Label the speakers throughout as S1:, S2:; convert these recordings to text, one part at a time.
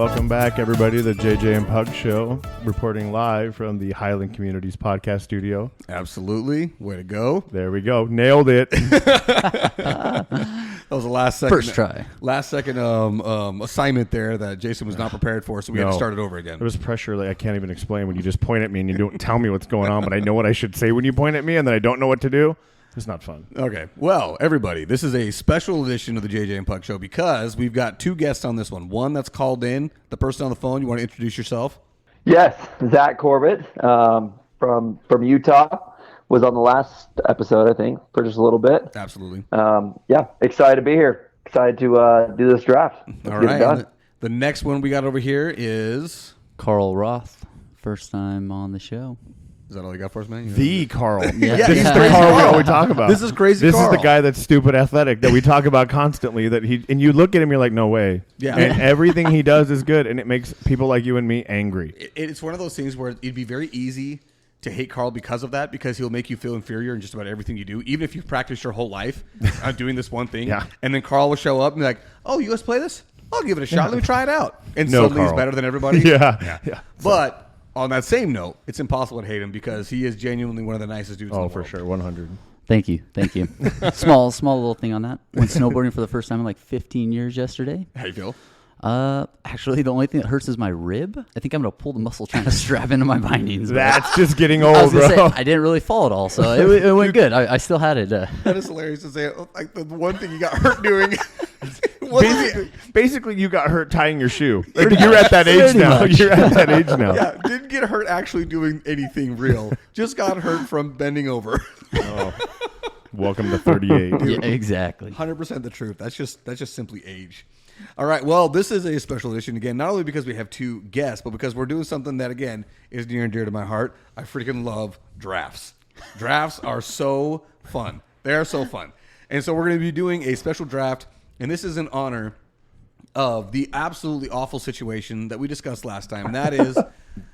S1: Welcome back, everybody, to the JJ and Pug Show, reporting live from the Highland Communities podcast studio.
S2: Absolutely. Way to go.
S1: There we go. Nailed it.
S2: That was the last second.
S3: First try.
S2: Last second assignment there that Jason was not prepared for, so we had to start it over again.
S1: There was pressure like I can't even explain when you just point at me and you don't tell me what's going on, but I know what I should say when you point at me and then I don't know what to do. It's not fun.
S2: Okay. Well, everybody, this is a special edition of the JJ and Puck Show because we've got two guests on this one. One that's called in. The person on the phone, you want to introduce yourself?
S4: Yes, Zack Corbett from Utah. Was on the last episode, I think, for just a little bit.
S2: Absolutely.
S4: Yeah, excited to be here. Excited to do this draft.
S2: All right. The next one we got over here is
S3: Carl Roth. First time on the show.
S2: Is that all you got for us, man?
S1: The Carl.
S3: Yeah.
S1: This is the Carl we talk about.
S2: This is crazy
S1: This
S2: Carl.
S1: is the guy that's stupid athletic that we talk about constantly. And you look at him, you're like, no way.
S2: Yeah.
S1: And everything he does is good, and it makes people like you and me angry.
S2: It's one of those things where it'd be very easy to hate Carl because of that, because he'll make you feel inferior in just about everything you do, even if you've practiced your whole life on doing this one thing.
S1: Yeah.
S2: And then Carl will show up and be like, oh, you guys play this? I'll give it a shot. Let me try it out. And
S1: No,
S2: suddenly he's
S1: Carl.
S2: better than everybody.
S1: Yeah.
S2: But on that same note, it's impossible to hate him because he is genuinely one of the nicest dudes in the
S1: Oh,
S2: world.
S1: for sure. 100.
S3: Thank you. Small little thing on that. Went snowboarding for the first time in like 15 years yesterday.
S2: How you feel?
S3: Actually, the only thing that hurts is my rib. I think I'm going to pull the muscle trying to strap into my bindings. but
S1: That's just getting
S3: I was
S1: old,
S3: gonna
S1: bro.
S3: say, I didn't really fall at all, so it went good. I still had it.
S2: That is hilarious to say. Like the one thing you got hurt doing.
S1: Basically, you got hurt tying your shoe. You're at that age now.
S3: much.
S1: You're at that age now.
S2: Yeah, didn't get hurt actually doing anything real. Just got hurt from bending over.
S1: Oh. Welcome to 38.
S3: Yeah, exactly.
S2: 100% the truth. That's just simply age. All right. Well, this is a special edition again, not only because we have two guests, but because we're doing something that again is near and dear to my heart. I freaking love drafts. Drafts are so fun. They are so fun. And so we're going to be doing a special draft, and this is in honor of the absolutely awful situation that we discussed last time. And that is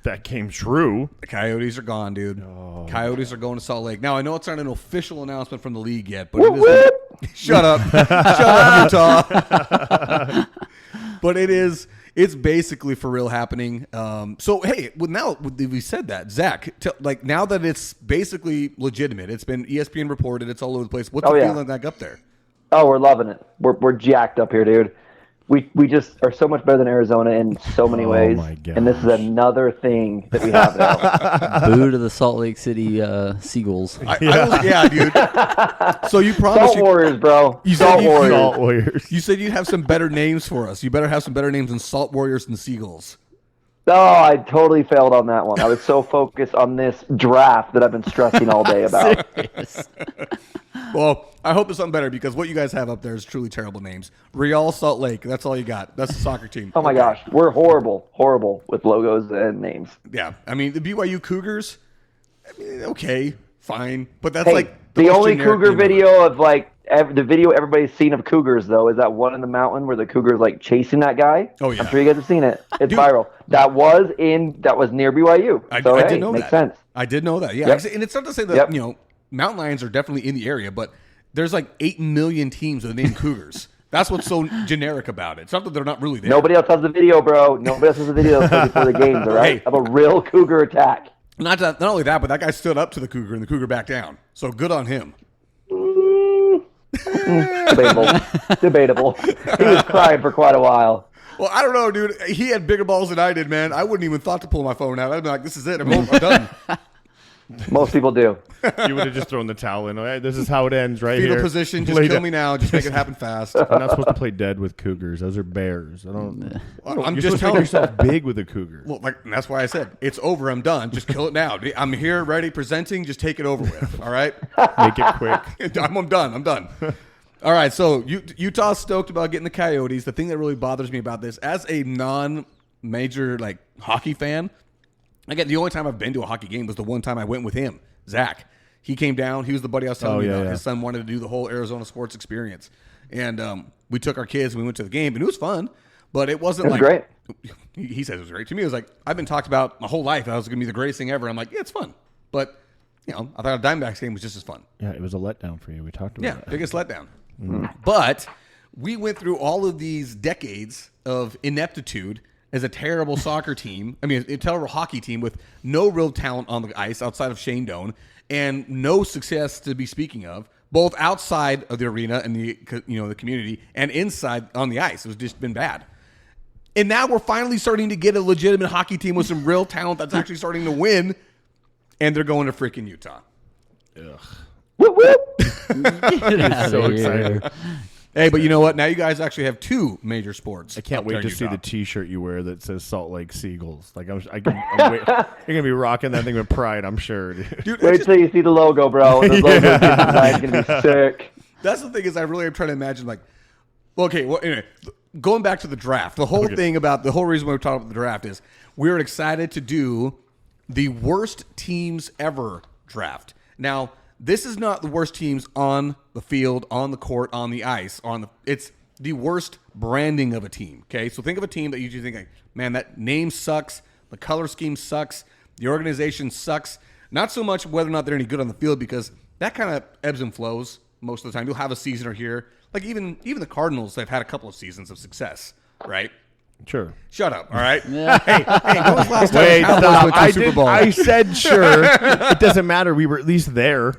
S1: That came true.
S2: the Coyotes are gone, dude. Oh. Coyotes are going to Salt Lake. Now, I know it's not an official announcement from the league yet, but it is. Shut up. Shut up, Utah. But it's basically for real happening. So, hey, now we said that, Zach, now that it's basically legitimate, it's been ESPN reported, it's all over the place. What's the feeling like up there?
S4: Oh, we're loving it. We're jacked up here, dude. We just are so much better than Arizona in so many ways.
S1: My gosh.
S4: And this is another thing that we have now.
S3: Boo to the Salt Lake City Seagulls.
S2: Yeah, dude. So you promised
S4: Salt Warriors, bro.
S2: You
S4: Salt
S2: said
S4: Warriors.
S1: Salt Warriors.
S2: You said you'd have some better names for us. You better have some better names than Salt Warriors and Seagulls.
S4: Oh, I totally failed on that one. I was so focused on this draft that I've been stressing all day about.
S2: Well, I hope it's something better because what you guys have up there is truly terrible names. Real Salt Lake, that's all you got. That's the soccer team.
S4: Oh my gosh, we're horrible with logos and names.
S2: Yeah, I mean, the BYU Cougars, okay, fine. But that's
S4: Hey,
S2: like
S4: the
S2: most
S4: only
S2: generic
S4: Cougar
S2: name ever.
S4: video of the video everybody's seen of Cougars, though, is that one in the mountain where the Cougar's like chasing that guy.
S2: Oh, yeah.
S4: I'm sure you guys have seen it. It's
S2: Dude.
S4: viral. That was near BYU.
S2: I
S4: So,
S2: did know
S4: makes
S2: that.
S4: sense.
S2: I did know that, yeah.
S4: Yep.
S2: And it's not to say that,
S4: Yep.
S2: mountain lions are definitely in the area, but there's like 8 million teams with the name Cougars. That's what's so generic about it. It's not that they're not really there.
S4: Nobody else has the video, bro. Nobody else has the video before the games, all right?
S2: Hey.
S4: Of a real Cougar attack.
S2: Not only that, but that guy stood up to the Cougar and the Cougar backed down. So good on him.
S4: Debatable. He was crying for quite a while.
S2: Well, I don't know, dude. He had bigger balls than I did, man. I wouldn't even thought to pull my phone out. I'd be like, this is it. I'm done.
S4: Most people do.
S1: You would have just thrown the towel in. Hey, this is how it ends right
S2: Fetal
S1: here.
S2: position. Just
S1: Lay
S2: kill
S1: down.
S2: me now. Just make it happen fast.
S1: I'm not supposed to play dead with Cougars. Those are bears. I don't.
S2: I'm
S1: You're
S2: just
S1: supposed to make
S2: telling you.
S1: yourself big with a Cougar.
S2: Well, and that's why I said, it's over. I'm done. Just kill it now. I'm here, ready, presenting. Just take it over with. All right?
S1: Make it quick.
S2: I'm done. I'm done. All right, so Utah's stoked about getting the Coyotes. The thing that really bothers me about this, as a non-major hockey fan, again, the only time I've been to a hockey game was the one time I went with him, Zach. He came down. He was the buddy I was telling you about.
S1: Yeah.
S2: His son wanted to do the whole Arizona sports experience, and we took our kids and we went to the game, and it was fun. But it wasn't
S4: It was
S2: like
S4: great.
S2: He says it was great. To me, it was like I've been talked about my whole life. That was going to be the greatest thing ever. I'm like, yeah, it's fun, but I thought a Diamondbacks game was just as fun.
S1: Yeah, it was a letdown for you. We talked about that.
S2: Biggest letdown. But we went through all of these decades of ineptitude is a terrible soccer team. I mean, a terrible hockey team with no real talent on the ice outside of Shane Doan and no success to be speaking of, both outside of the arena and the community and inside on the ice. It was just been bad. And now we're finally starting to get a legitimate hockey team with some real talent that's actually starting to win, and they're going to freaking Utah.
S1: Ugh.
S4: Whoop, whoop.
S3: Get out
S1: So
S3: of here.
S1: excited.
S2: Hey, but you know what? Now you guys actually have two major sports.
S1: I can't
S2: up there
S1: wait
S2: in
S1: to see
S2: Utah.
S1: the T-shirt you wear that says Salt Lake Seagulls. Like you're gonna be rocking that thing with pride, I'm sure, dude.
S2: Dude,
S4: Wait till you see the logo, bro. The logo is going to be sick.
S2: that's the thing is I really am trying to imagine like, well, okay, well, anyway, going back to the draft, the whole thing about the whole reason why we're talking about the draft is we're excited to do the worst teams ever draft. Now, this is not the worst teams on the field, on the court, on the ice, it's the worst branding of a team. Okay, so think of a team that you just think, like, man, that name sucks, the color scheme sucks, the organization sucks. Not so much whether or not they're any good on the field, because that kind of ebbs and flows most of the time. You'll have a season or here, like even the Cardinals. They've had a couple of seasons of success, right?
S1: Sure.
S2: Shut up, all right? Hey, when was the last time
S1: Wait,
S2: the Cowboys
S1: stop.
S2: went to the Super Bowl?
S1: I said sure. It doesn't matter. We were at least there.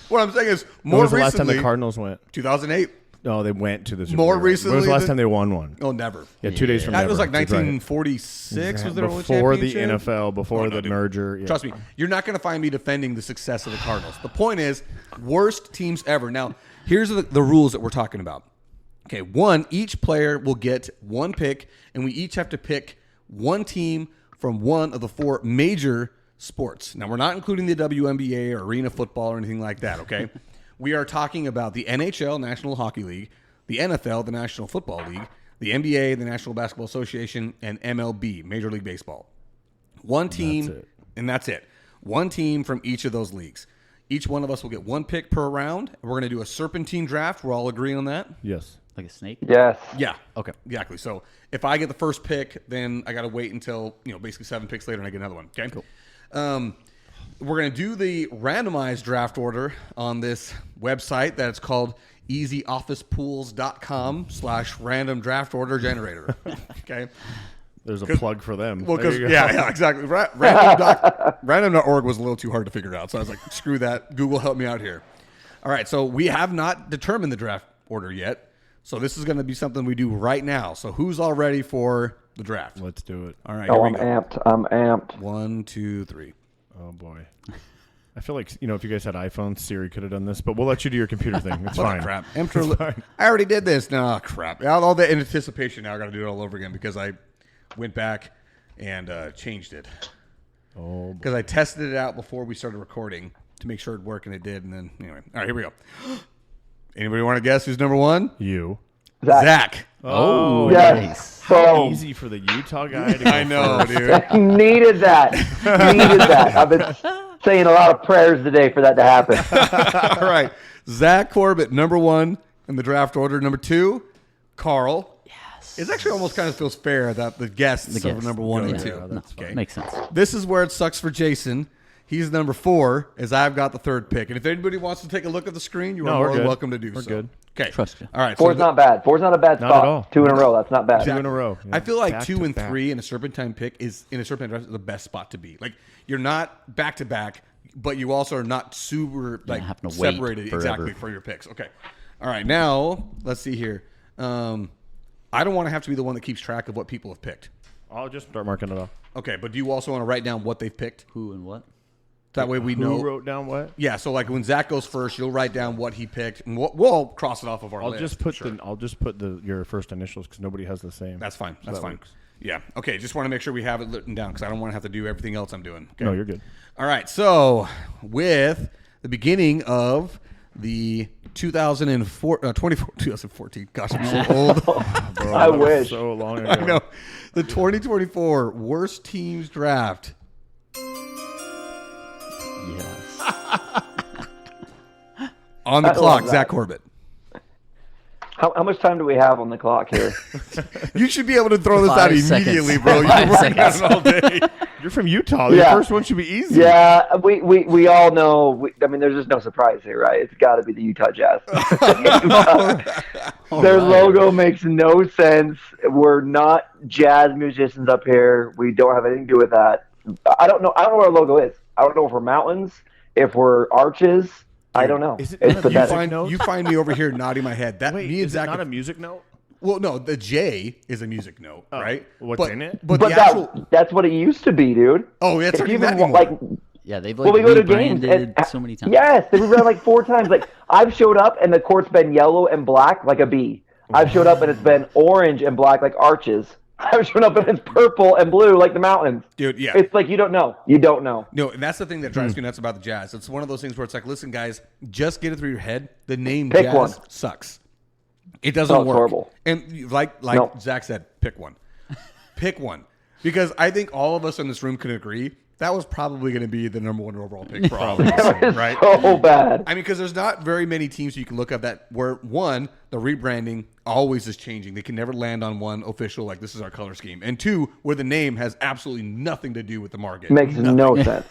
S2: What I'm saying is,
S1: When
S2: more
S1: was the last time
S2: recently,
S1: the Cardinals went?
S2: 2008.
S1: No, they went to the Super
S2: More
S1: Bowl.
S2: recently
S1: When was the last
S2: than-
S1: time they won one?
S2: Oh, never.
S1: Yeah, 2 days from
S2: That
S1: never.
S2: was like
S1: That's right.
S2: 1946 was their only
S1: Before the
S2: championship?
S1: NFL, before
S2: Oh, no,
S1: the
S2: dude.
S1: merger. Yeah.
S2: Trust me, you're not going to find me defending the success of the Cardinals. The point is, worst teams ever. Now, here's the rules that we're talking about. Okay, one, each player will get one pick, and we each have to pick one team from one of the four major sports. Now, we're not including the WNBA or arena football or anything like that, okay? We are talking about the NHL, National Hockey League, the NFL, the National Football League, the NBA, the National Basketball Association, and MLB, Major League Baseball. One team,
S1: That's it.
S2: and that's it. One team from each of those leagues. Each one of us will get one pick per round. We're going to do a serpentine draft. We're all agreeing on that?
S1: Yes.
S3: Like a snake?
S4: Yes.
S2: Yeah.
S3: Okay.
S2: Exactly. So if I get the first pick, then I got to wait until, basically 7 picks later and I get another one. Okay. Cool. We're going to do the randomized draft order on this website that's called easyofficepools.com/random draft order generator. Okay.
S1: There's a plug for them.
S2: Well,
S1: There
S2: because
S1: you go.
S2: yeah, exactly. Random.org was a little too hard to figure out, so I was like, screw that. Google, help me out here. All right, so we have not determined the draft order yet, so this is going to be something we do right now. So who's all ready for the draft?
S1: Let's do it.
S2: All right,
S4: Oh,
S2: here
S4: I'm
S2: we go.
S4: amped. I'm amped.
S2: 1, 2, 3.
S1: Oh boy. I feel like if you guys had iPhones, Siri could have done this, but we'll let you do your computer thing. It's
S2: What
S1: fine.
S2: crap.
S1: It's fine.
S2: I already did this. No, crap. All the anticipation now. I got to do it all over again because I went back and changed it.
S1: Oh, boy.
S2: Because I tested it out before we started recording to make sure it worked, and it did. And then, anyway. All right, here we go. Anybody want to guess who's number one?
S1: You.
S2: Zach.
S1: Oh,
S4: Yes.
S1: How
S4: Boom.
S1: easy for the Utah guy to go
S2: I know,
S1: first.
S2: dude.
S4: He needed that. He needed that. I've been saying a lot of prayers today for that to happen.
S2: All right. Zach Corbett, number one in the draft order. Number two, Carl. Yes. It actually almost kind of feels fair that the guests are
S3: guests.
S2: number one and
S3: Yeah,
S2: two.
S1: that's
S2: Okay.
S3: Makes sense.
S2: This is where it sucks for Jason. He's number 4, as I've got the third pick. And if anybody wants to take a look at the screen, you are
S1: No,
S2: more
S1: we're
S2: than
S1: good.
S2: welcome to do
S1: We're
S2: so.
S1: good.
S2: Okay.
S3: Trust you.
S2: All right.
S4: Four's not bad. Four's not a bad
S1: Not
S4: spot.
S1: at all.
S4: 2 in a row. That's not bad.
S1: 2 in a row.
S2: I feel like
S1: Back
S2: 2
S1: to
S2: and
S1: back.
S2: 3 in a serpentine pick is the best spot to be. Like, you're not back to back, but you also are not super
S3: having to wait
S2: separated
S3: forever.
S2: exactly for your picks. Okay. All right. Now let's see here. I don't want to have to be the one that keeps track of what people have picked.
S1: I'll just start marking it off.
S2: Okay, but do you also want to write down what they've picked?
S3: Who and what?
S2: That way we know.
S1: Who wrote down what?
S2: Yeah, so like when Zach goes first, you'll write down what he picked, and we'll all cross it off of our
S1: I'll
S2: list.
S1: just put your first initials because nobody has the same.
S2: That's fine.
S1: So
S2: That's
S1: that
S2: fine.
S1: works.
S2: Yeah. Okay. Just want to make sure we have it written down because I don't want to have to do everything else I'm doing. Okay?
S1: No, you're good.
S2: All right. So with the beginning of the 2014. Gosh, I'm so old.
S1: Bro,
S4: I
S1: that was
S4: wish.
S1: so long ago.
S2: I know. The 2024 worst teams draft.
S3: Yes.
S2: On the
S4: I
S2: clock,
S4: love that.
S2: Zack Corbett.
S4: How much time do we have on the clock here?
S2: You should be able to throw this
S3: 5
S2: out
S3: seconds.
S2: immediately, bro. You've
S3: 5
S2: been working on it
S3: seconds.
S2: all day.
S1: You're from Utah.
S4: Yeah.
S1: Your first one should be easy.
S4: Yeah, we all know. There's just no surprise here, right? It's got to be the Utah Jazz. Their logo makes no sense. we're not jazz musicians up here. We don't have anything to do with that. I don't know. I don't know what our logo is. I don't know if we're mountains, if we're arches. I don't know.
S1: Is it
S4: It's
S1: not a
S4: pathetic.
S1: music note?
S2: You find me over here nodding my head. That
S1: Wait,
S2: me and
S1: is
S2: Zach.
S1: it not a music note?
S2: Well, no, the J is a music note, right?
S1: What's in it?
S2: But
S4: But
S2: the actual.
S4: that's what it used to be, dude.
S2: Oh, it's
S4: If
S2: already
S4: you
S2: that
S4: even
S2: anymore.
S4: like,
S3: Yeah, they've
S4: well,
S3: like
S4: we go to games
S3: rebranded
S4: and
S3: so many times.
S4: yes, they rebranded like 4 times. Like I've showed up and the court's been yellow and black like a bee. I've showed up and it's been orange and black like arches. I've shown up and it's purple and blue like the mountains.
S2: Dude, yeah.
S4: It's like you don't know. You don't know.
S2: No, and that's the thing that drives me nuts about the Jazz. It's one of those things where it's like, listen, guys, just get it through your head. The name
S4: Pick
S2: Jazz
S4: one.
S2: sucks. It doesn't
S4: Oh, it's
S2: work.
S4: horrible.
S2: And like
S4: Nope.
S2: Zach said, pick one. Pick one. Because I think all of us in this room can agree that was probably going to be the number 1 overall pick for all of us,
S4: That was
S2: right?
S4: so bad.
S2: I mean, because there's not very many teams you can look up that where, one, the rebranding always is changing. They can never land on one official, like, this is our color scheme. And 2, where the name has absolutely nothing to do with the market.
S4: Makes no sense.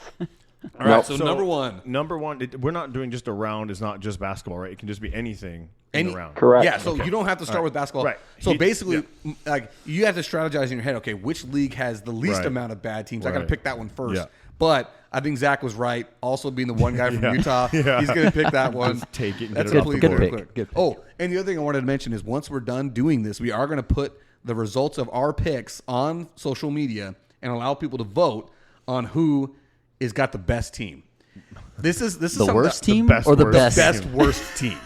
S2: All right,
S4: Nope.
S2: so number one.
S1: Number one, we're not doing just a round. It's not just basketball, right? It can just be anything in the round.
S4: Correct.
S2: Yeah, so you don't have to start with basketball.
S1: Right.
S2: So basically, like you have to strategize in your head. Okay, which league has the least
S1: Right.
S2: amount of bad teams? I got to
S1: Right.
S2: pick that one first.
S1: Yeah.
S2: But I think Zach was right. Also, being the one guy from
S1: Yeah.
S2: Utah,
S1: Yeah.
S2: he's going to pick that one.
S1: Just take it and
S2: That's
S1: get it off the
S2: completely
S3: board.
S2: clear.
S3: Good pick.
S2: Oh, and the other thing I wanted to mention is once we're done doing this, we are going to put the results of our picks on social media and allow people to vote on who is got the best team. This is
S3: The
S2: something
S3: worst
S2: that-
S3: team
S1: best
S3: or the
S1: worst
S3: best?
S2: best worst team.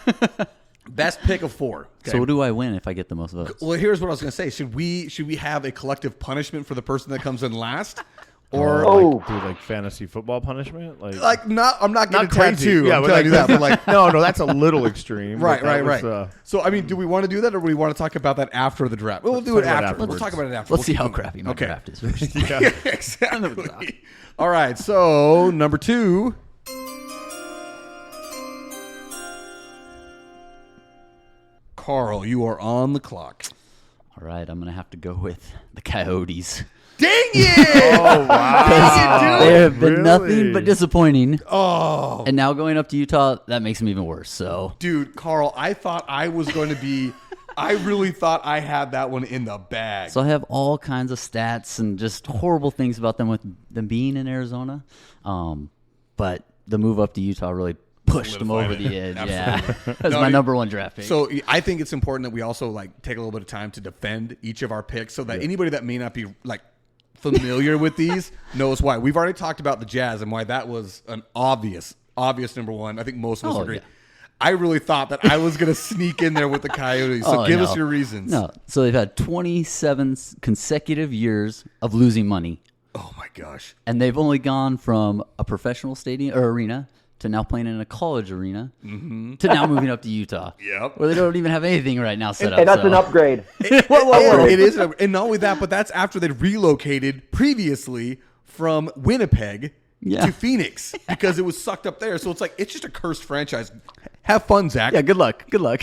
S2: Best pick of 4.
S3: So what do I win if I get the most votes?
S2: Well, here's what I was going to say. Should we have a collective punishment for the person that comes in last, or
S4: Oh.
S1: do like fantasy football punishment?
S2: like not? I'm not getting
S1: not
S2: a
S1: crazy.
S2: tattoo.
S1: Yeah,
S2: I'm
S1: but
S2: telling you that. But like,
S1: no, that's a little extreme.
S2: right,
S1: but that
S2: right,
S1: was,
S2: right. So I mean, do we want to do that, or do we want to talk about that after the draft? We'll do it
S1: talk about it
S2: after. We'll
S1: afterwards.
S2: talk about it after.
S3: Let's see
S2: We'll
S3: how
S2: keep-
S3: crappy my
S2: Okay.
S3: draft is first.
S2: Yeah, exactly. All right. So number 2. Carl, you are on the clock.
S3: All right, I'm gonna have to go with the Coyotes.
S2: Dang it!
S1: Oh wow!
S3: They have been
S1: Really?
S3: nothing but disappointing.
S2: Oh,
S3: And now going up to Utah, that makes them even worse. So
S2: dude, Carl, I thought I was going to be. I really thought I had that one in the bag.
S3: So I have all kinds of stats and just horrible things about them with them being in Arizona. But the move up to Utah really pushed them over
S2: Solidified
S3: the
S2: it.
S3: edge. Yeah, that's
S2: No,
S3: my
S2: you-
S3: number 1 draft pick.
S2: So I think it's important that we also like take a little bit of time to defend each of our picks, so that anybody that may not be like familiar with these knows why. We've already talked about the Jazz and why that was an obvious number 1. I think most of us
S3: Oh,
S2: agree.
S3: yeah.
S2: I really thought that I was going to sneak in there with the Coyotes. So
S3: Oh,
S2: give
S3: no.
S2: us your reasons.
S3: No, so they've had 27 consecutive years of losing money,
S2: Oh my gosh.
S3: and they've only gone from a professional stadium or arena to now playing in a college arena to now moving up to Utah.
S2: Yep.
S3: Where they don't even have anything right now set up.
S4: And that's
S3: so.
S4: an upgrade.
S2: It is, and not only that, but that's after they'd relocated previously from Winnipeg
S3: Yeah.
S2: to Phoenix because it was sucked up there. So it's like it's just a cursed franchise. Have fun, Zach.
S3: Yeah, good luck. Good luck.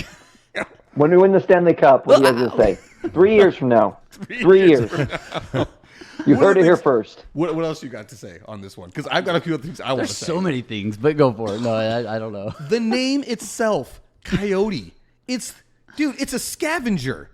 S4: When we win the Stanley Cup, what do you guys gonna say? 3 years from now. 3 years. You heard it here first.
S2: What else you got to say on this one? Because I've got a few other things I want
S3: There's
S2: to say.
S3: so many things, but go for it. No, I don't know.
S2: The name itself, Coyote. It's a scavenger.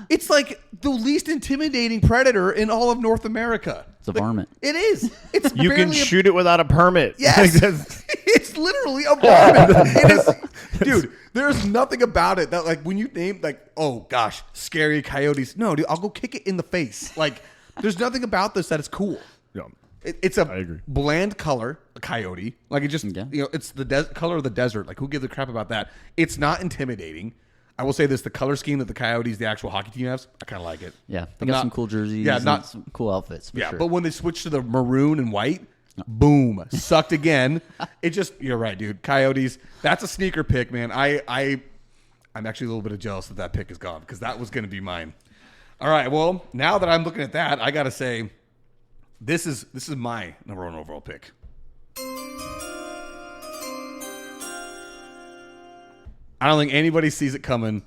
S2: It's like the least intimidating predator in all of North America.
S3: It's a varmint.
S2: It is. It's
S1: You can
S2: barely a-
S1: shoot it without a permit.
S2: Yes,
S1: Like, that's-
S2: it's literally a varmint. It is, dude. There's nothing about it that like when you name like, oh gosh, scary coyotes. No, dude, I'll go kick it in the face. Like, there's nothing about this that is cool.
S1: Yeah.
S2: It's
S1: I
S2: a
S1: agree.
S2: bland color, a coyote. Like it just,
S3: Yeah.
S2: it's the color of the desert. Like who gives a crap about that? It's not intimidating. I will say this: the color scheme that the Coyotes, the actual hockey team, has, I kind of like it.
S3: Yeah, they
S2: But
S3: got
S2: not-
S3: some cool jerseys.
S2: Yeah,
S3: and
S2: not
S3: some cool outfits. For
S2: yeah,
S3: sure.
S2: but when they switched to the maroon and white, boom, sucked again. It just, you're right, dude. Coyotes, that's a sneaker pick, man. I'm actually a little bit jealous that pick is gone because that was going to be mine. All right, well, now that I'm looking at that, I got to say, this is my number 1 overall pick. I don't think anybody sees it coming.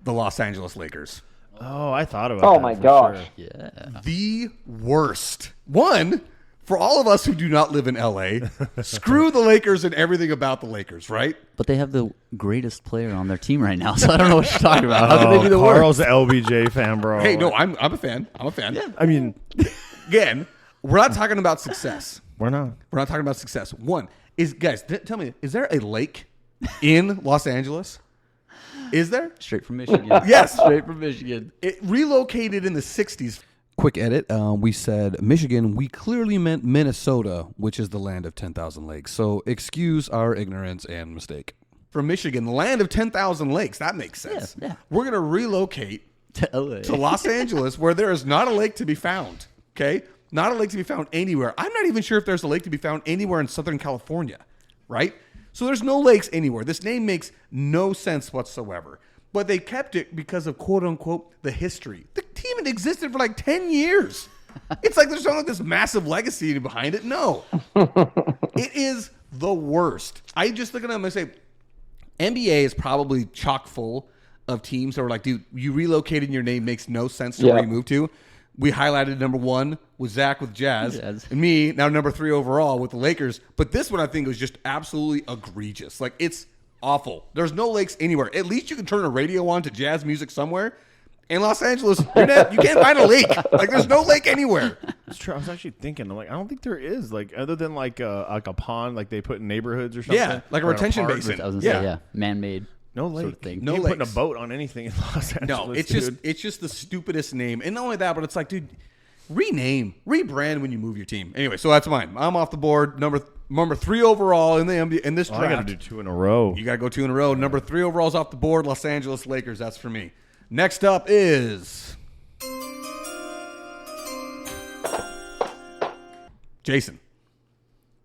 S2: The Los Angeles Lakers.
S1: Oh, I thought about
S4: Oh
S1: that.
S4: my
S1: for
S4: gosh.
S1: sure.
S3: yeah,
S2: The worst. One, For all of us who do not live in LA, screw the Lakers and everything about the Lakers, right?
S3: But they have the greatest player on their team right now, so I don't know what you're talking about. How can they be the
S1: Carl's
S3: worst?
S1: LBJ fan, bro.
S2: Hey, no, I'm a fan. I'm a fan.
S1: I mean,
S2: Again, we're not talking about success.
S1: we're not.
S2: We're not talking about success. One is, guys, tell me, is there a lake in Los Angeles? Is there?
S3: Straight from Michigan.
S2: Yes.
S3: Straight from Michigan.
S2: It relocated in the 60s. Quick edit. We said Michigan. We clearly meant Minnesota, which is the land of 10,000 lakes. So excuse our ignorance and mistake. From Michigan, land of 10,000 lakes. That makes sense.
S3: Yeah.
S2: We're going to relocate
S3: To LA.
S2: to Los Angeles where there is not a lake to be found. Okay? Not a lake to be found anywhere. I'm not even sure if there's a lake to be found anywhere in Southern California. Right? So there's no lakes anywhere. This name makes no sense whatsoever. But they kept it because of, quote unquote, the history. The team had existed for like 10 years. It's like there's not like this massive legacy behind it. No. It is the worst. I just look at them and say, NBA is probably chock full of teams that were like, dude, you relocated your name makes no sense to where you moved to. We highlighted number 1 with Zach with Jazz. And me, now number 3 overall with the Lakers. But this one I think was just absolutely egregious. Like, it's awful. There's no lakes anywhere. At least you can turn a radio on to jazz music somewhere. In Los Angeles, you can't find a lake. Like, there's no lake anywhere.
S1: It's true. I was actually thinking, I'm like, I don't think there is, like, other than like a pond, like they put in neighborhoods or something.
S2: Yeah, like a
S1: Or in
S2: retention
S1: park.
S2: basin.
S3: I was gonna say, yeah, man-made.
S1: No lake.
S3: sort of thing.
S1: You
S2: No
S1: ain't putting a
S2: lakes.
S1: boat on anything in Los Angeles.
S2: No, it's
S1: dude.
S2: just the stupidest name. And not only that, but it's like, dude, rename, rebrand when you move your team. Anyway, so that's mine. I'm off the board. Number 3 overall in the NBA in this
S1: Oh,
S2: draft.
S1: I got to do 2 in a row.
S2: You got to go 2 in a row. Number 3 overall is off the board. Los Angeles Lakers. That's for me. Next up is Jason.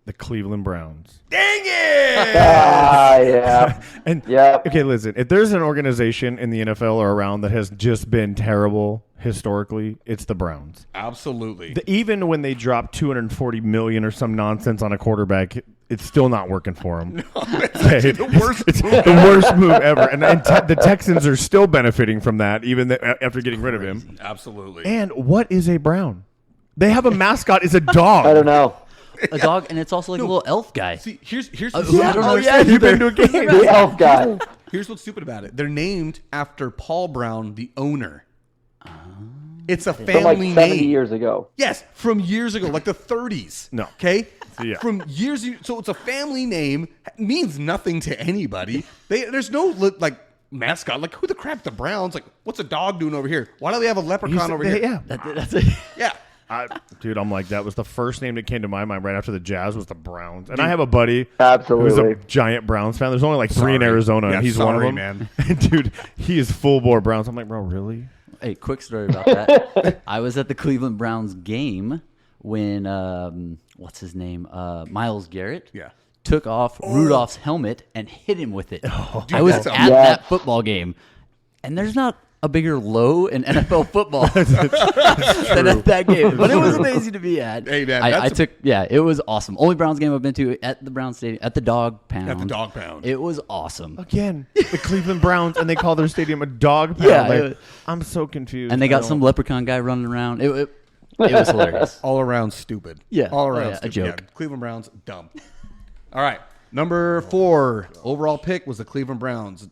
S1: The Cleveland Browns.
S2: Dang it!
S4: Yeah.
S1: And
S4: Yep.
S1: okay, listen. If there's an organization in the NFL or around that has just been terrible historically, it's the Browns.
S2: Absolutely.
S1: Even when they drop $240 million or some nonsense on a quarterback, it's still not working for them.
S2: It's the worst
S1: It's
S2: move
S1: the worst move ever. And the Texans are still benefiting from that, even after getting rid of him.
S2: Absolutely.
S1: And what is a Brown? They have a mascot. Is a dog.
S4: I don't know.
S3: A dog, and it's also like a little elf guy.
S2: See, here's
S3: I
S2: the
S3: don't
S1: Oh, yeah,
S3: understand
S1: you've been to a
S3: either.
S1: game.
S4: The elf guy.
S2: Here's what's stupid about it. They're named after Paul Brown, the owner. It's a
S4: From
S2: family
S4: like 70
S2: name.
S4: years ago.
S2: Yes, from years ago, like the 30s.
S1: No.
S2: Okay?
S1: Yeah.
S2: From years, so it's a family name, means nothing to anybody. There's no like mascot. Like, who the crap the Browns? Like, what's a dog doing over here? Why do we have a leprechaun over here?
S1: Yeah.
S3: That's it.
S2: Yeah.
S1: Dude, I'm like, that was the first name that came to my mind right after the Jazz was the Browns. And I have a buddy who's
S4: Absolutely.
S1: a giant Browns fan. There's only like 3 in
S2: Sorry.
S1: Arizona,
S2: Yeah,
S1: and he's one of
S2: sorry,
S1: them.
S2: man.
S1: And dude, he is full bore Browns. I'm like, bro, really?
S3: Hey, quick story about that. I was at the Cleveland Browns game when what's his name? Miles Garrett.
S2: Yeah.
S3: Took off Rudolph's helmet and hit him with it.
S2: Dude,
S3: I was
S2: that's
S3: at
S2: a-
S3: that football game, and there's not a bigger low in NFL football than at that game. But it was amazing to be at.
S2: Hey, man,
S3: it was awesome. Only Browns game I've been to at the Browns Stadium, at the Dog Pound.
S2: At the Dog Pound.
S3: It was awesome.
S1: Again, the Cleveland Browns, and they call their stadium a dog pound.
S3: Yeah,
S1: Like,
S3: it-
S1: I'm so confused.
S3: And they
S1: I
S3: got
S1: don't-
S3: some leprechaun guy running around. It was hilarious.
S2: All around stupid.
S3: Yeah.
S2: All
S3: Oh,
S2: around
S3: yeah, a
S2: stupid.
S3: joke.
S2: Yeah, Cleveland Browns, dumb. All right. Number 4 overall pick was the Cleveland Browns.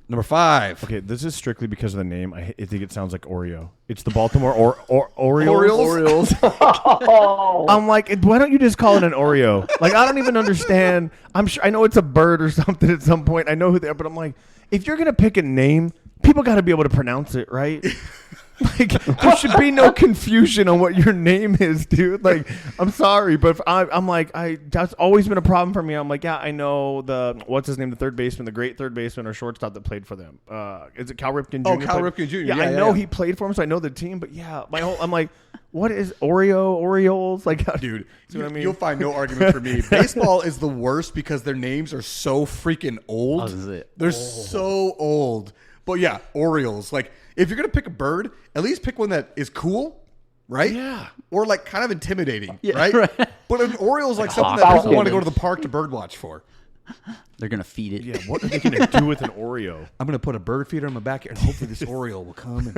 S2: Number 5.
S1: Okay, this is strictly because of the name. I think it sounds like Oreo. It's the Baltimore Orioles.
S2: Orioles.
S4: Oh,
S1: I'm like, why don't you just call it an Oreo? Like, I don't even understand. I'm sure I know it's a bird or something at some point. I know who they are, but I'm like, if you're gonna pick a name, people got to be able to pronounce it, right? Like, there should be no confusion on what your name is, dude. Like, I'm sorry, but I'm like, that's always been a problem for me. I'm like, yeah, I know what's his name, the third baseman, the great third baseman or shortstop that played for them. Is it Cal Ripken Jr.?
S2: Oh, Cal Ripken Jr.
S1: Yeah,
S2: Yeah,
S1: I
S2: yeah,
S1: know
S2: yeah.
S1: he played for him, so I know the team. But yeah, I'm like, what is Orioles? Like,
S2: Dude,
S1: see what I mean?
S2: you'll find no argument for me. Baseball is the worst because their names are so freaking old.
S3: Oh, this is it.
S2: They're so old. But yeah, Orioles. Like, if you're going to pick a bird, at least pick one that is cool, right?
S1: Yeah.
S2: Or like kind of intimidating,
S3: Yeah,
S2: right?
S3: right.
S2: But an Oriole's like something
S3: hawk
S2: that
S3: or
S2: people want to go to
S3: something.
S2: the park to birdwatch for.
S3: They're gonna feed it.
S1: Yeah, what are they going to do with an Oreo?
S2: I'm gonna put a bird feeder in my backyard, and hopefully this Oriole will come,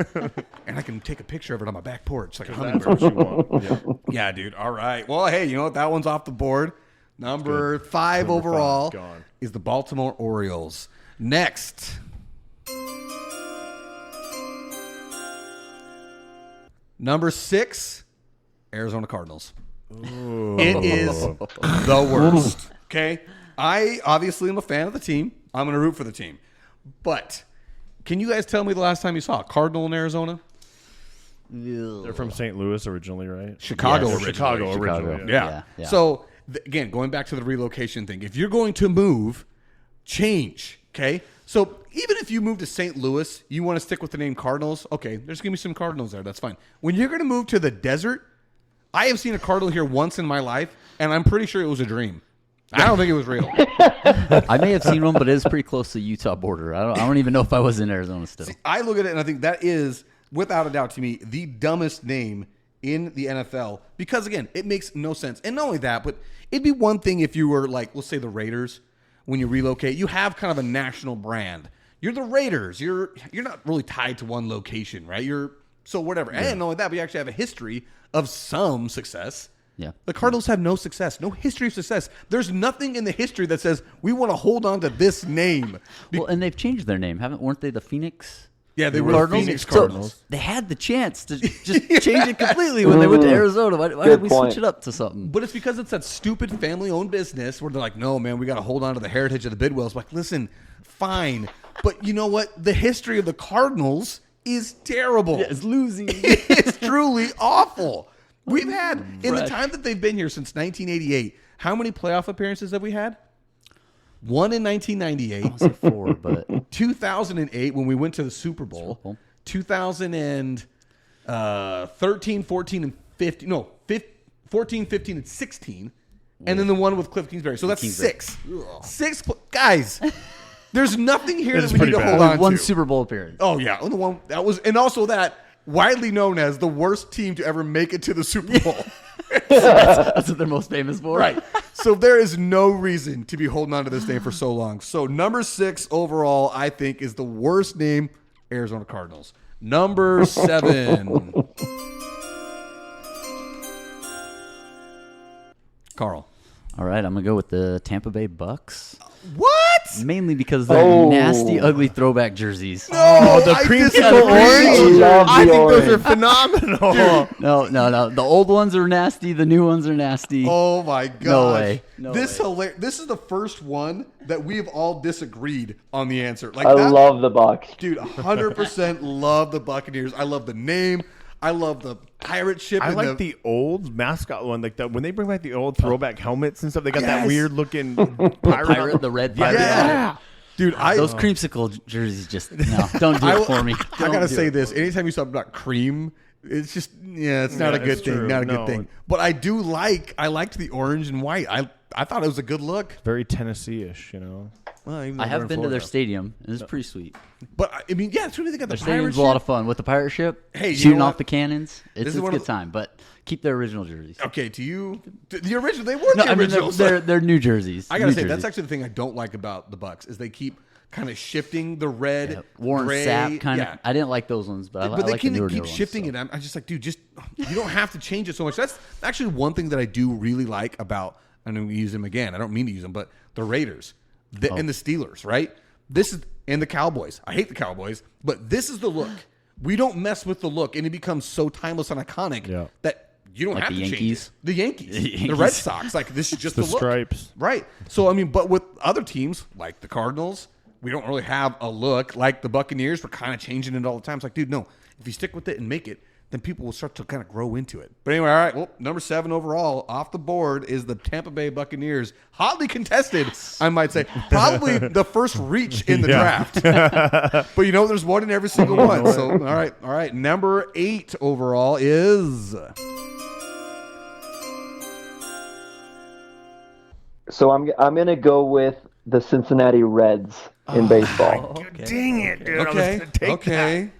S2: and I can take a picture of it on my back porch like a
S1: That's
S2: hummingbird.
S1: what you want. Yeah.
S2: Yeah, dude. All right. Well, hey, you know what? That one's off the board. Number 5 overall
S1: gone.
S2: is the Baltimore Orioles. Next. Number 6, Arizona Cardinals. It is the worst. Okay? I obviously am a fan of the team. I'm going to root for the team. But can you guys tell me the last time you saw a Cardinal in Arizona?
S1: They're from St. Louis originally, right?
S2: Chicago
S3: Yes.
S2: originally.
S1: Chicago originally.
S2: Yeah.
S3: Yeah.
S2: So, again, going back to the relocation thing, if you're going to move, change, okay? So, even if you move to St. Louis, you want to stick with the name Cardinals, okay, there's going to be some Cardinals there. That's fine. When you're going to move to the desert, I have seen a Cardinal here once in my life, and I'm pretty sure it was a dream. I don't think it was real.
S3: I may have seen one, but it is pretty close to the Utah border. I don't even know if I was in Arizona still.
S2: I look at it, and I think that is, without a doubt to me, the dumbest name in the NFL because, again, it makes no sense. And not only that, but it'd be one thing if you were like, let's say the Raiders, when you relocate, you have kind of a national brand. You're the Raiders. You're not really tied to one location, right? So whatever. And not only that, but you actually have a history of some success.
S3: Yeah.
S2: The Cardinals have no success, no history of success. There's nothing in the history that says we want to hold on to this name.
S3: Well, and they've changed their name, weren't they? The Phoenix.
S2: Yeah, they were the
S3: Cardinals.
S2: Phoenix Cardinals.
S3: So they had the chance to just change it completely when they went to Arizona. Why did we
S4: point.
S3: switch it up to something?
S2: But it's because it's that stupid family-owned business where they're like, no, man, we got to hold on to the heritage of the Bidwells. Like, listen, fine. But you know what? The history of the Cardinals is terrible.
S3: Yeah, it's losing.
S2: It's truly awful. We've had, in the
S3: Fresh.
S2: time that they've been here since 1988, how many playoff appearances have we had? One in 1998.
S3: I say 4, but
S2: 2008 when we went to the Super Bowl.
S3: Super Bowl.
S2: 2013, 14, and 15. No, 14, 15, and 16. And then the one with Cliff Kingsbury. So that's
S3: Kingsbury.
S2: 6. Guys, there's nothing here
S1: It
S2: that
S1: is
S2: we need to
S1: pretty
S2: hold
S1: bad.
S2: on
S3: one
S2: to.
S3: Super Bowl appearance.
S2: Oh, yeah. The one that was, and also that widely known as the worst team to ever make it to the Super Bowl.
S3: That's what they're most famous for.
S2: Right. So there is no reason to be holding on to this name for so long. So number 6 overall, I think, is the worst name, Arizona Cardinals. Number 7. Carl.
S3: All right, I'm going to go with the Tampa Bay Bucks.
S2: What?
S3: Mainly because they're
S4: Oh.
S3: nasty, ugly throwback jerseys.
S2: No,
S1: the
S2: I
S1: creamsicle
S2: disagree.
S1: orange?
S4: Love the
S1: I think those
S4: orange.
S1: are phenomenal.
S3: No. The old ones are nasty. The new ones are nasty.
S2: Oh my gosh.
S3: No way. No
S2: this
S3: way.
S2: This is the first one that we have all disagreed on the answer. Like
S4: I
S2: that,
S4: love the Bucks.
S2: dude, 100% love the Buccaneers. I love the name. I love the pirate ship.
S1: I
S2: and
S1: like the old mascot one, like that when they bring back the old throwback helmets and stuff. They got that
S2: Yes.
S1: weird looking pirate.
S3: The red pirate.
S2: Yeah. Dude,
S3: Those creamsicle jerseys just, no, don't do it for me.
S2: I
S3: Don't
S2: gotta
S3: do
S2: say
S3: it.
S2: this. Anytime you talk about cream, it's just it's not
S1: Yeah,
S2: a good
S1: it's
S2: thing.
S1: true.
S2: Not a
S1: No.
S2: good thing. But I do I liked the orange and white. I thought it was a good look.
S1: Very Tennessee-ish, you know.
S2: Well, even though
S3: I
S2: they're
S3: have
S2: in
S3: been to their
S2: Florida.
S3: stadium. It's pretty sweet.
S2: But I mean, yeah, it's really they got the
S3: Their
S2: pirate
S3: stadium's
S2: ship.
S3: a lot of fun with the pirate ship.
S2: Hey, you
S3: shooting
S2: know
S3: off
S2: what?
S3: the cannons.
S2: This
S3: It's
S2: is
S3: a
S2: one
S3: good
S2: of the-
S3: time, but keep their original jerseys.
S2: Okay, to you, the original. They were
S3: No,
S2: the
S3: I mean
S2: originals.
S3: they're new jerseys.
S2: I gotta
S3: New
S2: say that's
S3: jerseys.
S2: actually the thing I don't like about the Bucks is they keep kind of shifting the red,
S3: Yeah, Warren
S2: gray,
S3: Sapp kind of.
S2: yeah.
S3: I didn't like those ones, but I
S2: But they
S3: like the newer
S2: keep
S3: ones,
S2: shifting
S3: so.
S2: it. I'm just like, dude, you don't have to change it so much. That's actually one thing that I do really like about. I know we use them again. I don't mean to use them, but the Raiders and the Steelers, right? This is and the Cowboys. I hate the Cowboys, but this is the look. We don't mess with the look, and it becomes so timeless and iconic
S1: Yeah.
S2: that you don't
S3: Like
S2: have
S3: the
S2: to change
S3: Yankees?
S2: it. The Yankees,
S3: The
S2: the
S3: Yankees.
S2: Red Sox. Like this is just
S1: The
S2: the look.
S1: stripes.
S2: Right. So, I mean, but with other teams like the Cardinals, we don't really have a look like the Buccaneers. We're kind of changing it all the time. It's like, dude, no. If you stick with it and make it, then people will start to kind of grow into it. But anyway, all right. Well, number 7 overall off the board is the Tampa Bay Buccaneers. Hotly contested, I might say. Probably the first reach in the draft. But you know, there's one in every single one. So, all right. Number 8 overall is...
S4: So I'm gonna go with the Cincinnati Reds in baseball
S1: Dang it, dude. I was
S2: Okay.
S1: gonna take
S2: Okay.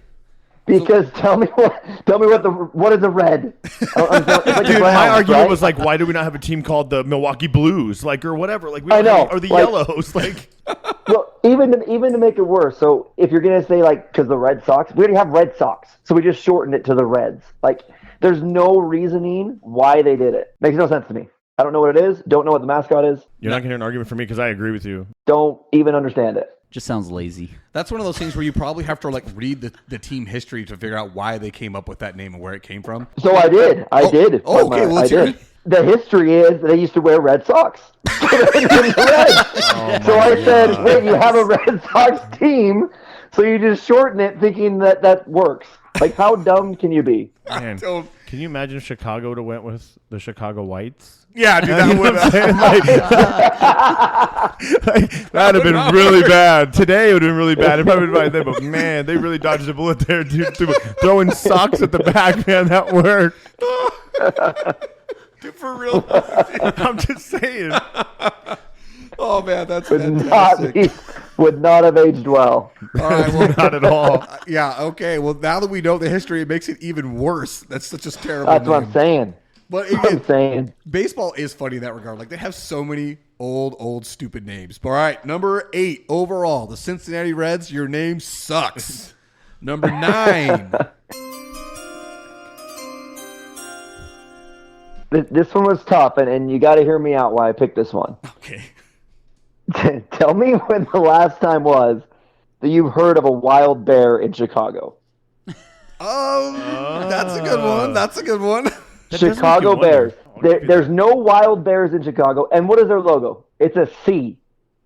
S4: Because tell me what is a red? It's like the
S1: Dude, my
S4: Browns,
S1: argument
S4: right?
S1: was like, why do we not have a team called the Milwaukee Blues, like, or whatever, like,
S4: I know,
S1: or the
S4: like-
S1: Yellows, like.
S4: Well, even to make it worse. So if you're gonna say like, because the Red Sox, we already have Red Sox, so we just shortened it to the Reds. Like, there's no reasoning why they did it. Makes no sense to me. I don't know what it is. Don't know what the mascot is.
S1: You're not gonna hear an argument from me because I agree with you.
S4: Don't even understand it.
S3: Just sounds lazy.
S2: That's one of those things where you probably have to like read the team history to figure out why they came up with that name and where it came from.
S4: So I did. I did.
S2: Oh, okay. Well, let's hear it.
S4: The history is they used to wear Red Socks. So they named the Reds. So I said, wait, you have a Red Sox team, so you just shorten it thinking that works. Like, how dumb can you be?
S1: Man,
S2: don't-
S1: can you imagine if Chicago would have went with the Chicago Whites?
S2: Yeah, dude,
S1: You
S2: that
S1: know
S2: would
S1: what I'm saying? Like, that'd have been really bad. Today it would have been really bad. It probably would have been bad, but man, they really dodged a bullet there, dude. Throwing socks at the back, man, that worked.
S2: Dude, for real.
S1: I'm just saying.
S2: Oh man, that's
S4: Would
S2: fantastic.
S4: would not have aged well.
S2: All right, well,
S1: Not at all.
S2: yeah, okay. Well, now that we know the history, it makes it even worse. That's such a terrible
S4: That's what
S2: name.
S4: I'm saying.
S2: But
S4: I'm
S2: again,
S4: saying.
S2: baseball is funny in that regard. Like, they have so many old, stupid names. But all right, number 8 overall, the Cincinnati Reds, your name sucks. Number 9.
S4: This one was tough, and you got to hear me out why I picked this one.
S2: Okay.
S4: Tell me when the last time was that you've heard of a wild bear in Chicago.
S2: That's a good one. That's a good one.
S1: That does
S4: Chicago
S1: make you wonder.
S4: Bears.
S1: I'll give you
S4: There's
S1: that.
S4: no wild bears in Chicago. And what is their logo? It's a C.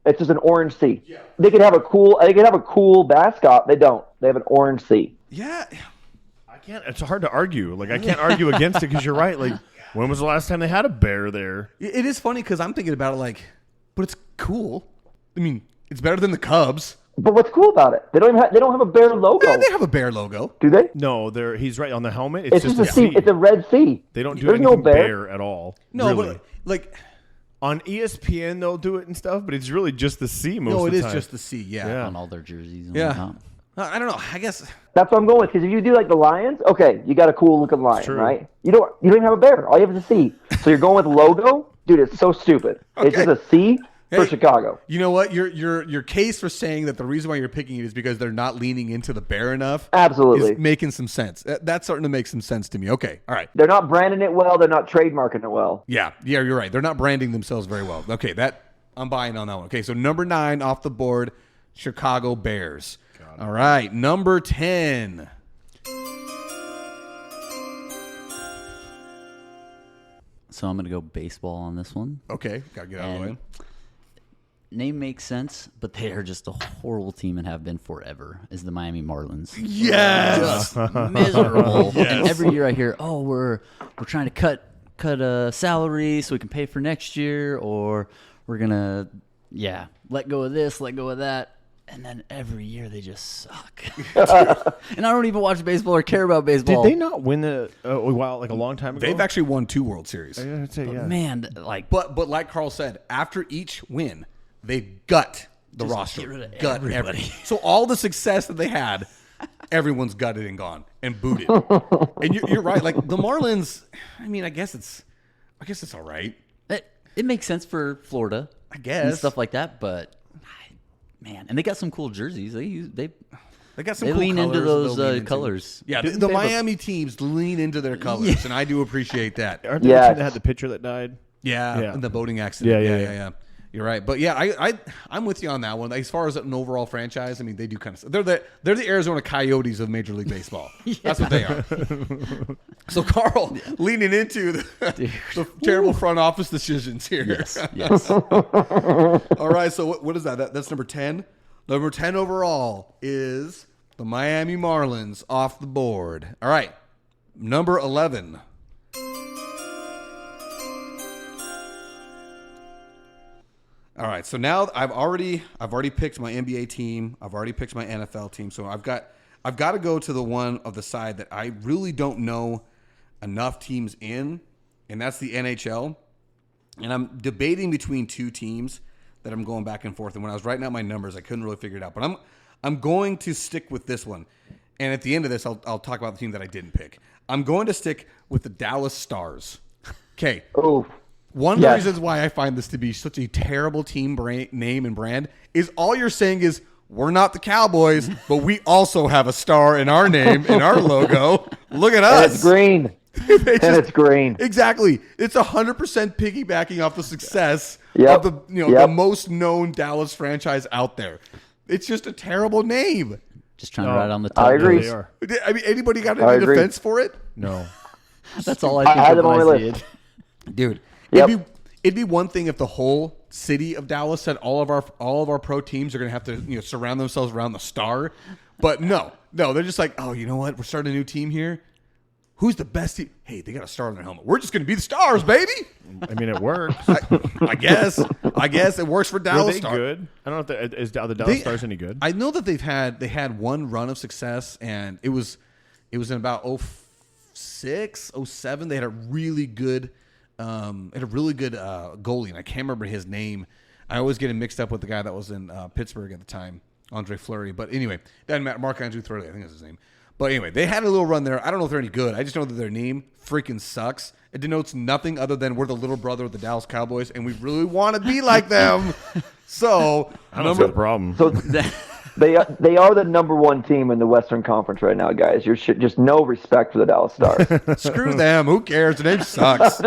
S4: It's just an orange C. Yeah. They could have a cool mascot. They don't. They have an orange C.
S2: Yeah.
S1: I can't. It's hard to argue. Like, I can't argue against it because you're right. Like, when was the last time they had a bear there?
S2: It is funny because I'm thinking about it like, but it's cool. I mean, it's better than the Cubs.
S4: But what's cool about it? They don't have a bear logo.
S2: Yeah, they have a bear logo.
S4: Do they?
S1: No, he's right on the helmet.
S4: It's just a C. It's a red C.
S1: They don't do
S4: There's
S1: anything
S4: no bear.
S1: at all.
S2: No,
S1: really.
S2: but like,
S1: On ESPN, they'll do it and stuff, but it's really just the C most
S2: no,
S1: of
S2: it
S1: the
S2: is
S1: time.
S2: just the C. Yeah.
S1: Yeah.
S3: On all their jerseys and
S2: Yeah.
S3: whatnot.
S2: I don't know. I guess.
S4: That's what I'm going with. Because if you do like the Lions, okay, you got a cool looking lion,
S1: true.
S4: right? You don't even have a bear. All you have is a C. So you're going with logo, dude. It's so stupid. It's
S2: Okay.
S4: just a C for
S2: Hey.
S4: Chicago.
S2: You know what? Your case for saying that the reason why you're picking it is because they're not leaning into the bear enough.
S4: Absolutely.
S2: Is making some sense. That's starting to make some sense to me. Okay. All right.
S4: They're not branding it well. They're not trademarking it well.
S2: Yeah, you're right. They're not branding themselves very well. Okay, I'm buying on that one. Okay, so number 9 off the board, Chicago Bears. All right, number 10.
S3: So I'm going to go baseball on this one.
S2: Okay, gotta get out of the way.
S3: And name makes sense, but they are just a horrible team and have been forever, is the Miami Marlins.
S2: Yes.
S3: Miserable. And every year I hear, oh, we're trying to cut a salary so we can pay for next year, or we're going to, let go of this, let go of that. And then every year they just suck. And I don't even watch baseball or care about baseball.
S1: Did they not win a long time ago?
S2: They've actually won 2 World Series.
S1: I'd say, yeah.
S3: Man, like,
S2: But like Carl said, after each win, they gut the
S3: Just
S2: roster.
S3: get rid of
S2: Gut
S3: everybody.
S2: everything. So all the success that they had, everyone's gutted and gone and booted. And you're right. Like the Marlins, I mean, I guess it's all right.
S3: it makes sense for Florida.
S2: I guess.
S3: And stuff like that, but man, and they got some cool jerseys. They
S2: got some
S3: they
S2: cool
S3: lean into
S2: colors
S3: those
S2: they'll lean into.
S3: colors.
S2: Yeah,
S1: Didn't
S2: the
S1: they have a-
S2: Miami teams lean into their colors, and I do appreciate that.
S1: Aren't they
S4: Yes.
S1: the team that had the pitcher that died?
S2: Yeah,
S1: Yeah.
S2: the boating accident.
S1: Yeah,
S2: Yeah. You're right, but yeah, I'm with you on that one. As far as an overall franchise, I mean, they do kind of. They're the Arizona Coyotes of Major League Baseball. That's what they are. So Carl, leaning into the terrible front office decisions here.
S3: Yes.
S2: All right, so what is that? That's number 10. Number 10 overall is the Miami Marlins off the board. All right, number 11. All right, so now I've already picked my NBA team. I've already picked my NFL team. So I've got to go to the one of the side that I really don't know enough teams in, and that's the NHL. And I'm debating between 2 teams that I'm going back and forth. And when I was writing out my numbers, I couldn't really figure it out. But I'm going to stick with this one. And at the end of this, I'll talk about the team that I didn't pick. I'm going to stick with the Dallas Stars. Okay.
S4: Oh.
S2: One of the reasons why I find this to be such a terrible team name and brand is all you're saying is, we're not the Cowboys, but we also have a star in our name, in our logo. Look at us.
S4: And it's green. It's green.
S2: Exactly. It's 100% piggybacking off the success of the most known Dallas franchise out there. It's just a terrible name.
S3: Just trying to ride on the top.
S4: I agree.
S2: I mean, anybody got any defense for it?
S1: No.
S3: That's all I think
S4: had
S3: of
S4: them on
S3: when
S4: my
S3: I see
S4: list.
S3: it.
S2: Dude, it'd be one thing if the whole city of Dallas said all of our pro teams are going to have to surround themselves around the star, but no, they're just like, oh, you know what? We're starting a new team here. Who's the best team? Hey, they got a star on their helmet. We're just going to be the Stars, baby.
S1: I mean, it works.
S2: I guess it works for Dallas.
S1: Were they
S2: Stars.
S1: good? I don't know if are the Dallas Stars any good.
S2: I know that they had one run of success, and it was in about 06, 07. They had a really good goalie, and I can't remember his name. I always get him mixed up with the guy that was in Pittsburgh at the time, Andre Fleury. But anyway, doesn't matter. Marc-Andre Fleury, I think that's his name. But anyway, they had a little run there. I don't know if they're any good. I just know that their name freaking sucks. It denotes nothing other than we're the little brother of the Dallas Cowboys, and we really want to be like them. So
S1: I don't see the problem.
S4: So they are the number one team in the Western Conference right now, guys. You're just no respect for the Dallas Stars.
S2: Screw them. Who cares? The name sucks.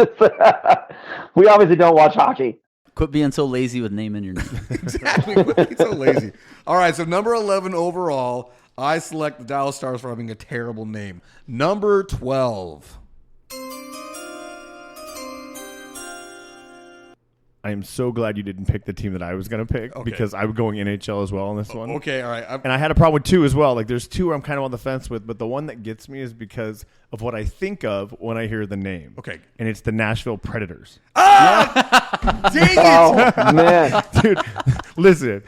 S4: We obviously don't watch hockey.
S3: Quit being so lazy with naming your name.
S2: Exactly. Quit being so lazy. All right, so number 11 overall, I select the Dallas Stars for having a terrible name. Number 12.
S1: I am so glad you didn't pick the team that I was going to pick because I'm going NHL as well on this one.
S2: Okay, all right.
S1: And I had a problem with two as well. Like, there's two where I'm kind of on the fence with, but the one that gets me is because of what I think of when I hear the name.
S2: Okay.
S1: And it's the Nashville Predators.
S2: Dang it!
S4: Oh, man.
S1: Dude, listen.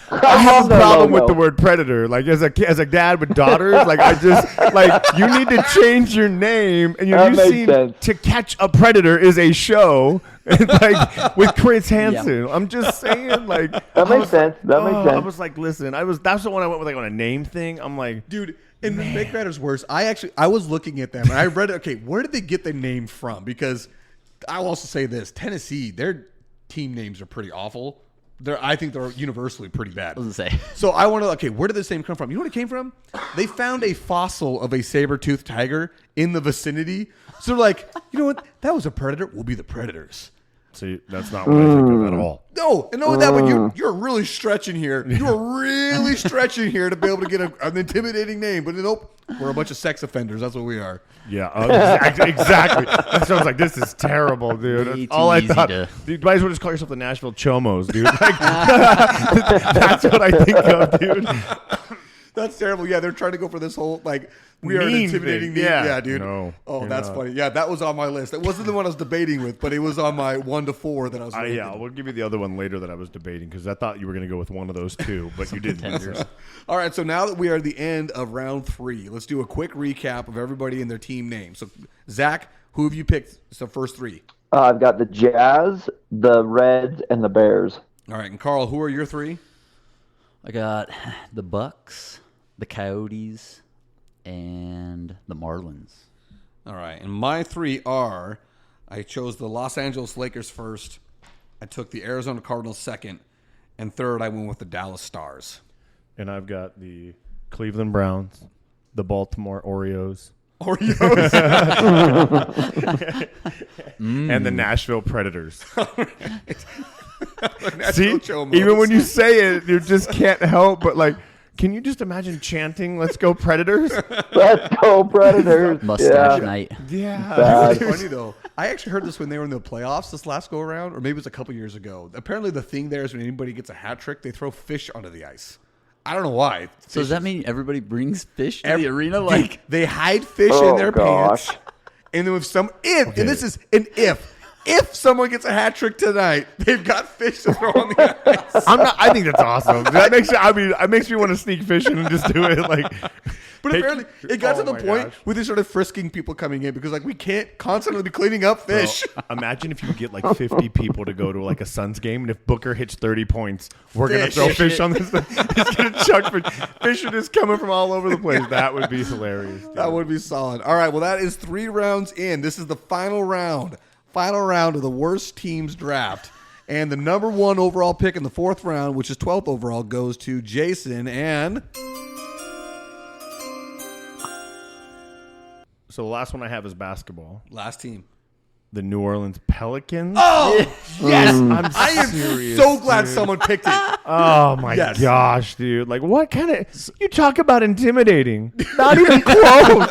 S1: I have a problem with the word predator. Like, as a dad with daughters, like, I just, like, you need to change your name. And you've seen To Catch a Predator is a show. Like, with Chris Hansen. Yeah. I'm just saying, like.
S4: That makes sense.
S1: I was like, listen, that's the one I went with, like, on a name thing. I'm like.
S2: Dude, and to make matters worse, I was looking at them and I read, okay, where did they get the name from? Because I'll also say this, Tennessee, their team names are pretty awful. I think they're universally pretty bad.
S3: I was going to say.
S2: So I want to, okay, where did this name come from? You know where it came from? They found a fossil of a saber-toothed tiger in the vicinity. So they're like, you know what? That was a predator. We'll be the Predators.
S1: See, that's not what I think of at all.
S2: No, and not that, but you're really stretching here. You're really stretching here to be able to get an intimidating name. But nope, we're a bunch of sex offenders. That's what we are.
S1: Yeah, exactly. That sounds like, this is terrible, dude. All I thought. Dude, you might as well just call yourself the Nashville Chomos, dude. Like, that's what I think of, dude.
S2: That's terrible. Yeah, they're trying to go for this whole, like, we are an intimidating name. Yeah, dude.
S1: No,
S2: that's funny. Yeah, that was on my list. It wasn't the one I was debating with, but it was on my 1 to 4 that I was
S1: yeah, we'll give you the other one later that I was debating because I thought you were going to go with one of those two, but you didn't.
S2: All right, so now that we are at the end of round 3, let's do a quick recap of everybody and their team names. So, Zach, who have you picked? So, first 3.
S4: I've got the Jazz, the Reds, and the Bears.
S2: All right, and Carl, who are your 3?
S3: I got the Bucks, the Coyotes, and the Marlins.
S2: All right, and my 3 are, I chose the Los Angeles Lakers first, I took the Arizona Cardinals second, and third I went with the Dallas Stars.
S1: And I've got the Cleveland Browns, the Baltimore Oreos, and the Nashville Predators. See, even when you say it, you just can't help but, like, can you just imagine chanting, "Let's go Predators"?
S4: Let's go Predators.
S3: Mustache night.
S1: Yeah.
S2: It's funny, though. I actually heard this when they were in the playoffs this last go-around, or maybe it was a couple years ago. Apparently, the thing there is when anybody gets a hat trick, they throw fish onto the ice. I don't know why.
S3: So does that mean everybody brings fish to the arena? Like,
S2: they hide fish in their pants. And then and this is an if someone gets a hat trick tonight, they've got fish to throw on the ice.
S1: I think that's awesome. That makes it makes me want to sneak fishing and just do it. Like,
S2: But
S1: Hey,
S2: apparently, it got
S1: oh
S2: to the
S1: my
S2: point
S1: gosh.
S2: where they started frisking people coming in because, like, we can't constantly be cleaning up fish.
S1: Bro, imagine if you get like 50 people to go to like a Suns game, and if Booker hits 30 points, we're gonna
S2: Fish.
S1: throw fish on this thing. He's gonna chuck fish. Fish are just coming from all over the place. That would be hilarious. Dude.
S2: That would be solid. All right, well, that is 3 rounds in. This is the final round of the worst teams draft. And the number 1 overall pick in the 4th round, which is 12th overall, goes to Jason. And
S1: So the last one I have is basketball.
S2: last team.
S1: The New Orleans Pelicans.
S2: Oh, yes.
S1: I'm
S2: I am
S1: serious,
S2: so glad
S1: dude.
S2: someone picked it.
S1: Oh my
S2: Yes.
S1: gosh, dude! Like, what kind of? You talk about intimidating. Not even close.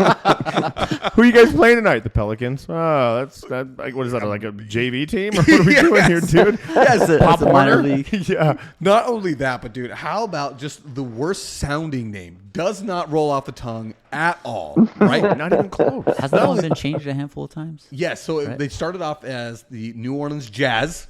S1: Who are you guys playing tonight? The Pelicans. Oh, that. Like, what is that? Like a JV team? Or what are we doing here, dude?
S2: Yes.
S3: That's a minor
S1: Warner?
S3: league.
S1: Yeah.
S2: Not only that, but dude, how about just the worst sounding name? Does not roll off the tongue at all, right?
S1: Not even close.
S3: Has that one been changed a handful of times?
S2: Yes, so they started off as the New Orleans Jazz.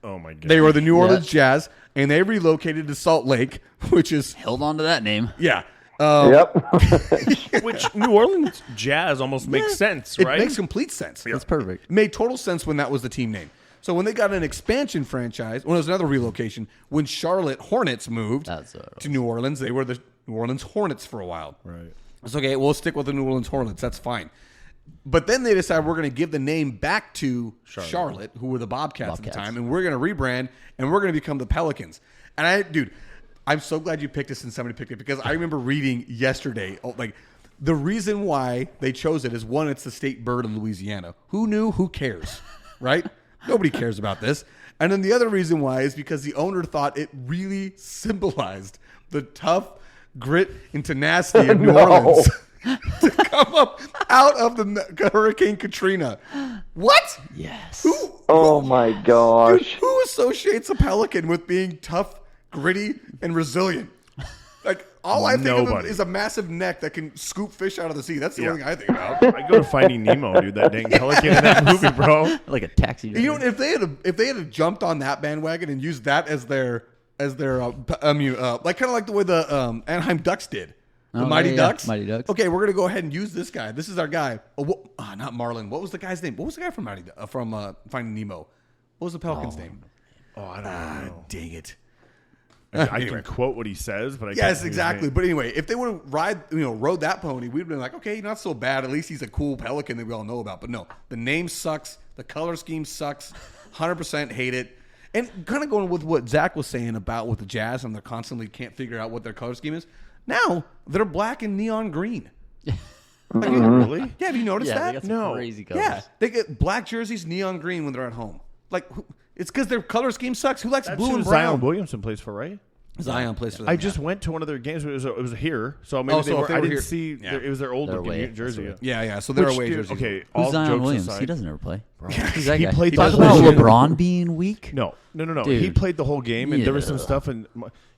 S1: Oh my god.
S2: They were the New Orleans Jazz, and they relocated to Salt Lake, which is,
S3: Held on to that name.
S2: yeah.
S4: Yep.
S1: Which New Orleans Jazz almost makes sense, right?
S2: It makes complete sense.
S3: That's perfect.
S2: It made total sense when that was the team name. So when they got an expansion franchise, when it was another relocation, when Charlotte Hornets moved
S3: That's what it
S2: to New Orleans, they were the New Orleans Hornets for a while.
S1: Right.
S2: It's okay, we'll stick with the New Orleans Hornets. That's fine. But then they decided we're going to give the name back to Charlotte, who were the Bobcats at the time, and we're going to rebrand, and we're going to become the Pelicans. And dude, I'm so glad you picked this and somebody picked it, because I remember reading yesterday, like, the reason why they chose it is, one, it's the state bird of Louisiana. Who knew? Who cares? Right? Nobody cares about this. And then the other reason why is because the owner thought it really symbolized the tough grit and tenacity of New Orleans to come up out of the Hurricane Katrina. What?
S3: Yes.
S4: Oh my gosh.
S2: Who associates a pelican with being tough, gritty, and resilient? Like, all I think of
S1: Nobody.
S2: is a massive neck that can scoop fish out of the sea. That's the only thing I think about.
S1: I go to Finding Nemo, dude. That dang pelican in that movie, bro.
S3: Like a taxi driver.
S2: You know, if they had jumped on that bandwagon and used that as their like kind of like the way the Anaheim Ducks did, the
S3: Oh,
S2: Mighty
S3: yeah.
S2: Ducks.
S3: Mighty Ducks.
S2: Okay, we're gonna go ahead and use this guy. This is our guy. Not Marlin. What was the guy's name? What was the guy from Finding Nemo? What was the pelican's name?
S1: Oh, I don't know.
S2: Dang it.
S1: I
S2: Anyway.
S1: can quote what he says, but I can't
S2: Yes,
S1: think of his
S2: exactly.
S1: name.
S2: But anyway, if they would have rode that pony, we'd have been like, okay, not so bad. At least he's a cool pelican that we all know about. But no, the name sucks. The color scheme sucks. 100% hate it. And kind of going with what Zach was saying about with the Jazz, and they constantly can't figure out what their color scheme is. Now they're black and neon green.
S1: Really?
S2: Yeah, have you noticed
S3: Yeah,
S2: that?
S3: they got some
S1: No.
S3: crazy colors.
S2: Yeah, they get black jerseys, neon green when they're at home. Like, it's because their color scheme sucks. Who likes
S1: That's
S2: blue
S1: who
S2: and
S1: Zion
S2: brown?
S1: Williamson plays for, right?
S2: Zion plays for them.
S1: I just went to one of their games. But it was here, so maybe
S2: Oh, so if they
S1: I
S2: were
S1: didn't
S2: here-
S1: see.
S2: Yeah.
S1: It was their old
S3: They're
S1: looking
S3: away.
S1: jersey.
S3: That's
S2: Yeah. So they're
S1: Which,
S2: away
S1: dude,
S2: jerseys.
S1: okay,
S3: Who's
S1: all
S3: Zion
S1: jokes
S3: Williams?
S1: aside.
S3: He doesn't ever play. Who's that guy?
S1: played
S3: Talk
S1: the
S3: about
S1: whole-
S3: LeBron being weak.
S1: No.
S3: Dude.
S1: He played the whole game, and there was some
S3: Yeah.
S1: stuff. And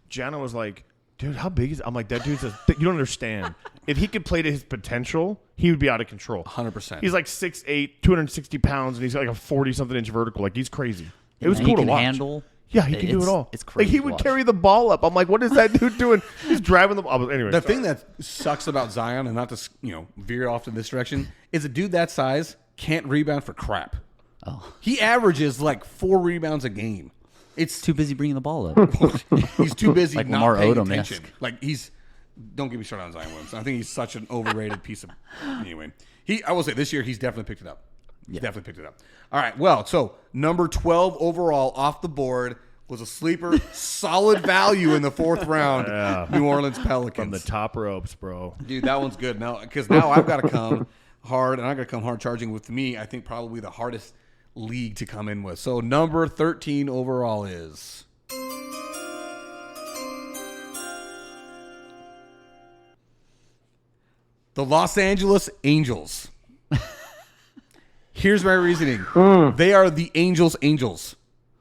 S1: Jana was like, "Dude, how big is?" I'm like, "That dude's you don't understand. If he could play to his potential, he would be out of control.
S2: 100%.
S1: He's like 6'8", 260 pounds, and he's like a 40-something inch vertical. Like he's crazy. It was
S3: And
S1: cool
S3: he
S1: to
S3: can
S1: watch.
S3: handle.
S1: Yeah, he can do it all.
S3: It's
S1: Like
S3: crazy.
S1: he
S3: to
S1: would
S3: watch.
S1: carry the ball up. I'm like, what is that dude doing? He's driving the ball. Anyway,
S2: The thing that sucks about Zion, and not to veer off in this direction, is a dude that size can't rebound for crap.
S3: Oh,
S2: He averages like 4 rebounds a game. It's
S3: too busy bringing the ball up.
S2: he's too busy
S3: Like
S2: not
S3: Lamar
S2: paying
S3: Odom-esque.
S2: attention. Like don't get me started on Zion Williamson. I think he's such an overrated piece of. Anyway, I will say this year he's definitely picked it up. He's definitely picked it up. All right, well, so number 12 overall off the board was a sleeper, solid value in the 4th round.
S1: Yeah.
S2: New Orleans Pelicans.
S1: from the top ropes, bro.
S2: Dude, that one's good now because now I've got to come hard, and I've got to come hard charging with me. I think probably the hardest league to come in with. So number 13 overall is the Los Angeles Angels. Here's my reasoning. They are the Angels.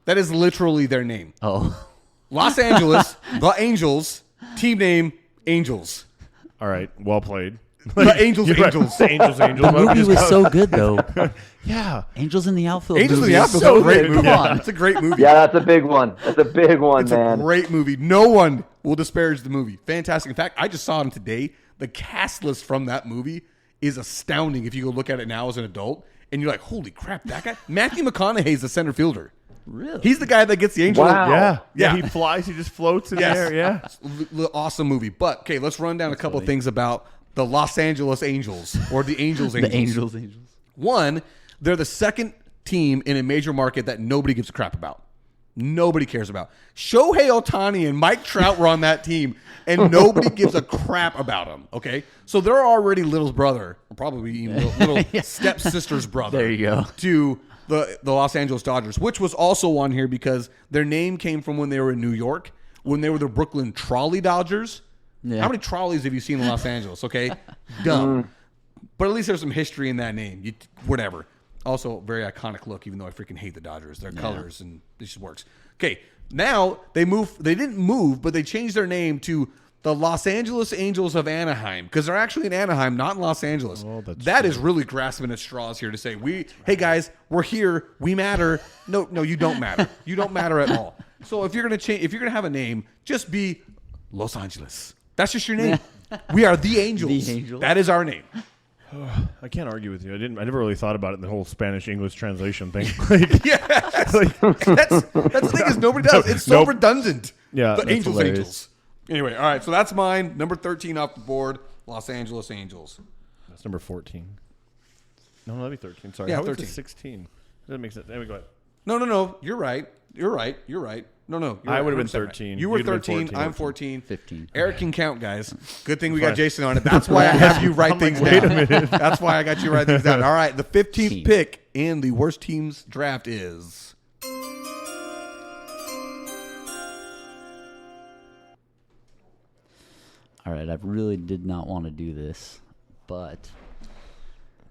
S2: That is literally their name.
S3: Oh,
S2: Los Angeles, the Angels, team name Angels.
S1: All right, well played.
S2: The Angels,
S1: You're right.
S2: Angels.
S1: The Angels.
S3: the movie was so good though.
S1: Yeah.
S3: Angels in the Outfield.
S2: Angels in
S3: movie
S2: the
S3: is
S2: Outfield
S3: so
S2: is a great
S3: good.
S2: movie.
S3: Come on.
S2: It's a great movie.
S4: Yeah, that's a big one. That's a big one,
S2: It's
S4: man.
S2: a great movie. No one will disparage the movie. Fantastic. In fact, I just saw him today. the cast list from that movie is astounding if you go look at it now as an adult. And you're like, holy crap, that guy? Matthew McConaughey's the center fielder.
S3: Really?
S2: He's the guy that gets the angel.
S4: Wow.
S1: Yeah. He flies. He just floats in the air. Yeah.
S2: Awesome movie. But, okay, let's run down a couple things about the Los Angeles Angels or the Angels Angels.
S3: The Angels.
S2: One, they're the second team in a major market that nobody gives a crap about. Nobody cares about. Shohei Ohtani and Mike Trout were on that team, and nobody gives a crap about them. Okay, so they're already Little's brother, or probably even little stepsister's brother.
S3: There you go.
S2: To the Los Angeles Dodgers, which was also on here because their name came from when they were in New York, when they were the Brooklyn Trolley Dodgers.
S3: Yeah.
S2: How many trolleys have you seen in Los Angeles? Okay, dumb. But at least there's some history in that name. Whatever. Also, very iconic look, even though I freaking hate the Dodgers. Their colors, and it just works. Okay, now they didn't move, but they changed their name to the Los Angeles Angels of Anaheim, because they're actually in Anaheim, not in Los Angeles.
S1: Oh, that's
S2: that is really grasping at straws here to say, hey guys, we're here, we matter. No, you don't matter. You don't matter at all. So if you're gonna change, if you're gonna have a name, just be Los Angeles. That's just your name. We are the Angels.
S3: The Angels.
S2: That is our name.
S1: I can't argue with you. I never really thought about it in the whole Spanish-English translation thing. Like,
S2: Yes.
S1: like,
S2: That's the thing is nobody does. It's so
S1: Nope.
S2: redundant.
S1: Yeah,
S2: The
S1: that's
S2: Angels.
S3: hilarious.
S2: Anyway, all right. So that's mine. Number 13 off the board. Los Angeles Angels.
S1: that's number 14. No, that'd be 13. Sorry.
S2: Yeah,
S1: How is
S2: 13.
S1: it 16? Doesn't make sense. Anyway, go ahead.
S2: No. You're right. No. You're
S1: I
S2: right.
S1: would have been
S2: 100% right.
S1: 13.
S2: You were
S1: You'd have been
S2: 13.
S1: 14.
S2: I'm 14.
S3: 15.
S2: Eric can count, guys. Good thing we got
S1: Fine.
S2: Jason on it. That's why I have you write things
S1: wait
S2: down.
S1: a minute.
S2: That's why I got you write things down. All right. The 15th
S3: 15.
S2: pick in the worst teams draft is.
S3: All right, I really did not want to do this, but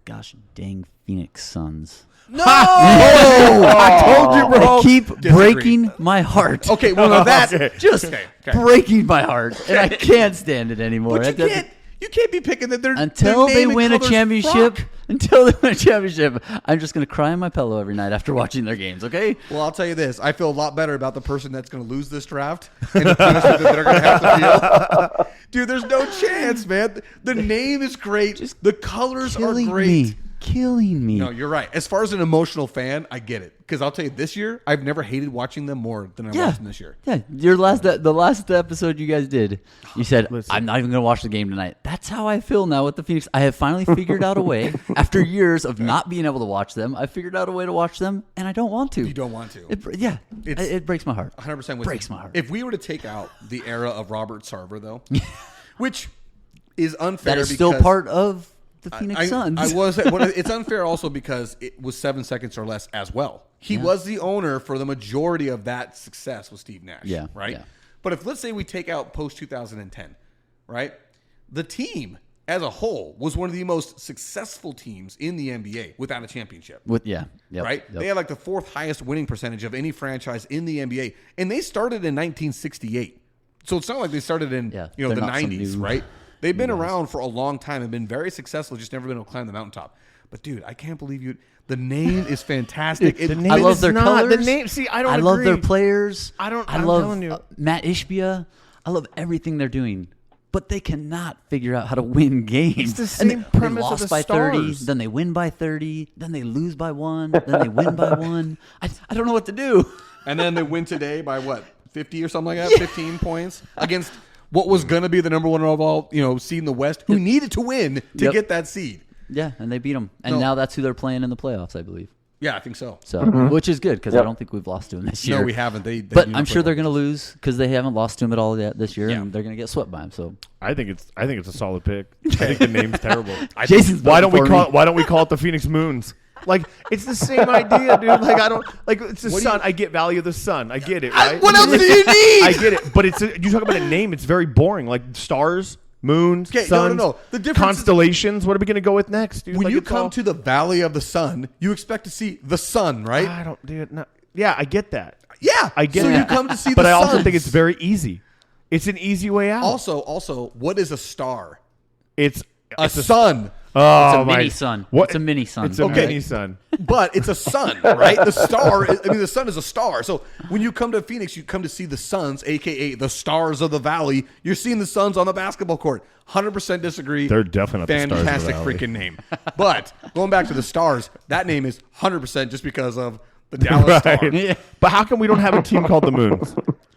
S3: gosh dang Phoenix Suns.
S2: No!
S1: I told you, bro.
S3: They keep
S2: Disagree.
S3: breaking my heart.
S2: Okay, well, now that's.
S1: Okay.
S3: Just
S2: Okay.
S3: breaking my heart, and I can't stand it anymore.
S2: But you can't be picking that they're
S3: Until
S2: their
S3: they
S2: name and
S3: win a
S2: colors
S3: championship,
S2: rock.
S3: I'm just going to cry on my pillow every night after watching their games, okay?
S2: Well, I'll tell you this. I feel a lot better about the person that's going to lose this draft and the punishment that they're going to have to feel. Dude, there's no chance, man. The name is great. The colors are great.
S3: Killing me.
S2: No, you're right. As far as an emotional fan, I get it. Because I'll tell you, this year, I've never hated watching them more than I watched them this year.
S3: Yeah, the last episode you guys did, you said,
S1: Listen.
S3: I'm not even going to watch the game tonight. That's how I feel now with the Phoenix. I have finally figured out a way, after years of not being able to watch them, I figured out a way to watch them, and I don't want to.
S2: You don't want to.
S3: It breaks my heart.
S2: 100% with
S3: breaks
S2: you.
S3: my heart.
S2: If we were to take out the era of Robert Sarver, though, which is unfair
S3: That is still
S2: because-
S3: part of the Phoenix Suns.
S2: I was. Well, it's unfair also because it was 7 seconds or less as well. He was the owner for the majority of that success with Steve Nash.
S3: Yeah,
S2: Right.
S3: yeah.
S2: But if let's say we take out post 2010, right, the team as a whole was one of the most successful teams in the NBA without a championship.
S3: Yep,
S2: Right.
S3: yep.
S2: They had like the fourth highest winning percentage of any franchise in the NBA, and they started in 1968. So it's not like they started in
S3: Yeah,
S2: the
S3: they're not some
S2: 90s,
S3: new-
S2: right? They've been around for a long time and been very successful, just never been able to climb the mountaintop. But dude, I can't believe you. The name is fantastic.
S1: The name
S3: I love
S1: is
S3: their
S1: not,
S3: colors.
S1: The name. See, I don't.
S3: I love their
S1: agree.
S3: players.
S1: I'm
S3: love
S1: telling you.
S3: Matt Ishbia. I love everything they're doing. But they cannot figure out how to win games.
S1: It's the
S3: And
S1: same
S3: they
S1: premise of
S3: lost
S1: the
S3: by 30,
S1: Stars.
S3: then they win by 30, then they lose by 1, then they win by 1. I don't know what to do.
S2: And then they win today by what, 50 or something like that, 15 points against what was going to be the number one overall, seed in the West, who needed to win to
S3: Yep.
S2: get that seed.
S3: Yeah, and they beat them. And
S2: No.
S3: now that's who they're playing in the playoffs, I believe.
S2: Yeah, I think so.
S3: So, which is good because I don't think we've lost to them this year.
S2: No, we haven't. They
S3: But
S2: do
S3: I'm
S2: not
S3: sure
S2: play
S3: they're
S2: well.
S3: going to lose because they haven't lost to him at all yet this year,
S2: Yeah.
S3: and they're going to get swept by him. So
S1: I think it's a solid pick. I think the name's terrible.
S3: Jason's
S1: Why don't we
S3: voting for me.
S1: Why don't we call it the Phoenix Moons? Like it's the same idea, dude. Like I don't like it's the sun. I get value of the sun. I get it, right?
S2: What else do you need?
S1: I get it, but you talk about a name. It's very boring. Like stars, moons,
S2: Okay,
S1: suns,
S2: no. The difference is-
S1: constellations. What are we gonna go with next, dude?
S2: When
S1: Like,
S2: you
S1: it's
S2: come
S1: all-
S2: to the Valley of the Sun, you expect to see the sun, right?
S1: I don't, dude. No. Yeah, I get that.
S2: Yeah,
S1: I get
S2: so
S1: it.
S2: you come to see
S1: but
S2: the
S1: I also
S2: suns.
S1: think it's very easy. It's an easy way out.
S2: Also, what is a star?
S1: it's
S2: A sun.
S1: Oh,
S3: It's a
S1: my.
S3: mini sun.
S1: What?
S3: It's a mini sun.
S1: It's a
S2: Okay.
S1: mini sun.
S2: But it's a sun, right? The star. The sun is a star. So when you come to Phoenix, you come to see the Suns, aka the Stars of the Valley. You're seeing the Suns on the basketball court. 100% disagree.
S1: They're definitely not the Stars of the
S2: fantastic
S1: Valley.
S2: freaking name. But going back to the Stars, that name is 100% just because of the Dallas Stars.
S3: Yeah.
S1: But how come we don't have a team called the Moons?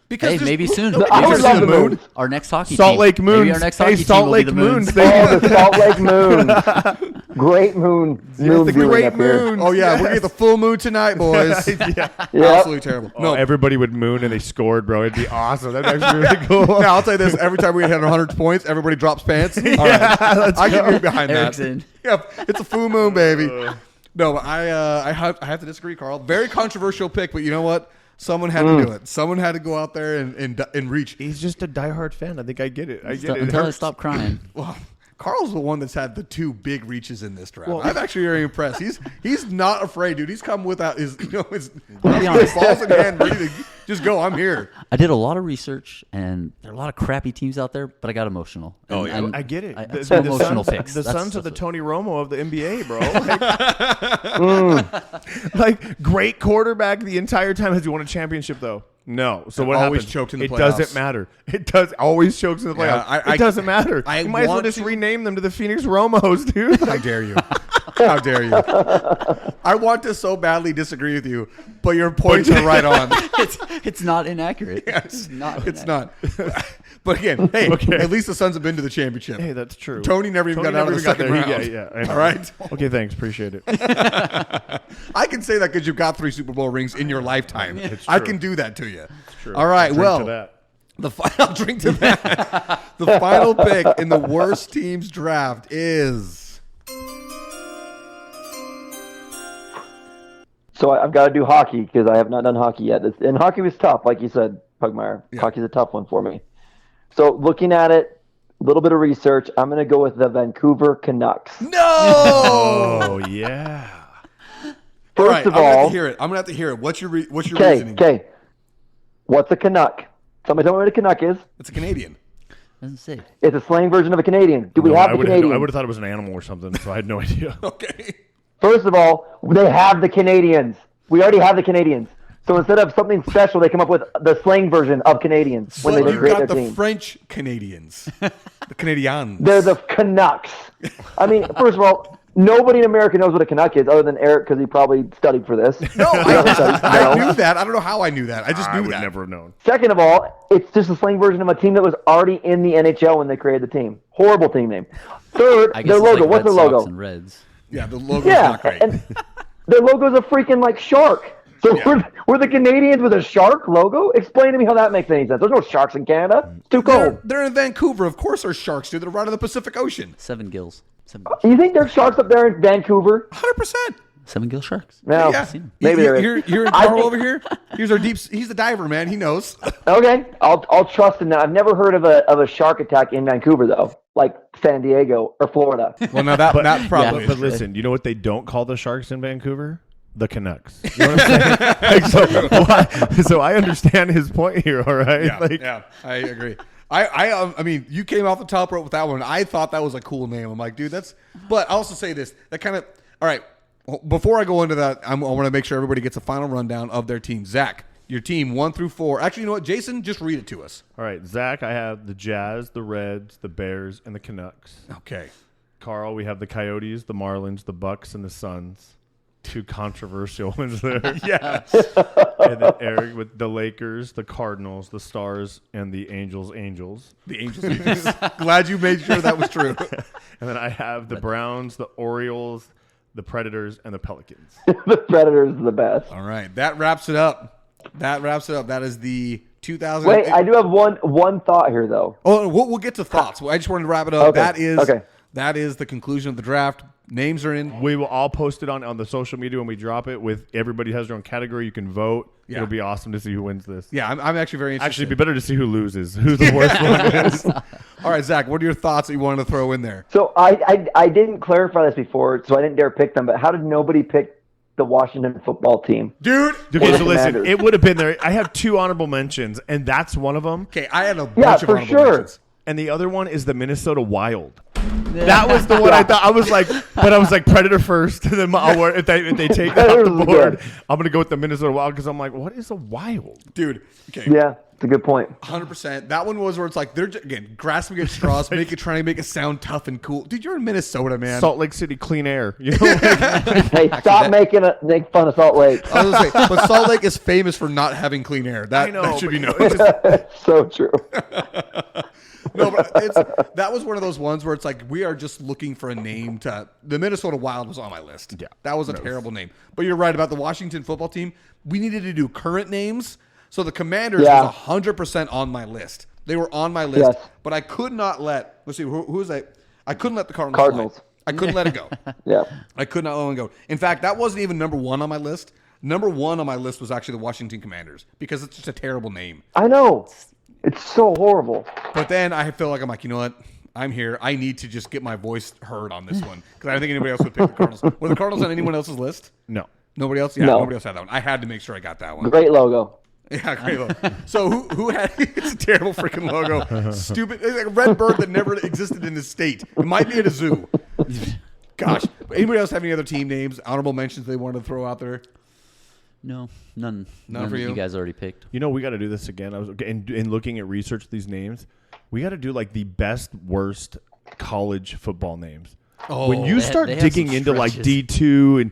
S2: Because
S3: Hey,
S2: there's
S3: maybe soon.
S2: nobody
S4: I would
S2: cares
S4: love
S2: about
S4: the Moons.
S3: Our next hockey
S1: Salt
S3: team.
S1: Lake
S3: Maybe
S1: Moons.
S3: our next
S1: Hey,
S3: hockey team
S1: Salt
S3: will
S1: Lake
S3: be the
S1: Moons.
S3: Moons.
S4: Oh, the Salt Lake Moon. Great moon. Moon
S1: the
S4: viewing
S1: Great
S4: up here.
S1: Moon.
S2: Oh yeah,
S1: Yes.
S2: we're getting the full moon tonight, boys.
S1: Yeah.
S4: Yep.
S2: Absolutely terrible.
S1: No, everybody would moon and they scored, bro. It'd be awesome. That'd be actually really cool.
S2: Now I'll tell you this: every time we hit 100 points, everybody drops pants. All right, I can get behind
S3: Eric's
S2: that.
S3: in.
S2: Yep, it's a full moon, baby. No, but I have to disagree, Carl. Very controversial pick, but you know what? Someone had to do it. Someone had to go out there and reach.
S1: He's just a diehard fan. I think I get it. I get it. It
S3: Until I
S1: hurts.
S3: stop crying.
S2: Well, Carl's the one that's had the two big reaches in this draft.
S1: Well-
S2: I'm actually very impressed. He's not afraid, dude. He's come without his his
S3: Well, to be honest.
S2: balls in hand, ready to just go. I'm here.
S3: I did a lot of research, and there are a lot of crappy teams out there, but I got emotional.
S1: Oh,
S3: And- and
S1: I get it.
S3: some emotional
S1: Suns,
S3: picks.
S1: The
S3: That's-
S1: Suns are the
S3: that's
S1: Tony Romo of the NBA, bro. Like great quarterback the entire time. Has he won a championship though? No. So what
S2: Always
S1: happens?
S2: choked in the
S1: It
S2: playoffs.
S1: doesn't matter. It does always chokes in the
S2: Yeah,
S1: playoffs. It doesn't matter.
S2: I
S1: You might as well
S2: want
S1: just
S2: to-
S1: rename them to the Phoenix Romos, dude.
S2: How dare you? How dare you? I want to so badly disagree with you, but your points are right on.
S3: it's not inaccurate.
S2: Yes,
S3: not
S2: it's
S3: inaccurate.
S2: not. But again, hey,
S1: Okay.
S2: at least the Suns have been to the championship.
S1: Hey, that's true.
S2: Tony never even got out of the
S1: got
S2: second
S1: there.
S2: round.
S1: Yeah, I know.
S2: All right.
S1: Okay, thanks. Appreciate it.
S2: I can say that because you've got 3 Super Bowl rings in your lifetime.
S1: It's
S2: I
S1: true.
S2: can do that to you.
S1: True.
S2: All right.
S1: Drink
S2: Well,
S1: to that.
S2: the final drink to that. The final pick in the worst teams draft is.
S4: So I've got to do hockey because I have not done hockey yet. And hockey was tough, like you said, Pugmire.
S2: Yeah.
S4: Hockey's a tough one for me. So looking at it, a little bit of research, I'm going to go with the Vancouver Canucks.
S2: No.
S1: Oh yeah.
S2: All
S4: First
S2: right.
S4: of
S2: I'm gonna have
S4: all,
S2: to hear it. I'm gonna have to hear it. What's your
S4: okay,
S2: reasoning?
S4: okay. What's a Canuck? Somebody tell me what a Canuck is.
S2: It's a Canadian.
S3: Doesn't say.
S4: It's a slang version of a Canadian. Do we
S1: No,
S4: have
S1: I
S4: the
S1: would
S4: Canadian?
S1: have thought it was an animal or something, so I had no idea.
S2: Okay.
S4: First of all, they have the Canadians. We already have the Canadians. So instead of something special, they come up with the slang version of Canadians when
S2: But
S4: they
S2: you've
S4: create
S2: got
S4: their
S2: the
S4: team.
S2: French Canadians, the Canadians.
S4: They're the Canucks. I mean, first of all, nobody in America knows what a Canuck is other than Eric because he probably studied for this.
S2: No, I
S4: No.
S2: knew that. I don't know how I knew that. I just
S1: I
S2: knew
S1: would
S2: that.
S1: never have known.
S4: Second of all, it's just a slang version of a team that was already in the NHL when they created the team. Horrible team name. Third,
S3: I guess
S4: their
S3: it's
S4: logo.
S3: like
S4: What's
S3: Red
S4: their logo?
S3: Sox and Reds.
S2: Yeah, the logo's
S4: Yeah,
S2: not great.
S4: and their logo's a freaking like shark. So
S2: Yeah.
S4: we're the Canadians with a shark logo? Explain to me how that makes any sense. There's no sharks in Canada. It's too cold.
S2: They're in Vancouver. Of course, there's sharks, dude. They're right in the Pacific Ocean.
S3: 7 gills. 7,
S4: You think there's sharks up there in Vancouver?
S2: 100%.
S3: 7 gill sharks.
S4: No.
S2: Yeah.
S3: seen 'em.
S4: Maybe there is.
S2: You're in
S4: I
S2: Carl
S4: think-
S2: over here. Here's our deep. He's the diver, man. He knows.
S4: Okay, I'll trust in that. I've never heard of a shark attack in Vancouver though, like San Diego or Florida.
S2: Well, now that probably.
S3: Yeah.
S1: But listen, you know what they don't call the Sharks in Vancouver? The Canucks. You know what I'm saying? So I understand his point here. All right.
S2: Yeah,
S1: Like,
S2: yeah, I agree. I mean, you came off the top rope with that one. I thought that was a cool name. I'm like, dude, that's. But I also say this. That kind of. All right. Well, before I go into that, I want to make sure everybody gets a final rundown of their team. Zach, your team 1 through 4. Actually, you know what, Jason, just read it to us.
S1: All right, Zach, I have the Jazz, the Reds, the Bears, and the Canucks.
S2: Okay.
S1: Carl, we have the Coyotes, the Marlins, the Bucks, and the Suns. 2 controversial ones there.
S2: Yeah.
S1: And then Eric with the Lakers, the Cardinals, the Stars, and the Angels.
S2: The Angels. Glad you made sure that was true.
S1: And then I have the Browns, the Orioles, the Predators, and the Pelicans.
S4: The Predators are the best.
S2: All right. That wraps it up. That is the 2000.
S4: Wait, I do have one thought here though.
S2: Oh, we'll get to thoughts. I just wanted to wrap it up.
S4: Okay.
S2: That is the conclusion of the draft. Names are in.
S1: We will all post it on the social media when we drop it. With everybody has their own category, you can vote.
S2: Yeah.
S1: It'll be awesome to see who wins this.
S2: Yeah, I'm actually very interested.
S1: Actually, it'd be better to see who loses, who the worst one is.
S2: All right, Zach, what are your thoughts that you wanted to throw in there?
S4: So I didn't clarify this before, so I didn't dare pick them. But how did nobody pick the Washington football team?
S2: Dude.
S1: Okay,
S4: Or
S1: so
S4: the
S1: listen,
S4: Commanders.
S1: it would have been there. I have 2 honorable mentions, and that's one of them.
S2: Okay, I had a bunch
S4: Yeah,
S2: of
S4: for
S2: honorable
S4: sure.
S2: mentions.
S1: And the other one is the Minnesota Wild. That was the one I thought. I was like Predator first, and then if they take that off the board, I'm gonna go with the Minnesota Wild because I'm like, what is a Wild,
S2: dude? Okay,
S4: Yeah, it's a good point.
S2: 100%. That one was where it's like they're again grasping at straws, trying to make it sound tough and cool. Dude, you're in Minnesota, man.
S1: Salt Lake City, clean air. You know,
S4: Hey, stop make fun of Salt Lake.
S2: I was gonna say, but Salt Lake is famous for not having clean air. That should be noted.
S4: So true.
S2: No, but that was one of those ones where it's like we are just looking for a name to. The Minnesota Wild was on my list.
S1: Yeah,
S2: that was a terrible name. But you're right about the Washington football team. We needed to do current names. So the Commanders was 100% on my list. They were on my list, but I could not let. Let's see, who was I? I couldn't let the Cardinals. Slide. I couldn't let it go.
S4: Yeah,
S2: I could not let it go. In fact, that wasn't even number one on my list. Number one on my list was actually the Washington Commanders because it's just a terrible name.
S4: I know. It's so horrible.
S2: But then I feel like I'm like, you know what? I'm here. I need to just get my voice heard on this one because I don't think anybody else would pick the Cardinals. Were the Cardinals on anyone else's list?
S1: no.
S2: Nobody else? Yeah,
S4: No.
S2: nobody else had that one. I had to make sure I got that one.
S4: Great logo.
S2: Yeah, great logo. So who had? It's a terrible freaking logo. Stupid. It's like a red bird that never existed in the state. It might be at a zoo. Gosh. Anybody else have any other team names, honorable mentions they wanted to throw out there?
S3: No, none.
S2: None for
S3: that
S2: you?
S3: You guys already picked.
S1: You know, we got to do this again. I was in looking at research these names. We got to do like the best, worst college football names.
S2: Oh,
S1: when you start
S3: they have
S1: digging
S3: some
S1: into like
S3: stretches.
S1: D2 and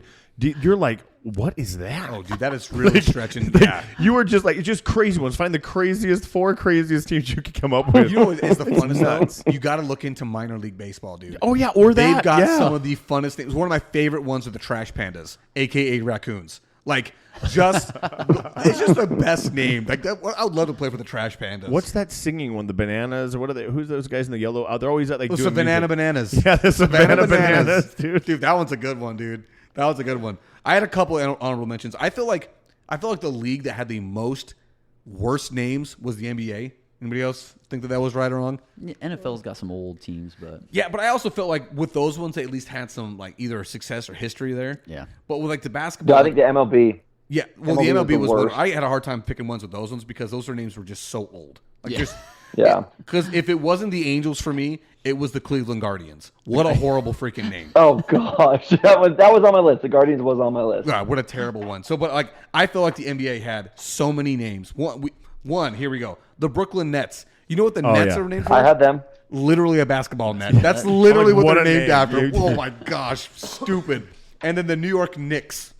S1: you're like, what is that?
S2: Oh, dude, that is really stretching. Yeah.
S1: You were just like, it's just crazy ones. Find the four craziest teams you could come up with.
S2: You know what is the
S1: It's
S2: funnest
S1: nuts.
S2: though? You got to look into minor league baseball, dude.
S1: Oh yeah, or that.
S2: They've got
S1: yeah.
S2: some of the funnest things. One of my favorite ones are the Trash Pandas, aka raccoons. Like, it's just the best name. Like, I would love to play for the Trash Pandas.
S1: What's that singing one? The Bananas or what are they? Who's those guys in the yellow? They're always at like
S2: the
S1: doing
S2: Savannah
S1: music.
S2: Bananas?
S1: Yeah, the Savannah Bananas, dude.
S2: Dude, that one's a good one, dude. That was a good one. I had a couple of honorable mentions. I feel like the league that had the most worst names was the NBA. Anybody else think that was right or wrong?
S3: Yeah, NFL's got some old teams, but
S2: Yeah, but I also felt like with those ones, they at least had some like either success or history there.
S3: Yeah.
S2: But with like the basketball,
S4: No, I think the MLB.
S2: yeah, well,
S4: MLB
S2: the MLB
S4: was
S2: was
S4: the
S2: one.
S4: worst.
S2: I had a hard time picking ones with those ones because those names were just so old. Like just
S4: Yeah.
S2: because if it wasn't the Angels for me, it was the Cleveland Guardians. What a horrible freaking name.
S4: Oh gosh, that was on my list. The Guardians was on my list.
S2: God, what a terrible one. So, but like I feel like the NBA had so many names. One, here we go. The Brooklyn Nets. You know what the Nets
S1: yeah.
S2: are named for?
S4: I had them.
S2: Literally a basketball net. That's literally
S1: Like,
S2: what
S1: what
S2: they're
S1: a
S2: named
S1: name,
S2: after.
S1: dude.
S2: Oh my gosh, stupid. And then the New York Knicks.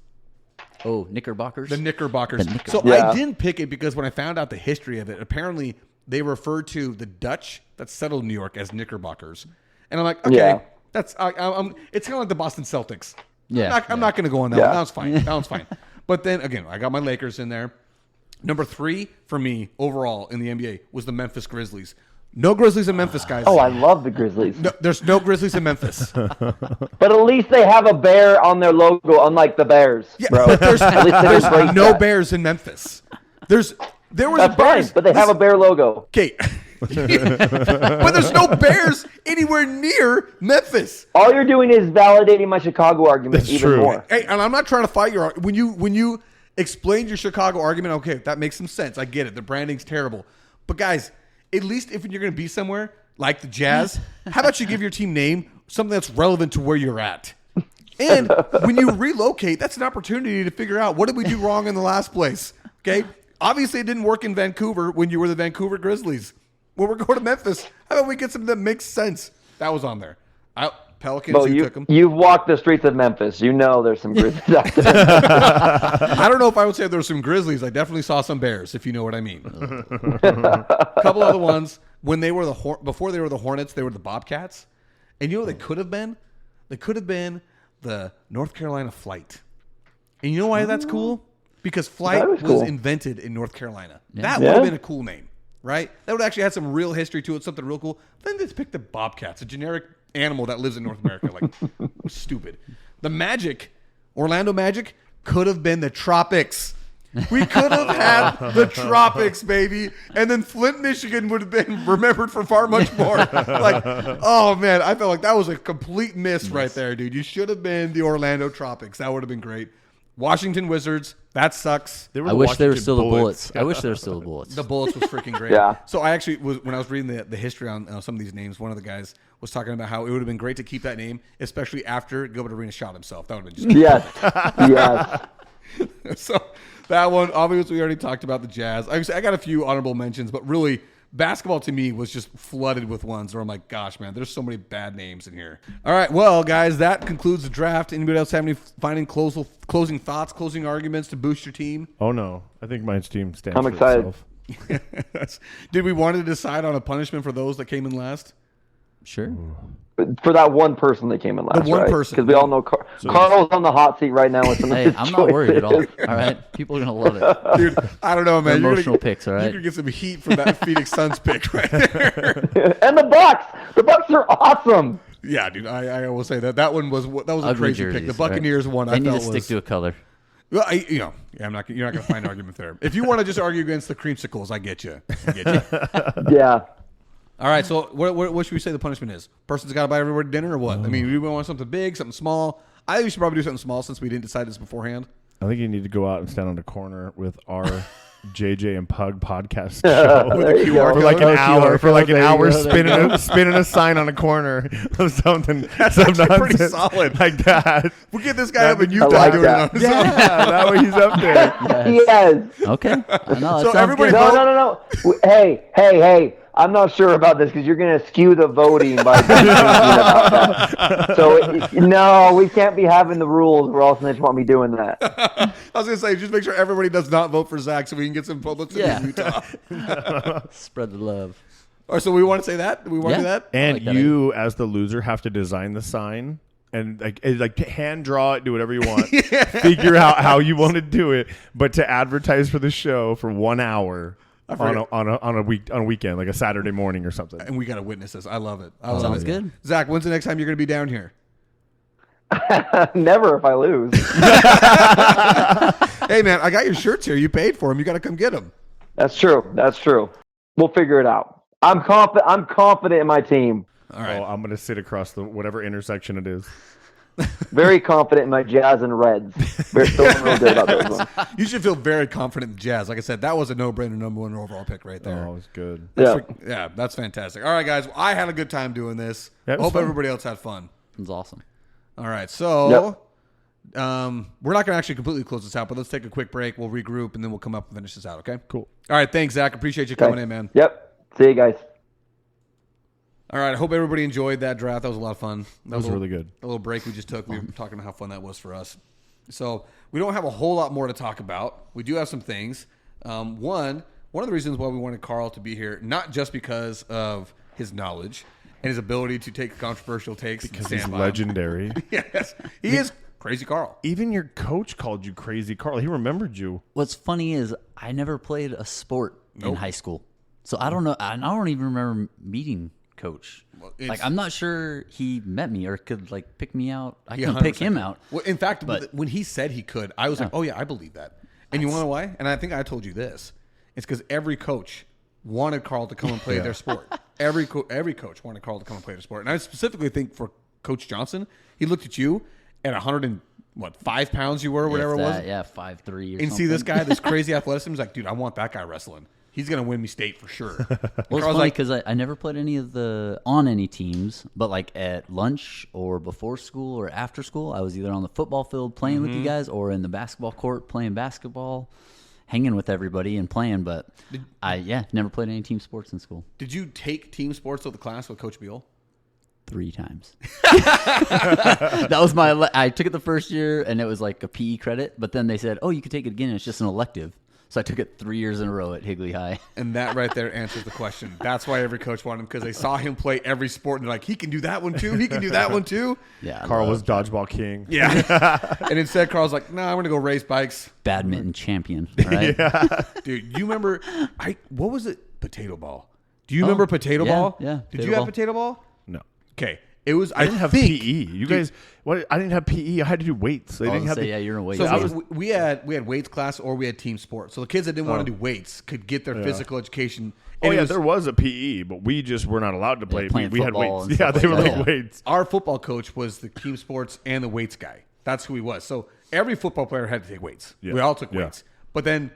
S3: oh, Knickerbockers.
S2: The Knickerbockers.
S3: The
S2: So
S4: Yeah.
S2: I didn't pick it because when I found out the history of it, apparently they refer to the Dutch that settled New York as Knickerbockers. And I'm like, okay,
S4: Yeah.
S2: that's it's kind of like the Boston Celtics.
S3: Yeah,
S2: I'm not going to go on that
S4: Yeah.
S2: one. That was fine. That one's fine. But then again, I got my Lakers in there. Number 3 for me overall in the NBA was the Memphis Grizzlies. No Grizzlies in Memphis, guys.
S4: Oh, I love the Grizzlies.
S2: No, there's no Grizzlies in Memphis.
S4: But at least they have a bear on their logo, unlk the Bears,
S2: Yeah,
S4: bro.
S2: but there's
S4: At least they embrace
S2: no
S4: that.
S2: Bears in Memphis. There was
S4: That's
S2: Bears,
S4: fine, but they have a bear logo.
S2: Okay. But there's no Bears anywhere near Memphis.
S4: All you're doing is validating my Chicago argument
S1: That's
S4: even
S1: true.
S4: more.
S2: Hey, and I'm not trying to fight your when you explained your Chicago argument. Okay, that makes some sense. I get it. The branding's terrible, but guys, at least if you're going to be somewhere like the Jazz, how about you give your team name something that's relevant to where you're at? And when you relocate, that's an opportunity to figure out what did we do wrong in the last place. Okay, obviously it didn't work in Vancouver when you were the Vancouver Grizzlies. When we're going to Memphis, how about we get something that makes sense? That was on there. Pelicans,
S4: Well,
S2: you took them.
S4: you've walked the streets of Memphis. You know there's some Grizzlies out there.
S2: I don't know if I would say there were some Grizzlies. I definitely saw some Bears, if you know what I mean. A couple other ones. When they were before they were the Hornets, they were the Bobcats. And you know what they could have been? They could have been the North Carolina Flight. And you know why that's cool? Because Flight
S4: That
S2: was
S4: is cool.
S2: invented in North Carolina.
S3: Yeah.
S2: That would have
S4: Yeah.
S2: been a cool name, right? That would actually have some real history to it, something real cool. Then they just picked the Bobcats, a generic animal that lives in North America. Like, stupid. The Magic, Orlando Magic, could have been the Tropics. We could have had the Tropics, baby. And then Flint, Michigan would have been remembered for far much more. Like, oh, man, I felt like that was a complete miss right there, dude. You should have been the Orlando Tropics. That would have been great. Washington Wizards. That sucks.
S1: They were
S3: I
S1: the
S3: wish they were
S1: Washington
S3: still the
S1: Bullets.
S3: Bullets. I wish they were still the Bullets.
S2: The Bullets was freaking great.
S4: Yeah.
S2: So I actually was, when I was reading the history on some of these names, one of the guys was talking about how it would have been great to keep that name, especially after Gilbert Arenas shot himself. That would have been just
S4: Yes.
S2: So that one, obviously, we already talked about the Jazz. I got a few honorable mentions, but really, basketball to me was just flooded with ones where I'm like, gosh, man, there's so many bad names in here. All right, well, guys, that concludes the draft. Anybody else have any closing thoughts, closing arguments to boost your team?
S1: Oh no, I think my team stands.
S4: I'm
S1: for
S4: excited.
S1: itself.
S2: Did we want to decide on a punishment for those that came in last?
S3: Sure.
S4: For that one person that came in last,
S2: one
S4: right?
S2: person.
S4: Because we all know Carl's on the hot seat right now with some of
S3: Hey,
S4: his
S3: I'm not worried at all.
S4: choices.
S3: All right, people are gonna love it.
S2: Dude, I don't know, man. You're
S3: Emotional picks, all
S2: You're
S3: right?
S2: going to get some heat from that Phoenix Suns pick right there.
S4: And the Bucks are awesome.
S2: Yeah, dude, I will say that one was a
S3: Ugly
S2: crazy pick.
S3: jerseys,
S2: The Buccaneers
S3: right?
S2: one,
S3: They
S2: I
S3: need to
S2: felt
S3: stick
S2: was...
S3: to a color.
S2: Well, you're not going to find an argument there. If you want to just argue against the creamsicles, I get you.
S4: Yeah.
S2: All right, so what should we say the punishment is? Person's got to buy everybody dinner or what? I mean, we want something big, something small. I think we should probably do something small since we didn't decide this beforehand.
S1: I think you need to go out and stand on the corner with our JJ and Pug podcast show
S2: With a QR
S1: for like an
S2: code.
S1: hour, for like an
S3: There you
S1: hour,
S3: go, there you
S1: spinning a sign on a corner of something.
S2: That's
S1: some
S2: actually pretty
S1: nonsense
S2: solid.
S1: like that.
S2: We'll get this guy up in
S4: I
S2: Utah
S4: like
S2: doing
S4: that.
S2: it on his
S1: Yeah,
S2: own.
S1: that way he's up there.
S4: Yes.
S3: Okay. No, that
S2: So
S3: sounds
S2: everybody
S3: good.
S4: No. Hey. I'm not sure about this because you're going to skew the voting by being about that. So, no, we can't be having the rules where all snitch want me doing that.
S2: I was going to say, just make sure everybody does not vote for Zach so we can get some publicity
S3: Yeah.
S2: in Utah.
S3: Spread the love.
S2: Or so we want to say that? Do we want to do
S3: Yeah.
S2: that?
S1: And
S3: like that
S1: you, as the loser, have to design the sign and like hand draw it, do whatever you want, figure out how you want to do it, but to advertise for the show for 1 hour on a weekend, like a Saturday morning or something.
S2: And we got to witness this. I love it. I love
S3: Sounds
S2: it.
S3: good.
S2: Zach, when's the next time you're going to be down here?
S4: Never if I lose.
S2: Hey, man, I got your shirts here. You paid for them. You got to come get them.
S4: That's true. We'll figure it out. I'm confident in my team.
S2: All right.
S1: Oh, I'm gonna sit across the whatever intersection it is.
S4: Very confident in my Jazz and Reds. We're feeling real good about those ones.
S2: You should feel very confident in Jazz. Like I said, that was a no-brainer number 1 overall pick right there.
S1: Oh, it's good.
S4: Yeah.
S2: Yeah, that's fantastic. All right, guys. Well, I had a good time doing this.
S1: Yeah, it was
S2: Hope
S1: fun.
S2: everybody else had fun.
S3: It's awesome.
S2: All right, so we're not going to actually completely close this out, but let's take a quick break. We'll regroup, and then we'll come up and finish this out, okay?
S1: Cool.
S2: All right, thanks, Zach. Appreciate you
S4: Okay.
S2: coming in, man.
S4: Yep. See you guys.
S2: All right, I hope everybody enjoyed that draft. That was a lot of fun.
S1: That was really good.
S2: A little break we just took. We were talking about how fun that was for us. So we don't have a whole lot more to talk about. We do have some things. One of the reasons why we wanted Carl to be here, not just because of his knowledge and his ability to take controversial takes.
S1: Because
S2: and
S1: he's
S2: stand by them.
S1: legendary.
S2: Yes, he is Crazy Carl.
S1: Even your coach called you Crazy Carl. He remembered you.
S3: What's funny is I never played a sport in high school, so I don't know. I don't even remember meeting Coach.
S2: it's-
S3: Like I'm not sure he met me or could like pick me out. I
S2: He
S3: couldn't pick
S2: 100%
S3: him
S2: could.
S3: out.
S2: Well, in fact,
S3: But-
S2: when he said he could, I was like, oh, yeah, I believe that. And you want to know why? And I think I told you this. It's because every coach wanted Carl to come and play their sport. Every coach wanted Carl to come and play their sport. And I specifically think for Coach Johnson, he looked at you at 105 pounds you were, whatever
S3: If
S2: it was.
S3: that, yeah, 5'3" or
S2: And see this
S3: something.
S2: guy, this crazy athleticism, he's like, dude, I want that guy wrestling. He's going to win me state for sure. And
S3: Well, it's
S2: Carl's
S3: funny
S2: like,
S3: because I never played on any teams, but like at lunch or before school or after school, I was either on the football field playing with you guys or in the basketball court playing basketball, hanging with everybody and playing. But I never played any team sports in school.
S2: did you take team sports of the class with Coach Beal?
S3: 3 times. That was I took it the first year and it was like a PE credit, but then they said, oh, you could take it again. It's just an elective. So I took it 3 years in a row at Higley High.
S2: And that right there answers the question. That's why every coach wanted him, because they saw him play every sport and they're like, he can do that one too. He can do that one too.
S3: Yeah.
S1: Carl was dodgeball king.
S2: Yeah. And instead, Carl's like, nah, I'm going to go race bikes.
S3: badminton champion. Right?
S2: Dude, you remember, what was it? Potato ball. Do you remember potato
S3: yeah,
S2: ball?
S3: yeah,
S2: Did
S3: potato
S2: you have
S3: ball.
S2: potato ball?
S1: No.
S2: Okay. It was,
S1: I didn't have
S2: think,
S1: PE. You guys, what? I didn't have PE. I had to do weights. I
S3: I
S1: didn't
S3: was
S1: have
S3: gonna say,
S1: the-
S3: yeah, you're in weight.
S2: So we had weights class or we had team sports. So the kids that didn't want to do weights could get their physical education.
S1: Oh
S2: And it
S1: yeah,
S2: was-
S1: there was a PE, but we just were not allowed to play.
S3: playing
S1: We had
S3: football
S1: weights.
S3: and
S1: Yeah,
S3: stuff
S1: they were
S3: like
S1: like
S3: that.
S1: weights.
S2: Our football coach was the team sports and the weights guy. That's who he was. So every football player had to take weights.
S1: Yeah.
S2: We all took
S1: Yeah.
S2: weights. But then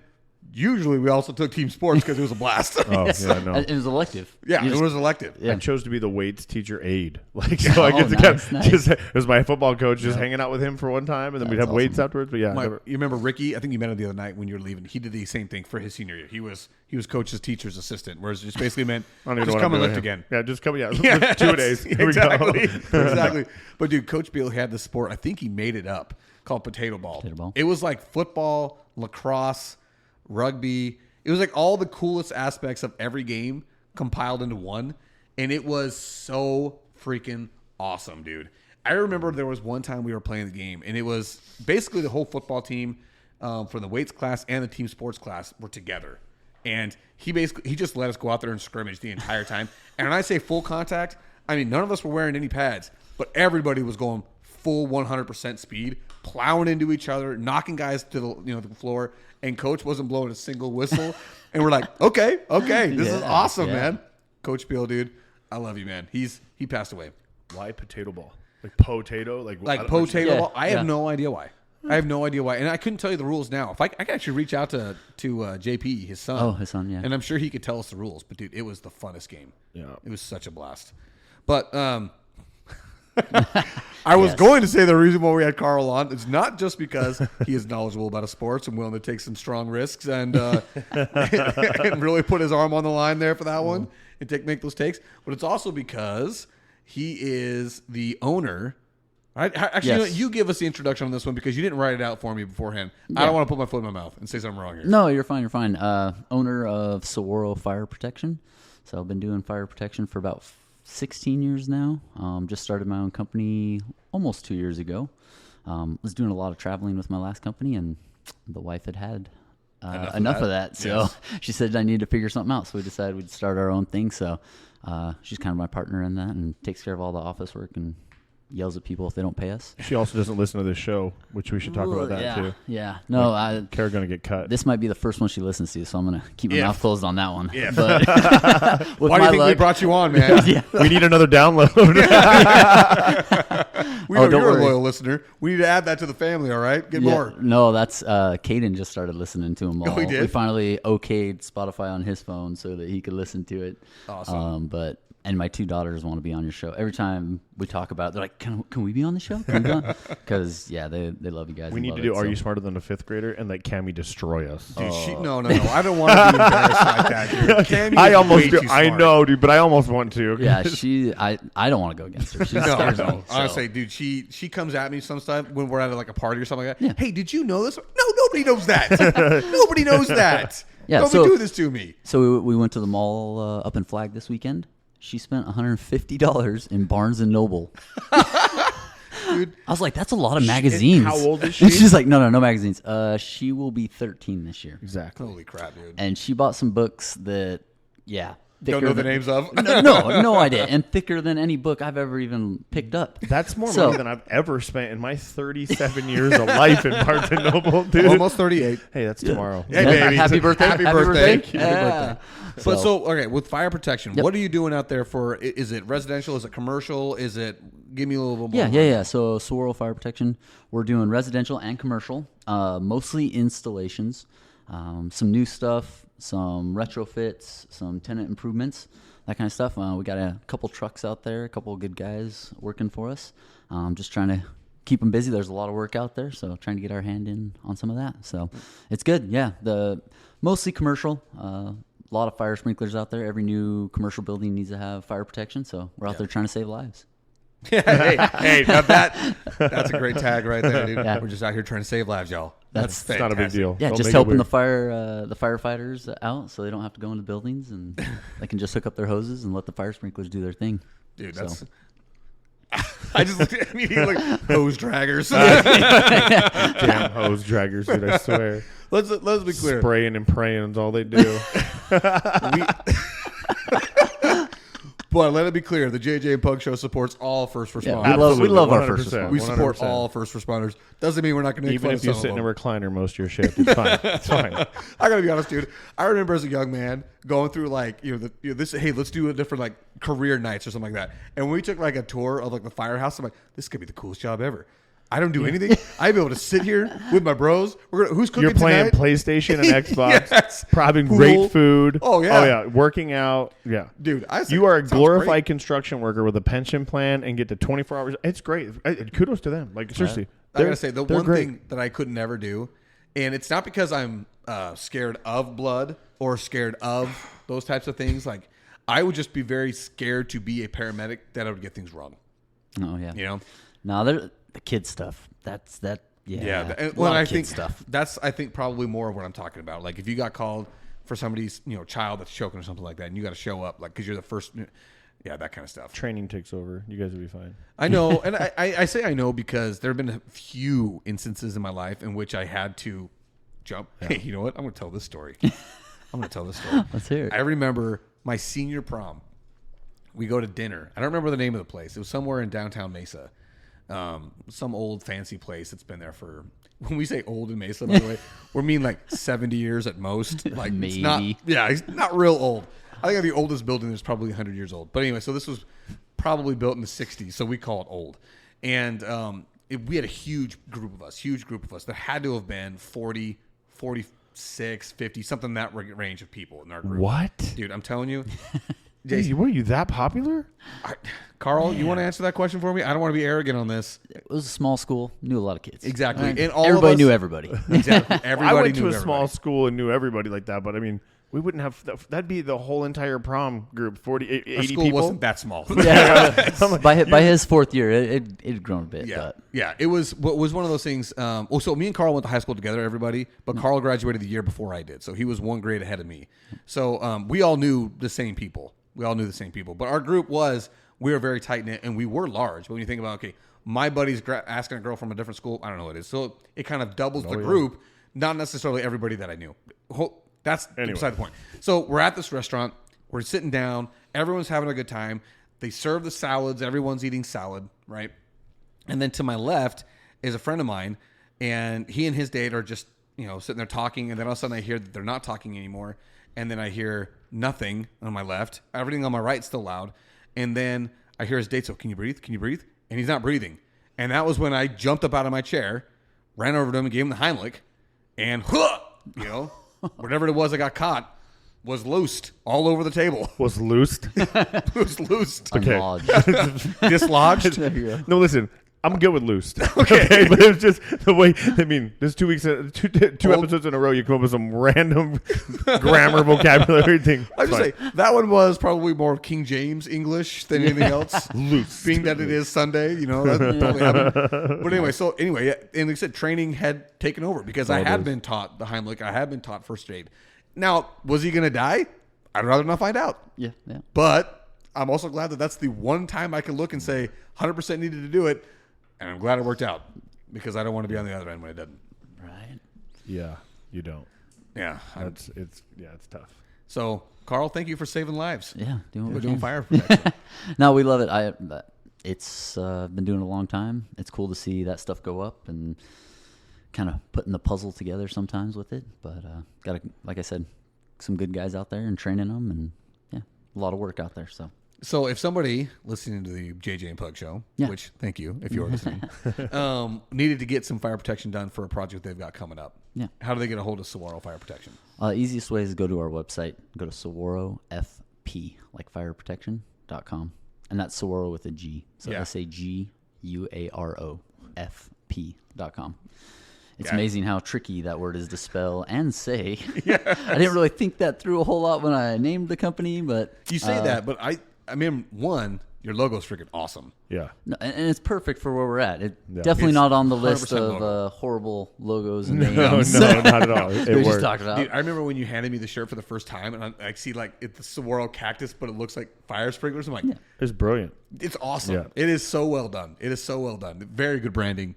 S2: usually we also took team sports because it was a blast.
S1: Oh, yeah, no.
S3: It was elective.
S2: Yeah,
S3: You
S2: it
S3: just-
S2: was elective.
S3: Yeah.
S1: I chose to be the weights teacher aide. Like, so I get to
S3: nice,
S1: kind of
S3: nice.
S1: just, it was my football coach just hanging out with him for one time, and then we'd
S3: That's
S1: have weights
S3: awesome.
S1: afterwards. But yeah,
S2: You remember Ricky? I think you met him the other night when you were leaving. He did the same thing for his senior year. He was coach's teacher's assistant, whereas it just basically meant
S1: I don't even
S2: just
S1: know what
S2: come
S1: I'm
S2: and
S1: doing
S2: lift
S1: here.
S2: again.
S1: Yeah, just come. Yeah,
S2: Yeah,
S1: 2 days. Here we
S2: exactly,
S1: go.
S2: exactly. But dude, Coach Beal had the sport. I think he made it up called potato ball.
S3: Potato ball.
S2: It was like football, lacrosse, rugby. It was like all the coolest aspects of every game compiled into one, and it was so freaking awesome, dude. I remember there was one time we were playing the game, and it was basically the whole football team from the weights class and the team sports class were together. And he just let us go out there and scrimmage the entire time. And when I say full contact, I mean none of us were wearing any pads, but everybody was going full 100% speed, plowing into each other, knocking guys to the floor. And Coach wasn't blowing a single whistle. And we're like, okay, this is
S3: Yeah,
S2: awesome,
S3: yeah.
S2: man. Coach Beal, dude, I love you, man. He passed away.
S1: Why potato ball? Like potato? Like
S2: Potato
S3: Yeah,
S2: ball. I have
S3: yeah.
S2: no idea why. I have no idea why, and I couldn't tell you the rules now. If I could actually reach out to JP, his son.
S3: Oh, his son, yeah.
S2: And I'm sure he could tell us the rules. But dude, it was the funnest game.
S1: Yeah.
S2: It was such a blast. But I was going to say the reason why we had Carl on is not just because he is knowledgeable about sports and willing to take some strong risks and and really put his arm on the line there for that one and make those takes, but it's also because he is the owner. Actually, you know what? You give us the introduction on this one because you didn't write it out for me beforehand. I
S3: Yeah.
S2: don't want to put my foot in my mouth and say something wrong here.
S3: No, you're fine. You're fine. Owner of Saguaro Fire Protection. So I've been doing fire protection for about 16 years now. Just started my own company almost 2 years ago. Was doing a lot of traveling with my last company, and the wife had enough of that. So
S2: Yes.
S3: she said I need to figure something out. So we decided we'd start our own thing. So she's kind of my partner in that and takes care of all the office work and yells at people if they don't pay us.
S1: She also doesn't listen to this show, which we should talk about that
S3: yeah,
S1: too.
S3: Yeah. No,
S1: Kara gonna get cut.
S3: this might be the first one she listens to, so I'm going to keep my
S2: Yeah.
S3: mouth closed on that one.
S2: Yeah.
S3: But with
S2: Why do
S3: my
S2: you think we
S3: luck,
S2: brought you on, man?
S3: yeah.
S1: We need another download.
S2: We know
S3: don't
S2: you're
S3: worry.
S2: a loyal listener. We need to add that to the family, all right? Get more.
S3: No, that's Caden just started listening to them all.
S2: Oh, he did?
S3: We finally okayed Spotify on his phone so that he could listen to it.
S2: Awesome.
S3: And my 2 daughters want to be on your show. Every time we talk about it, they're like, can we be on the show? Can we be on? Because, yeah, they love you guys.
S1: We
S3: and
S1: need
S3: love
S1: to do
S3: it,
S1: Are
S3: so.
S1: You Smarter Than a Fifth Grader and let Cammy destroy us.
S2: Dude, no. I don't want to be embarrassed like that, dude. Cammy
S1: I
S2: is
S1: almost
S2: way
S1: do.
S2: too
S1: I
S2: smart.
S1: know, dude, but I almost want to.
S3: Yeah, I don't want to go against her. She scares me. So.
S2: Honestly, dude, she comes at me sometimes when we're at like a party or something like that.
S3: Yeah.
S2: Hey, did you know this? No, nobody knows that. Nobody knows that.
S3: Yeah,
S2: Don't
S3: so-
S2: be doing this to me.
S3: So we went to the mall up in Flag this weekend. She spent $150 in Barnes and Noble.
S2: Dude,
S3: I was like, that's a lot of magazines.
S1: how old is
S3: And
S1: she?
S3: she's like, no magazines. She will be 13 this year.
S1: Exactly.
S2: holy crap, dude.
S3: And she bought some books that, yeah.
S2: Don't know the names of?
S3: No idea. And thicker than any book I've ever even picked up.
S1: That's more
S3: So-
S1: money than I've ever spent in my 37 years of life in Barnes and Noble, dude.
S2: Almost 38.
S1: Hey, that's tomorrow.
S2: Hey,
S3: Yeah,
S2: baby.
S3: happy birthday.
S2: Happy birthday.
S3: Happy birthday.
S2: But so, okay, with fire protection,
S3: Yep.
S2: what are you doing out there for? Is it residential? Is it commercial? Is it, give me a little bit more.
S3: Yeah. So Saguaro Fire Protection, we're doing residential and commercial, mostly installations, some new stuff, some retrofits, some tenant improvements, that kind of stuff. We got a couple trucks out there, a couple of good guys working for us. Just trying to keep them busy. There's a lot of work out there, so trying to get our hand in on some of that. So it's good. Yeah, mostly commercial. A lot of fire sprinklers out there. Every new commercial building needs to have fire protection, so we're out there trying to save lives.
S2: hey, now that's a great tag right there, dude.
S3: Yeah.
S2: We're just out here trying to save lives, y'all.
S3: That's
S1: It's not a big
S2: fantastic.
S1: deal.
S3: Yeah,
S1: Don't
S3: just
S1: make it
S3: helping
S1: weird.
S3: the firefighters out so they don't have to go into buildings and they can just hook up their hoses and let the fire sprinklers do their thing.
S2: Dude,
S3: So-
S2: that's. I just looked at me like hose draggers.
S1: Damn hose draggers, dude, I swear.
S2: let's be clear.
S1: Spraying and praying is all they do.
S2: But let it be clear, the JJ and Pug Show supports all first
S3: Yeah,
S2: responders.
S3: we love our
S1: 100%.
S3: first responders.
S2: We support
S1: 100%.
S2: all first responders. Doesn't mean we're not going to make
S1: Even
S2: fun
S1: if
S2: of
S1: you
S2: some
S1: sit
S2: of
S1: in a
S2: them.
S1: recliner most of your shift, it's fine. It's fine.
S2: I gotta be honest, dude. I remember as a young man going through like this. Hey, let's do a different like career nights or something like that. And when we took like a tour of like the firehouse, I'm like, this could be the coolest job ever. I don't do anything. I'd be able to sit here with my bros. Who's cooking
S1: You're playing
S2: tonight?
S1: PlayStation and Xbox,
S2: Yes.
S1: probably
S2: Pool.
S1: great food.
S2: Oh, yeah.
S1: Oh yeah, working out. Yeah,
S2: Dude,
S1: you are a
S2: sounds
S1: glorified
S2: great.
S1: construction worker with a pension plan and get to 24 hours. It's great. Kudos to them. Like seriously,
S2: I gotta say the
S1: they're
S2: one
S1: great.
S2: thing that I could never do, and it's not because I'm scared of blood or scared of those types of things. Like I would just be very scared to be a paramedic that I would get things wrong.
S3: Oh yeah.
S2: You know?
S3: No, the kid stuff. That's that. Yeah.
S2: And,
S3: a lot
S2: I
S3: of kid
S2: think
S3: stuff.
S2: that's probably more of what I'm talking about. Like if you got called for somebody's child that's choking or something like that, and you got to show up like because you're the first. Yeah, that kind of stuff.
S1: Training takes over. You guys will be fine.
S2: I know, and I say I know because there have been a few instances in my life in which I had to jump. Yeah. Hey, you know what? I'm going to tell this story.
S3: Let's hear it.
S2: I remember my senior prom. We go to dinner. I don't remember the name of the place. It was somewhere in downtown Mesa. Some old fancy place that's been there for. When we say old in Mesa, by the way, we mean like 70 years at most. Like
S3: Maybe.
S2: It's not. Yeah, it's not real old. I think the oldest building is probably 100 years old. But anyway, so this was probably built in the 60s, so we call it old. And we had a huge group of us. There had to have been 40, 46, 50, something in that range of people in our group.
S1: What?
S2: Dude, I'm telling you.
S1: Hey, were you that popular?
S2: Carl, you want to answer that question for me? I don't want to be arrogant on this.
S3: It was a small school. Knew a lot of kids.
S2: Exactly.
S3: Right?
S2: And all
S3: everybody
S2: of us,
S3: knew everybody.
S2: Exactly. Everybody
S1: I went
S2: knew
S1: to a
S2: everybody.
S1: small school and knew everybody like that, but I mean, we wouldn't have. That'd be the whole entire prom group, 40, 80
S2: Our school
S1: people.
S2: wasn't that small.
S3: Yeah. by his fourth year, it had grown a bit.
S2: Yeah,
S3: But
S2: yeah. It was one of those things. So me and Carl went to high school together, everybody. But Carl graduated the year before I did, so he was one grade ahead of me. So we all knew the same people. But our group we were very tight knit, and we were large. But when you think about my buddy's asking a girl from a different school, I don't know what it is. So it kind of doubles the group, not necessarily everybody that I knew. That's beside the point. So we're at this restaurant. We're sitting down. Everyone's having a good time. They serve the salads. Everyone's eating salad, right? And then to my left is a friend of mine, and he and his date are just, sitting there talking. And then all of a sudden I hear that they're not talking anymore. And then I hear nothing on my left. Everything on my right is still loud. And then I hear his date. So can you breathe? Can you breathe? And he's not breathing. And that was when I jumped up out of my chair, ran over to him and gave him the Heimlich. And, whatever it was I got caught was loosed all over the table.
S1: Was loosed.
S2: It was loosed.
S1: Okay.
S3: Unlodged.
S2: Dislodged.
S3: There you go.
S1: No, listen. I'm good with loosed. Okay, but it's just the way. I mean, there's 2 weeks, two episodes in a row. You come up with some random grammar vocabulary thing.
S2: I was just say that one was probably more King James English than anything else.
S1: Loose,
S2: being that it is Sunday, that probably happened. But anyway, and like I said, training had taken over because I had been taught the Heimlich. I had been taught first aid. Now, was he going to die? I'd rather not find out.
S3: Yeah.
S2: But I'm also glad that that's the one time I can look and say 100% needed to do it. And I'm glad it worked out because I don't want to be on the other end when it doesn't.
S3: Right.
S1: Yeah, you don't.
S2: Yeah.
S1: It's tough.
S2: So, Carl, thank you for saving lives.
S3: Yeah.
S2: We're doing fire protection.
S3: No, we love it. It's been doing it a long time. It's cool to see that stuff go up and kind of putting the puzzle together sometimes with it. But got like I said, some good guys out there and training them, and a lot of work out there.
S2: So if somebody listening to the JJ and Pug show, which thank you if you're listening, needed to get some fire protection done for a project they've got coming up, how do they get a hold of Saguaro Fire Protection?
S3: Easiest way is to go to our website. Go to Saguaro FP, like fireprotection.com. And that's Saguaro with a G. So SAGUARO FP.com. It's amazing how tricky that word is to spell and say. Yes. I didn't really think that through a whole lot when I named the company, but
S2: you say that, but I mean, your logo's freaking awesome.
S1: Yeah.
S3: No, and it's perfect for where we're at. Definitely not on the list of horrible logos and names.
S1: No, not at all. It
S3: we
S1: works.
S3: just talked about.
S2: Dude, I remember when you handed me the shirt for the first time, and I see it's the saguaro cactus, but it looks like fire sprinklers. I'm like,
S1: It's brilliant.
S2: It's awesome.
S1: Yeah.
S2: It is so well done. Very good branding.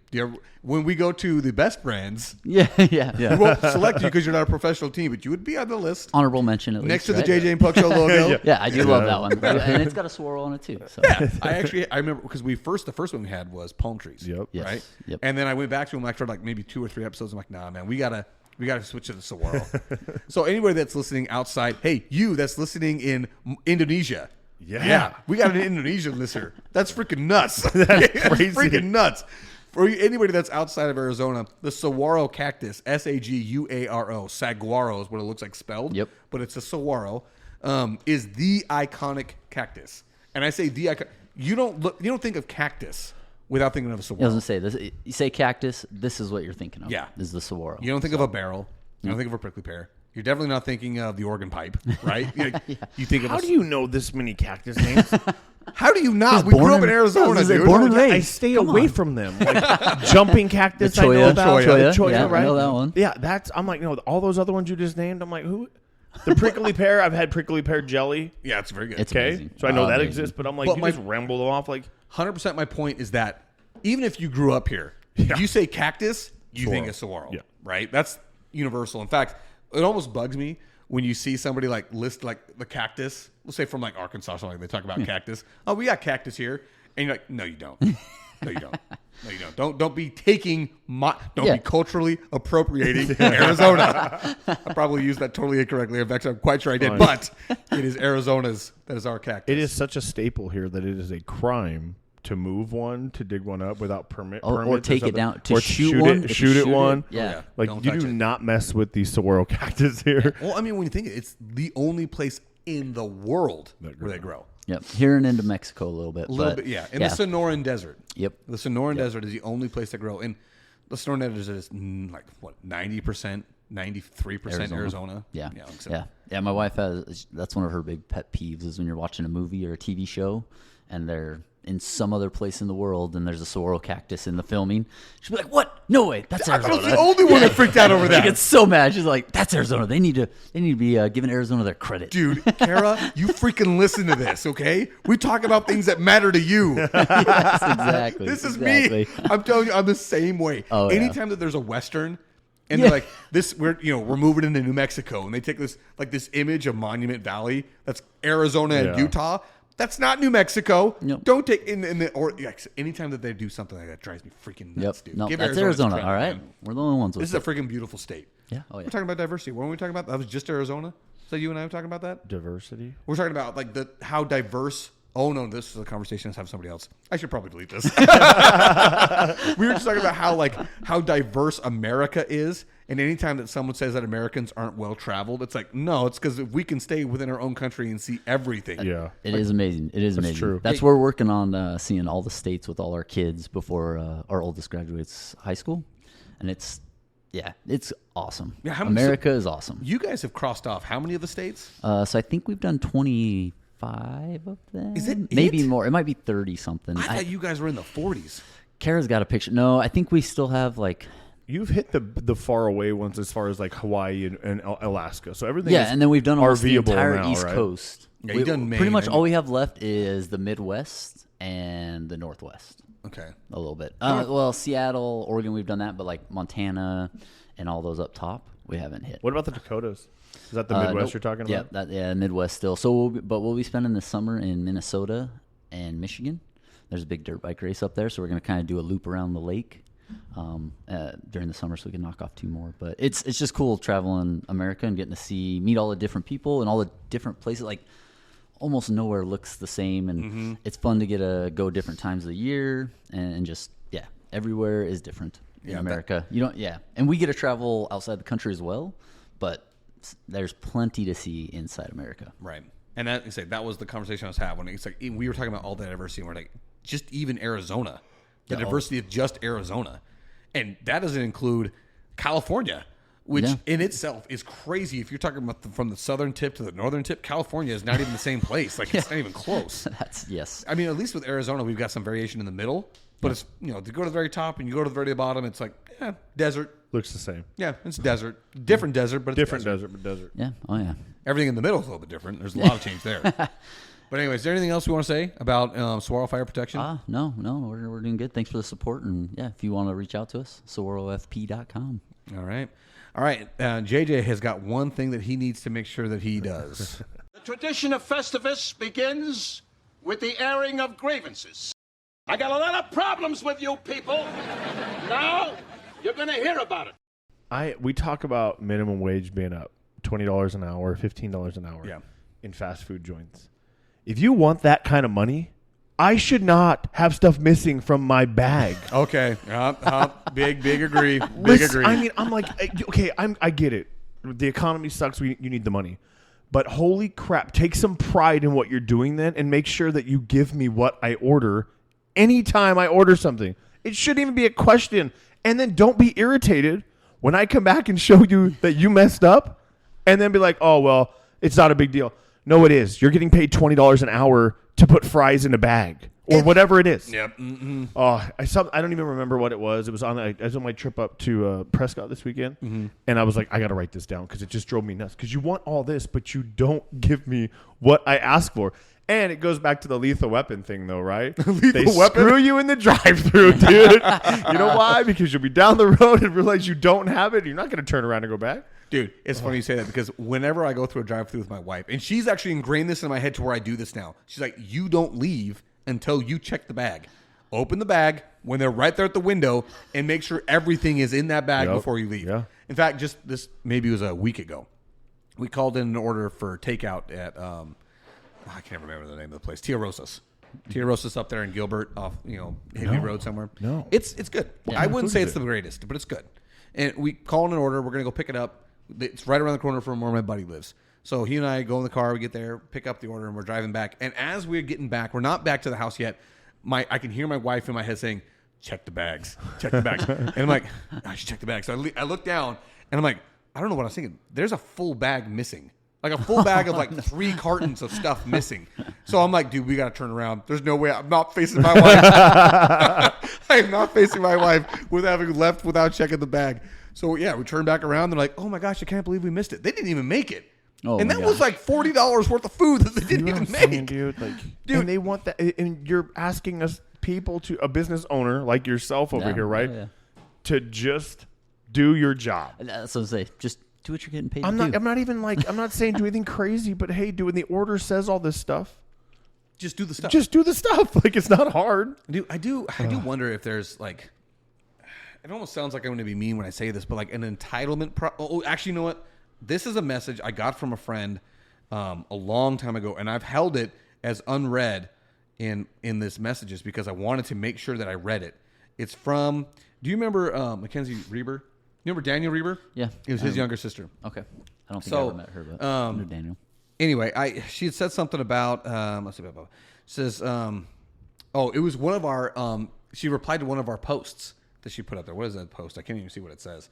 S2: When we go to the best brands,
S3: Yeah.
S2: we won't select you because you're not a professional team, but you would be on the list
S3: Honorable mention at least.
S2: next to the
S3: right?
S2: JJ and Puck Show logo.
S3: Yeah, I do love that one, and it's got a swirl on it too. So.
S2: I remember because the first one we had was palm trees.
S1: Yep.
S3: Yes.
S2: Right.
S3: Yep.
S2: And then I went back to them after maybe 2 or 3 episodes. I'm like, nah, man, we gotta switch to the saguaro. So anybody that's listening outside, hey, you that's listening in Indonesia.
S1: Yeah.
S2: We got an Indonesian listener. That's freaking nuts.
S1: That's crazy.
S2: Freaking nuts. For anybody that's outside of Arizona, the saguaro cactus, Saguaro, saguaro is what it looks like spelled.
S3: Yep.
S2: But it's a saguaro, is the iconic cactus. And I say the iconic. You don't think of cactus without thinking of a saguaro.
S3: I was gonna say this. You say cactus. This is what you're thinking of.
S2: Yeah.
S3: This is the saguaro.
S2: You don't think of a barrel. You don't think of a prickly pear. You're definitely not thinking of the organ pipe, right? You think of
S1: How do you know this many cactus names?
S2: How do you not? We grew up in Arizona, dude.
S3: born and raised.
S1: I stay away from them. Like jumping cactus, I know about.
S3: Cholla,
S1: Cholla, right?
S3: I know that one.
S1: Yeah, I'm like, no, all those other ones you just named, I'm like, who? The prickly pear, I've had prickly pear jelly.
S2: Yeah, it's very good.
S3: It's
S1: Okay,
S3: amazing.
S1: so I know that
S3: Amazing.
S1: exists, but I'm like,
S2: But
S1: you
S2: my-
S1: just rambled off like
S2: 100% my point is that even if you grew up here, if you say cactus, you think of saguaro,
S1: Yeah.
S2: right? That's universal. In fact, it almost bugs me when you see somebody like list like the cactus, let's say from like Arkansas or something, they talk about cactus. Oh, we got cactus here. And you're like, no, you don't. No, you don't. No, you don't. Don't be taking be culturally appropriating Arizona. I probably used that totally incorrectly. In fact, I'm quite sure I did. But it is Arizona's. That is our cactus.
S1: it is such a staple here that it is a crime to move one, to dig one up without permit,
S3: Or
S1: permits
S3: take it
S1: something.
S3: down, to
S1: or
S3: shoot one. If you
S1: shoot it one.
S3: Yeah.
S1: Like
S2: Don't
S1: you
S2: touch
S1: do
S2: it.
S1: not mess with the saguaro cactus here.
S2: Well, I mean, when you think it's the only place in the world where they grow.
S3: Yep. Here and into Mexico a little bit.
S2: A little
S3: but,
S2: bit, yeah. In the Sonoran Desert.
S3: Yep.
S2: The Sonoran Desert is the only place that grow. And the Sonoran Desert is like, what, 90%, 93% Arizona?
S3: Yeah.
S2: Yeah. like so.
S3: Yeah. My wife that's one of her big pet peeves is when you're watching a movie or a TV show and they're in some other place in the world and there's a saguaro cactus in the filming. She'll be like, what? No way. That's
S2: I
S3: Arizona.
S2: was the only one that freaked out over
S3: She
S2: that.
S3: gets so mad. She's like, that's Arizona. They need to be giving Arizona their credit.
S2: Dude, Kara, you freaking listen to this, okay? We talk about things that matter to you.
S3: Yes, exactly.
S2: This is
S3: exactly.
S2: me. I'm telling you, I'm the same way.
S3: Oh, yeah.
S2: Anytime that there's a Western and they're like, we're moving into New Mexico, and they take this image of Monument Valley, that's Arizona and Utah. That's not New Mexico.
S3: Nope.
S2: Don't take anytime that they do something like that drives me freaking nuts, dude.
S3: No,
S2: Give
S3: that's
S2: Arizona
S3: Arizona.
S2: credit,
S3: All right.
S2: man.
S3: We're the only ones with
S2: This is a freaking beautiful state.
S3: Yeah. Oh, yeah.
S2: We're talking about diversity. What were we talking about? That was just Arizona? So you and I were talking about that?
S1: Diversity.
S2: We're talking about like how diverse. Oh no, this is a conversation. Let's have somebody else. I should probably delete this. We were just talking about how diverse America is, and anytime that someone says that Americans aren't well traveled, it's like no, it's because if we can stay within our own country and see everything.
S1: Yeah.
S3: It is amazing. It is amazing.
S1: true.
S3: That's where we're working on seeing all the states with all our kids before our oldest graduates high school, and it's awesome.
S2: Yeah, how many-
S3: America is awesome.
S2: You guys have crossed off how many of the states?
S3: So I think we've done 25 of them.
S2: Is it
S3: maybe
S2: it?
S3: more? It might be 30 something.
S2: I thought you guys were in the 40s.
S3: Kara's got a picture. No, I think we still have like.
S1: You've hit the far away ones as far as like Hawaii and Alaska. So everything.
S3: Yeah,
S1: is
S3: and then we've done almost the
S1: RVable
S3: entire
S1: now,
S3: East
S1: right?
S3: Coast.
S2: Yeah, you've done Maine,
S3: pretty much
S2: haven't
S3: all
S2: you?
S3: we have left is the Midwest and the Northwest.
S2: Okay.
S3: A little bit. Well, Seattle, Oregon, we've done that, but like Montana and all those up top, we haven't hit.
S1: What about the Dakotas? Is that the Midwest
S3: Nope.
S1: you're talking about?
S3: Yeah, Midwest still. So, we'll be spending the summer in Minnesota and Michigan. There's a big dirt bike race up there, so we're going to kind of do a loop around the lake during the summer, so we can knock off 2 more. But it's just cool traveling America and getting to meet all the different people and all the different places. Like almost nowhere looks the same, and it's fun to get to go different times of the year and just everywhere is different in America. And we get to travel outside the country as well, but there's plenty to see inside America.
S2: Right. And that was the conversation I was having. It's like we were talking about all the diversity, and we're like, just even Arizona, the diversity of just Arizona, and that doesn't include California, which in itself is crazy. If you're talking about from the southern tip to the northern tip, California is not even the same place. Like it's not even close.
S3: Yes.
S2: I mean, at least with Arizona, we've got some variation in the middle, but it's to go to the very top and you go to the very bottom, it's like desert.
S1: Looks the same.
S2: Yeah, it's desert, different desert, but it's
S1: Different
S2: desert.
S1: desert, but desert.
S3: Yeah. Oh yeah.
S2: Everything in the middle is a little bit different. There's a lot of change there. But anyways, is there anything else we want to say about Saguaro Fire Protection?
S3: No, we're doing good. Thanks for the support, and if you want to reach out to us, saguarofp.com.
S2: All right. JJ has got one thing that he needs to make sure that he does.
S5: The tradition of Festivus begins with the airing of grievances. I got a lot of problems with you people. Now you're going to hear about it.
S1: We talk about minimum wage being up $20 an hour, $15 an hour
S2: Yeah.
S1: in fast food joints. If you want that kind of money, I should not have stuff missing from my bag.
S2: Okay. Big agree. Big
S1: Listen,
S2: agree.
S1: I mean, I'm like, okay, I get it. The economy sucks. You need the money. But holy crap, take some pride in what you're doing then and make sure that you give me what I order anytime I order something. It shouldn't even be a question. And then don't be irritated when I come back and show you that you messed up and then be like, oh, well, it's not a big deal. No, it is. You're getting paid $20 an hour to put fries in a bag or whatever it is.
S2: Yep. Mm-mm.
S1: Oh, I don't even remember what it was. It was I was on my trip up to Prescott this weekend, and I was like, I got to write this down because it just drove me nuts. Because you want all this, but you don't give me what I asked for. And it goes back to the lethal weapon thing, though, right? They screw you in the drive-thru, dude. You know why? Because you'll be down the road and realize you don't have it. You're not going to turn around and go back.
S2: Dude, it's funny you say that because whenever I go through a drive-thru with my wife, and she's actually ingrained this in my head to where I do this now. She's like, you don't leave until you check the bag. Open the bag when they're right there at the window and make sure everything is in that bag before you leave. Yeah. In fact, just this maybe it was a week ago. We called in an order for takeout at I can't remember the name of the place. Tia Rosas. Tia Rosas up there in Gilbert off, Higby Road somewhere.
S1: No.
S2: It's good. Yeah. I wouldn't say it's the greatest, but it's good. And we call in an order. We're going to go pick it up. It's right around the corner from where my buddy lives. So he and I go in the car. We get there, pick up the order, and we're driving back. And as we're getting back, we're not back to the house yet. I can hear my wife in my head saying, check the bags. Check the bags. And I'm like, I should check the bags. So I look down, and I'm like, I don't know what I was thinking. There's a full bag missing. Like a full bag of like 3 cartons of stuff missing. So I'm like, dude, we got to turn around. There's no way. I'm not facing my wife. I am not facing my wife with having left without checking the bag. So, yeah, we turn back around. They're like, oh, my gosh, I can't believe we missed it. They didn't even make it.
S3: Oh,
S2: and that was like $40 worth of food that they didn't even make.
S1: Saying, dude, and they want that. And you're asking us people a business owner like yourself over here, right? Yeah. To just do your job.
S3: That's what I say. Just do what you're getting paid
S1: I'm
S3: to do.
S1: I'm not saying do anything crazy, but hey, when the order says all this stuff,
S2: just do the stuff.
S1: Just do the stuff. Like, it's not hard.
S2: Dude, I do wonder if there's like, it almost sounds like I'm going to be mean when I say this, but like an entitlement. Actually, you know what? This is a message I got from a friend a long time ago, and I've held it as unread in this messages because I wanted to make sure that I read it. It's from, do you remember Mackenzie Reber? You remember Daniel Reber?
S3: Yeah.
S2: It was his younger sister.
S3: Okay. I don't think I ever met her, but I know Daniel.
S2: Anyway, she had said something about, let's see, says, it was one of our, she replied to one of our posts that she put up there. What is that post? I can't even see what it says.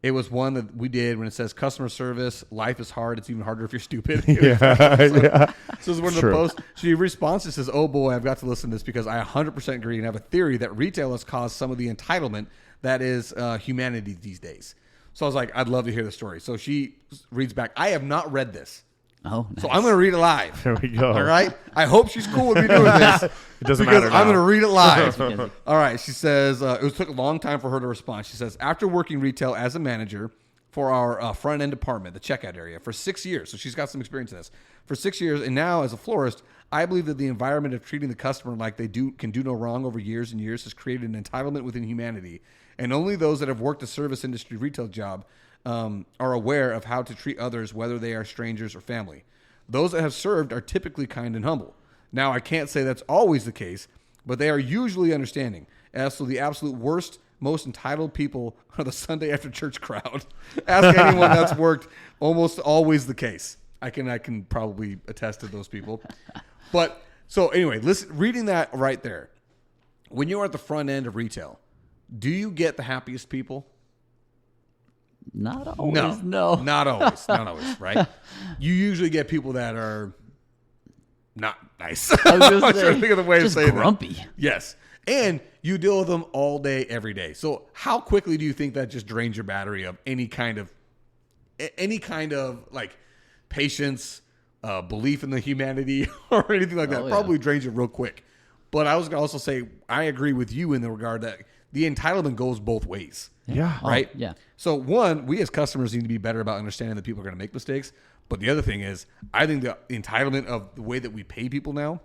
S2: It was one that we did when it says customer service, life is hard. It's even harder if you're stupid.
S1: Yeah.
S2: So it's one of the posts. She responds and says, oh boy, I've got to listen to this because I 100% agree and have a theory that retail has caused some of the entitlement that is humanity these days. So I was like, I'd love to hear the story. So she reads back. I have not read this.
S3: Oh, nice.
S2: So I'm going to read it live.
S1: There we go.
S2: All right. I hope she's cool with me doing this.
S1: It doesn't
S2: because
S1: matter now.
S2: I'm going to read it live. All right. She says, took a long time for her to respond. She says, after working retail as a manager for our front end department, the checkout area, for 6 years. So she's got some experience in this. For 6 years. And now as a florist, I believe that the environment of treating the customer like they can do no wrong over years and years has created an entitlement within humanity. And only those that have worked a service industry retail job are aware of how to treat others, whether they are strangers or family. Those that have served are typically kind and humble. Now, I can't say that's always the case, but they are usually understanding. As for the absolute worst, most entitled people are the Sunday after church crowd. Ask anyone that's worked, almost always the case. I can probably attest to those people. But so anyway, reading that right there, when you're at the front end of retail, do you get the happiest people?
S3: Not always. No.
S2: Not always. Not always, right? You usually get people that are not nice.
S3: I was
S2: trying to think of the way to say
S3: grumpy.
S2: that. Yes. And you deal with them all day, every day. So how quickly do you think that just drains your battery of any kind of like patience, belief in the humanity or anything like that? Probably drains you real quick. But I was going to also say, I agree with you in the regard that the entitlement goes both ways.
S1: Yeah.
S2: Right?
S3: Yeah.
S2: So one, we as customers need to be better about understanding that people are going to make mistakes. But the other thing is, I think the entitlement of the way that we pay people now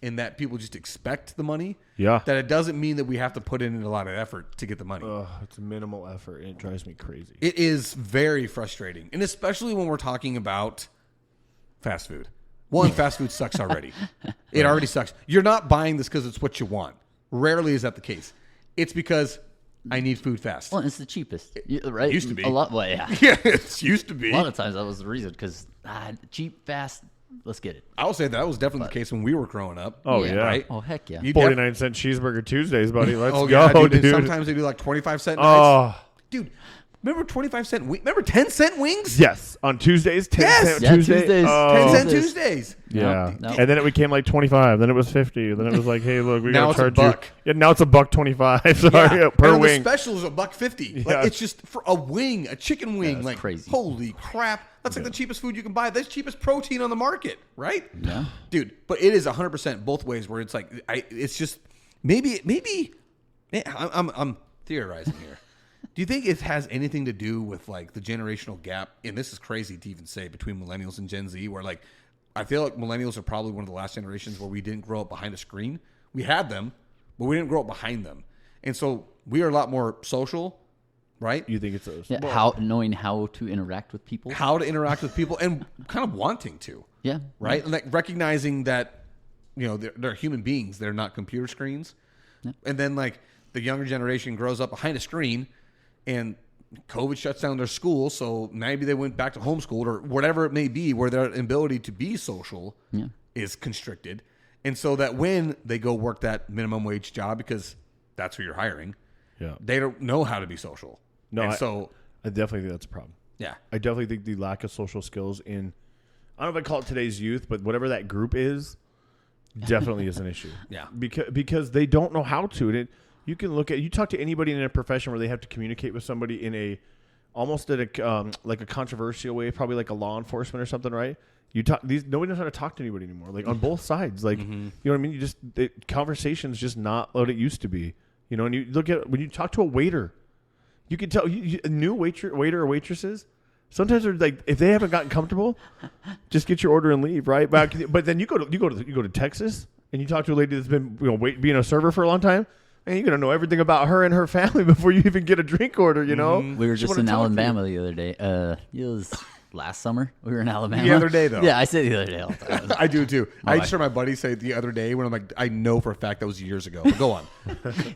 S2: and that people just expect the money, that it doesn't mean that we have to put in a lot of effort to get the money.
S1: It's a minimal effort, and it drives me crazy.
S2: It is very frustrating. And especially when we're talking about fast food. One, fast food sucks already. It already sucks. You're not buying this because it's what you want. Rarely is that the case. It's because I need food fast.
S3: Well, it's the cheapest, right?
S2: It used to be.
S3: A lot. Well, yeah.
S2: Yeah, it used to be.
S3: A lot of times that was the reason because cheap, fast. Let's get it.
S2: I will say that was definitely the case when we were growing up.
S1: Oh, yeah.
S2: Right?
S3: Oh, heck yeah.
S2: You
S1: 49-cent cheeseburger Tuesdays, buddy. Let's
S2: oh,
S1: go,
S2: yeah,
S1: dude.
S2: Sometimes they do like 25-cent nights.
S1: Oh,
S2: Dude, remember 25-cent wings? Remember 10-cent wings?
S1: yes. On Tuesdays, 10
S2: Yes.
S1: cent
S3: Yeah,
S1: Tuesday.
S3: Tuesdays.
S1: Oh.
S2: 10-cent Tuesdays.
S1: Yeah.
S3: No.
S1: And then it became like 25. Then it was 50. Then it was like, hey, look, we
S2: Now
S1: got to
S2: it's a
S1: charge
S2: buck.
S1: you. Yeah, now it's $1.25. Sorry,
S2: Yeah.
S1: per
S2: and
S1: wing.
S2: the special is $1.50.
S1: Yeah.
S2: Like, it's just for a wing, a chicken wing.
S3: that's
S2: like
S3: crazy.
S2: Holy crap! That's like the cheapest food you can buy. That's cheapest protein on the market, right?
S3: Yeah.
S2: Dude. But it is 100% both ways. Where it's like, it's just maybe. Man, I'm theorizing here. Do you think it has anything to do with like the generational gap? And this is crazy to even say between millennials and Gen Z, where like I feel like millennials are probably one of the last generations where we didn't grow up behind a screen. We had them, but we didn't grow up behind them, and so we are a lot more social, right?
S1: You think it's those?
S3: Yeah, knowing how to interact with people.
S2: How to interact with people and kind of wanting to,
S3: Yeah.
S2: right? And like recognizing that they're human beings, they're not computer screens, and then like the younger generation grows up behind a screen. And COVID shuts down their school, so maybe they went back to homeschooled or whatever it may be, where their ability to be social is constricted. And so that when they go work that minimum wage job, because that's who you're hiring, they don't know how to be social.
S1: No,
S2: and
S1: I definitely think that's a problem.
S2: Yeah.
S1: I definitely think the lack of social skills in, I don't know if I call it today's youth, but whatever that group is, definitely is an issue.
S2: Yeah.
S1: Because they don't know how to. And you can you talk to anybody in a profession where they have to communicate with somebody in almost like a controversial way, probably like a law enforcement or something, right? Nobody knows how to talk to anybody anymore, like on both sides. Like, you know what I mean? Conversation's just not what it used to be, and you look at, when you talk to a waiter, you can tell a new waiter or waitresses, sometimes they're like, if they haven't gotten comfortable, just get your order and leave, right? But then you go to Texas and you talk to a lady that's been being a server for a long time. And you're going to know everything about her and her family before you even get a drink order,
S3: We were just in Alabama the other day. It was last summer. We were in Alabama.
S2: The other day, though.
S3: Yeah, I say the other day all the time.
S2: I do too. I just heard my buddy say the other day when I'm like, I know for a fact that was years ago. But go on.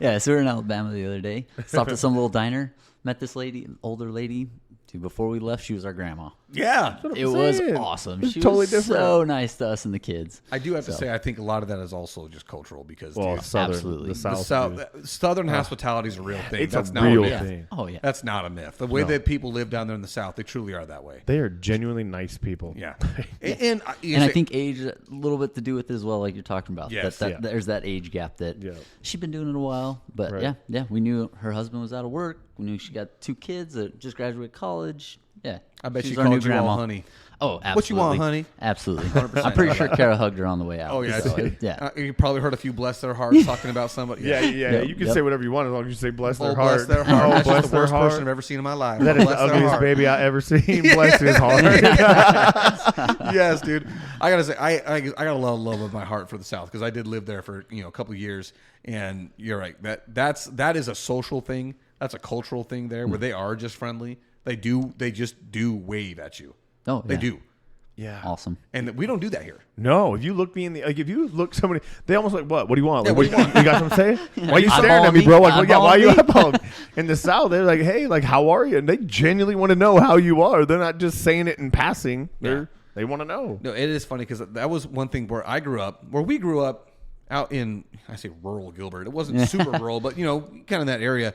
S3: Yeah, so we were in Alabama the other day. Stopped at some little diner. Met this lady, older lady. Before we left, she was our grandma.
S2: Yeah.
S3: It was awesome.
S1: It's
S3: She
S1: totally
S3: was
S1: different.
S3: so nice to us and the kids.
S2: I do have to say, I think a lot of that is also just cultural because
S1: Well,
S2: dude,
S1: Southern,
S3: absolutely.
S1: the
S2: the
S1: South.
S2: Southern hospitality is a real thing.
S1: It's
S2: That's
S1: a
S2: not
S1: real
S2: a myth.
S1: thing.
S3: Oh, yeah.
S2: That's not a myth. The way that people live down there in the South, they truly are that way.
S1: They are genuinely nice people.
S2: Yeah.
S3: And I think age a little bit to do with it as well, like you're talking about.
S2: Yes.
S3: There's that age gap that she'd been doing it a while. But
S1: Right.
S3: yeah, we knew her husband was out of work. We knew she got 2 kids that just graduated college. Yeah.
S2: I bet
S3: She's
S2: she
S3: our new
S2: called you all
S3: grandma.
S2: honey.
S3: Oh, absolutely.
S2: What you want, honey?
S3: Absolutely. 100%. I'm pretty sure Kara hugged her on the way out.
S2: Oh, yeah.
S3: So, yeah.
S2: You probably heard a few bless their hearts talking about somebody.
S1: Yeah.
S3: Yep,
S1: You can
S3: yep.
S1: say whatever you want as long as you say bless
S2: Oh,
S1: their
S2: bless
S1: heart.
S2: their heart.
S1: Oh,
S2: That's
S1: bless
S2: just the
S1: their
S2: worst
S1: heart.
S2: person I've ever seen in my life.
S1: That is
S2: Bless
S1: the
S2: their
S1: ugliest
S2: heart.
S1: baby I ever seen. Bless his heart.
S2: Yes, dude. I gotta say, I got a lot of love of my heart for the South because I did live there for a couple of years, and you're right. That is a social thing. That's a cultural thing there where they are just friendly. They just do wave at you.
S3: Oh,
S2: They
S3: yeah.
S2: do,
S1: Yeah.
S3: Awesome.
S2: and we don't do that here.
S1: No, if you look me in the if you look somebody, they almost like, what do you want?
S2: Yeah,
S1: Like,
S2: what do you want?
S1: You got something to say? Why are you
S3: Eyeball
S1: staring at me,
S3: me?
S1: bro? Like, yeah, why are you
S3: Eyeball
S1: eyeballing me? In the South, they're like, hey, like, how are you? And they genuinely want to know how you are. They're not just saying it in passing. They want to know.
S2: No, it is funny because that was one thing where we grew up out in, I say rural Gilbert. It wasn't super rural, but kind of in that area.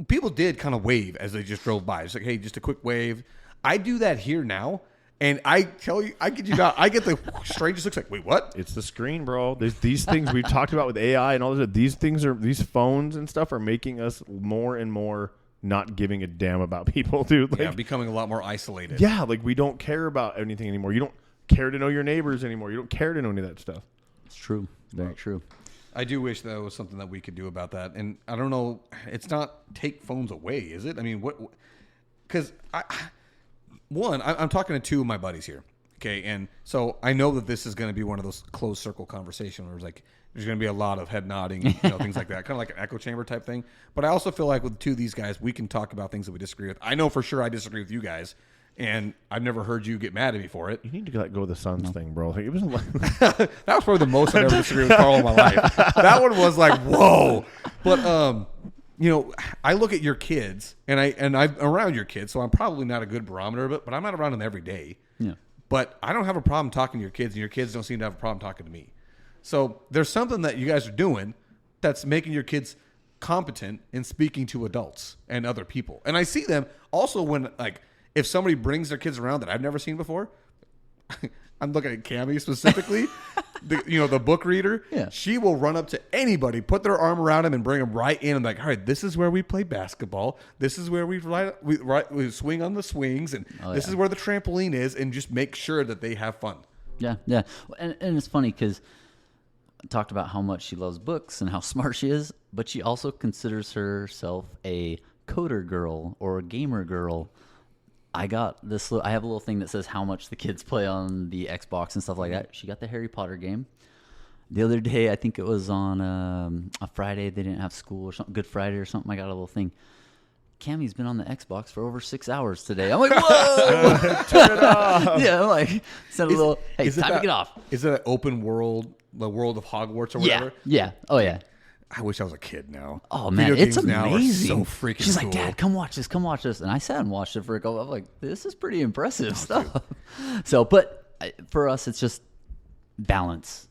S2: People did kind of wave as they just drove by. It's like, hey, just a quick wave. I do that here now. And I tell you, I kid you not, I get the strangest looks like, wait, what?
S1: It's the screen, bro. There's these things we've talked about with AI and all this. These phones and stuff are making us more and more not giving a damn about people, dude. Like,
S2: Becoming a lot more isolated.
S1: yeah, like we don't care about anything anymore. You don't care to know your neighbors anymore. You don't care to know any of that stuff.
S3: It's true. Very true.
S2: I do wish that was something that we could do about that. And I don't know, it's not take phones away, is it? I mean, what? Because I'm talking to 2 of my buddies here, okay? And so I know that this is going to be one of those closed circle conversations where it's like there's going to be a lot of head nodding, things like that, kind of like an echo chamber type thing. But I also feel like with 2 of these guys, we can talk about things that we disagree with. I know for sure I disagree with you guys, And I've never heard you get mad at me for it.
S1: You need to let go of the Suns thing, bro. Like, it was like,
S2: That was probably the most I've ever disagreed with Carl in my life. That one was like, whoa. But I look at your kids, and I'm around your kids, so I'm probably not a good barometer of it, but I'm not around them every day.
S3: Yeah.
S2: But I don't have a problem talking to your kids, and your kids don't seem to have a problem talking to me. So there's something that you guys are doing that's making your kids competent in speaking to adults and other people. And I see them also when, like, if somebody brings their kids around that I've never seen before, I'm looking at Cammie specifically, the book reader.
S3: Yeah.
S2: She will run up to anybody, put their arm around them, and bring them right in. I'm like, all right, this is where we play basketball. This is where we swing on the swings, and this is where the trampoline is, and just make sure that they have fun.
S3: Yeah, yeah. And it's funny because I talked about how much she loves books and how smart she is, but she also considers herself a coder girl or a gamer girl. I have a little thing that says how much the kids play on the Xbox and stuff like that. She got the Harry Potter game. The other day, I think it was on a Friday, they didn't have school or something, Good Friday or something. I got a little thing. Cammie's been on the Xbox for over 6 hours today. I'm like, whoa!
S1: turn it off.
S3: Yeah, I'm like, send a little, hey, time to get off.
S2: Is it an open world, the world of Hogwarts or whatever?
S3: Yeah. Oh, yeah.
S2: I wish I was a kid now.
S3: Oh, man,
S2: Video
S3: it's
S2: games now are
S3: amazing.
S2: so freaking
S3: She's
S2: cool.
S3: like, Dad, come watch this. And I sat and watched it for a couple. I'm like, this is pretty impressive stuff. So, but for us, it's just balance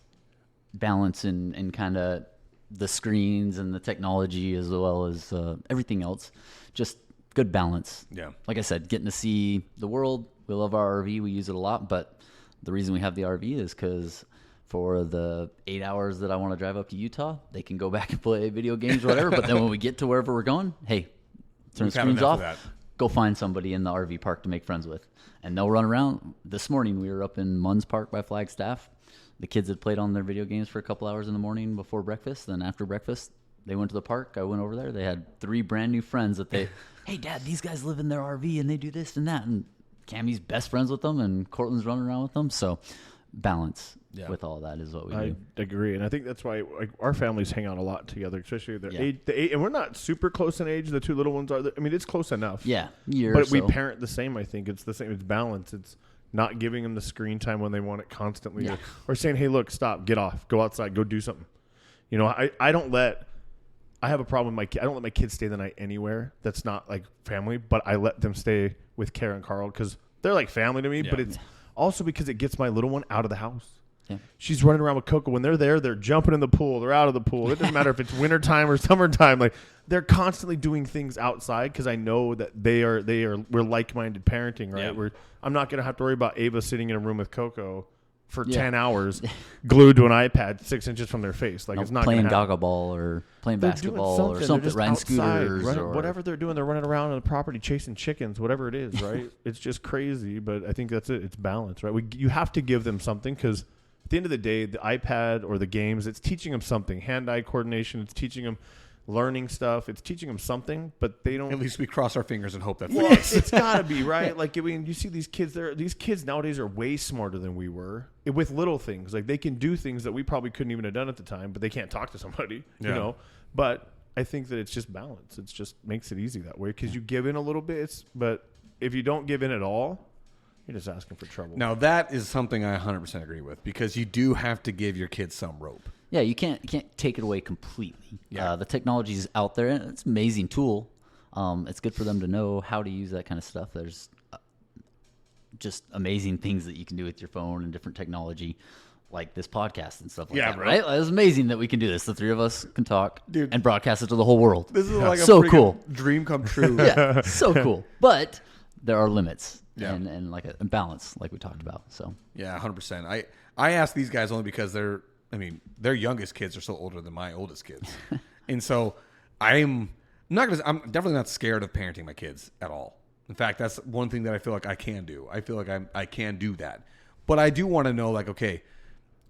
S3: in kind of the screens and the technology as well as everything else. Just good balance.
S2: Yeah.
S3: Like I said, getting to see the world. We love our RV. We use it a lot. But the reason we have the RV is because for the 8 hours that I want to drive up to Utah, they can go back and play video games or whatever. But then when we get to wherever we're going, hey, turn the screens off, go find somebody in the RV park to make friends with. And they'll run around. This morning, we were up in Munns Park by Flagstaff. The kids had played on their video games for a couple hours in the morning before breakfast. Then after breakfast, they went to the park. I went over there. They had 3 brand new friends that hey, Dad, these guys live in their RV and they do this and that. And Cammie's best friends with them and Cortland's running around with them. So balance with all that is what we do.
S1: I agree, and I think that's why our families hang out a lot together, especially their age. And we're not super close in age. The 2 little ones are. I mean, it's close enough.
S3: Yeah,
S1: but we parent the same. I think it's the same. It's balance. It's not giving them the screen time when they want it constantly, or saying, "Hey, look, stop, get off, go outside, go do something." You know, I don't let. I have a problem with my kid. I don't let my kids stay the night anywhere that's not like family, but I let them stay with Kara and Carl because they're like family to me. But it's also because it gets my little one out of the house. Yeah. She's running around with Coco. When they're there, they're jumping in the pool. They're out of the pool. It doesn't matter if it's wintertime or summertime. Like, they're constantly doing things outside because I know that we're like-minded parenting, right?
S2: Yeah.
S1: I'm not going to have to worry about Ava sitting in a room with Coco for 10 hours glued to an iPad 6 inches from their face. Like, it's not
S3: playing
S1: gonna happen.
S3: doggle ball or playing basketball or something, riding scooters or
S1: whatever they're doing. They're running around on the property chasing chickens, whatever it is, right? It's just crazy, but I think that's it. It's balance, right? You have to give them something because at the end of the day, the iPad or the games, it's teaching them something. Hand-eye coordination, it's teaching them learning stuff. It's teaching them something, but they don't.
S2: At least we cross our fingers and hope that.
S1: Well, it's got to be, right? Like, I mean, you see these kids. These kids nowadays are way smarter than we were with little things. Like, they can do things that we probably couldn't even have done at the time, but they can't talk to somebody. You know. But I think that it's just balance. It just makes it easy that way because you give in a little bit, but if you don't give in at all, you're just asking for trouble.
S2: Now, that is something I 100% agree with because you do have to give your kids some rope.
S3: Yeah, you can't take it away completely.
S2: Yeah.
S3: The technology is out there, and it's an amazing tool. It's good for them to know how to use that kind of stuff. There's just amazing things that you can do with your phone and different technology, like this podcast and stuff like that, right? It's amazing that we can do this. The 3 of us can talk and broadcast it to the whole world.
S2: This is like
S3: so
S2: a
S3: cool
S2: dream come true.
S3: Yeah, so cool. But there are limits and like a balance, like we talked about. So
S2: yeah, 100%. I ask these guys only because their youngest kids are still older than my oldest kids, and so I'm definitely not scared of parenting my kids at all. In fact, that's one thing that I feel like I can do. I feel like I can do that, but I do want to know, like, okay,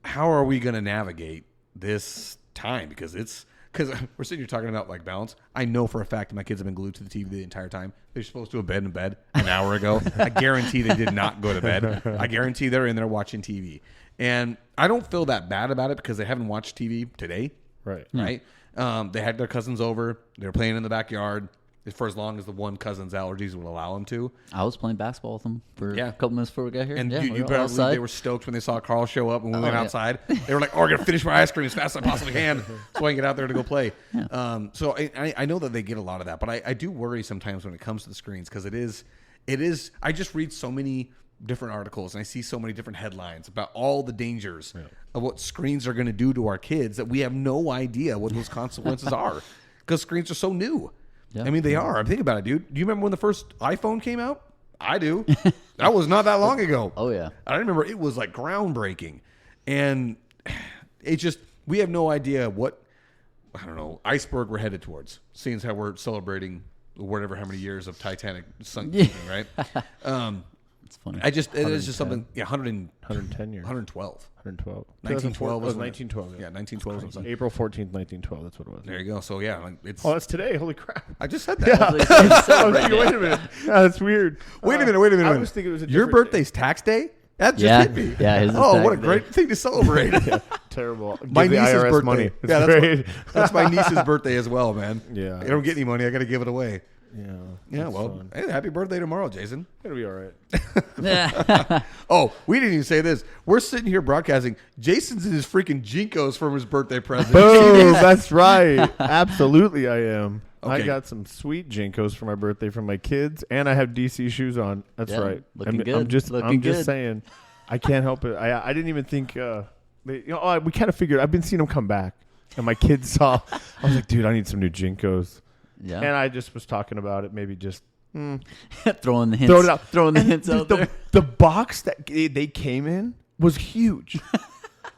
S2: how are we going to navigate this time? Because we're sitting here talking about like balance. I know for a fact that my kids have been glued to the TV the entire time. They're supposed to have been in bed an hour ago. I guarantee they did not go to bed. I guarantee they're in there watching TV. And I don't feel that bad about it because they haven't watched TV today.
S1: Right.
S2: Right. They had their cousins over. They were playing in the backyard. for as long as the one cousin's allergies would allow him to.
S3: I was playing basketball with them for a couple minutes before we got here.
S2: And
S3: yeah,
S2: you
S3: we were
S2: better
S3: outside.
S2: believe they were stoked when they saw Carl show up and we went
S3: yeah.
S2: outside. They were like, "Oh, I got to finish my ice cream as fast as I possibly can so I can get out there to go play."
S3: Yeah.
S2: So I know that they get a lot of that, but I do worry sometimes when it comes to the screens because it is. I just read so many different articles and I see so many different headlines about all the dangers of what screens are going to do to our kids that we have no idea what those consequences are because screens are so new.
S3: Yeah.
S2: I mean, they are. I'm thinking about it, dude. Do you remember when the first iPhone came out? I do. That was not that long ago.
S3: Oh, yeah.
S2: I remember it was like groundbreaking. And it just, we have no idea what, I don't know, iceberg we're headed towards, seeing as how we're celebrating whatever, how many years of Titanic sinking, right?
S3: It's funny.
S2: It is just something, 110
S1: years.
S2: 112.
S1: 112.
S2: 1912 was
S1: 1912.
S2: Yeah, 1912 was something.
S1: April 14th, 1912. That's what it was.
S2: There you go. So, yeah, like it's.
S1: Oh, that's today. Holy crap.
S2: I just said that.
S1: Wait a minute. That's weird.
S2: Wait a minute.
S1: I was thinking it was a
S2: Your
S1: different
S2: birthday's tax day? That just
S3: Yeah.
S2: hit me.
S3: Yeah, his is
S2: Oh,
S3: tax
S2: what a
S3: day.
S2: great thing to celebrate.
S1: Terrible.
S2: My
S1: Give the
S2: niece's
S1: IRS
S2: birthday.
S1: money. It's
S2: Yeah,
S1: great.
S2: that's my niece's birthday as well, man.
S1: Yeah.
S2: I don't get any money. I got to give it away.
S1: Yeah.
S2: Yeah,
S1: that's
S2: well,
S1: fun.
S2: hey, happy birthday tomorrow, Jason.
S1: It'll be all right.
S2: Oh, we didn't even say this. We're sitting here broadcasting. Jason's in his freaking Jinkos from his birthday present.
S1: Boom. That's right. Absolutely, I am. I
S2: Okay.
S1: got some sweet Jinkos for my birthday from my kids, and I have DC shoes on. That's
S3: Yeah,
S1: right.
S3: looking
S1: I'm
S3: good.
S1: just
S3: Looking good.
S1: saying. I can't help it. I didn't even think. We kind of figured. I've been seeing them come back, and my kids saw. I was like, dude, I need some new Jinkos.
S3: Yeah.
S1: And I just was talking about it. Maybe just
S3: throwing the hints.
S1: throw it out.
S3: Throwing the hints out there.
S1: The box that they came in was huge.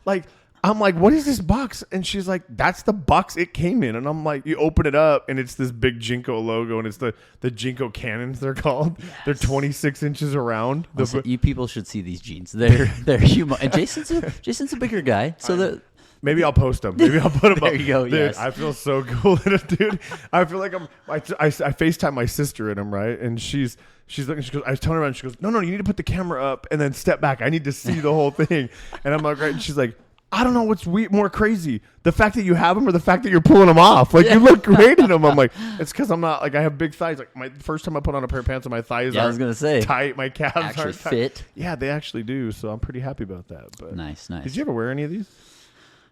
S1: Like, I'm like, what is this box? And she's like, that's the box it came in. And I'm like, you open it up, and it's this big Jinko logo, and it's the Jinko cannons, they're called. Yes. They're 26 inches around.
S3: Listen, you people should see these jeans. They're humongous. And Jason's a bigger guy, so
S1: maybe I'll post them. Maybe I'll put them
S3: There
S1: up.
S3: you go,
S1: Dude,
S3: yes.
S1: I feel so cool, dude. I feel like I FaceTime my sister in them, right? And she's looking. She goes, I was telling her, and she goes, no, you need to put the camera up and then step back. I need to see the whole thing. And I'm like, right. And she's like, I don't know what's more crazy, the fact that you have them or the fact that you're pulling them off. Like, you look great in them. I'm like, it's because I'm not, like, I have big thighs. Like, my first time I put on a pair of pants and my thighs
S3: Yeah, I
S1: aren't
S3: was gonna say,
S1: tight. My calves
S3: actually
S1: aren't tight.
S3: fit.
S1: Yeah, they actually do. So I'm pretty happy about that. But
S3: Nice.
S1: Did you ever wear any of these?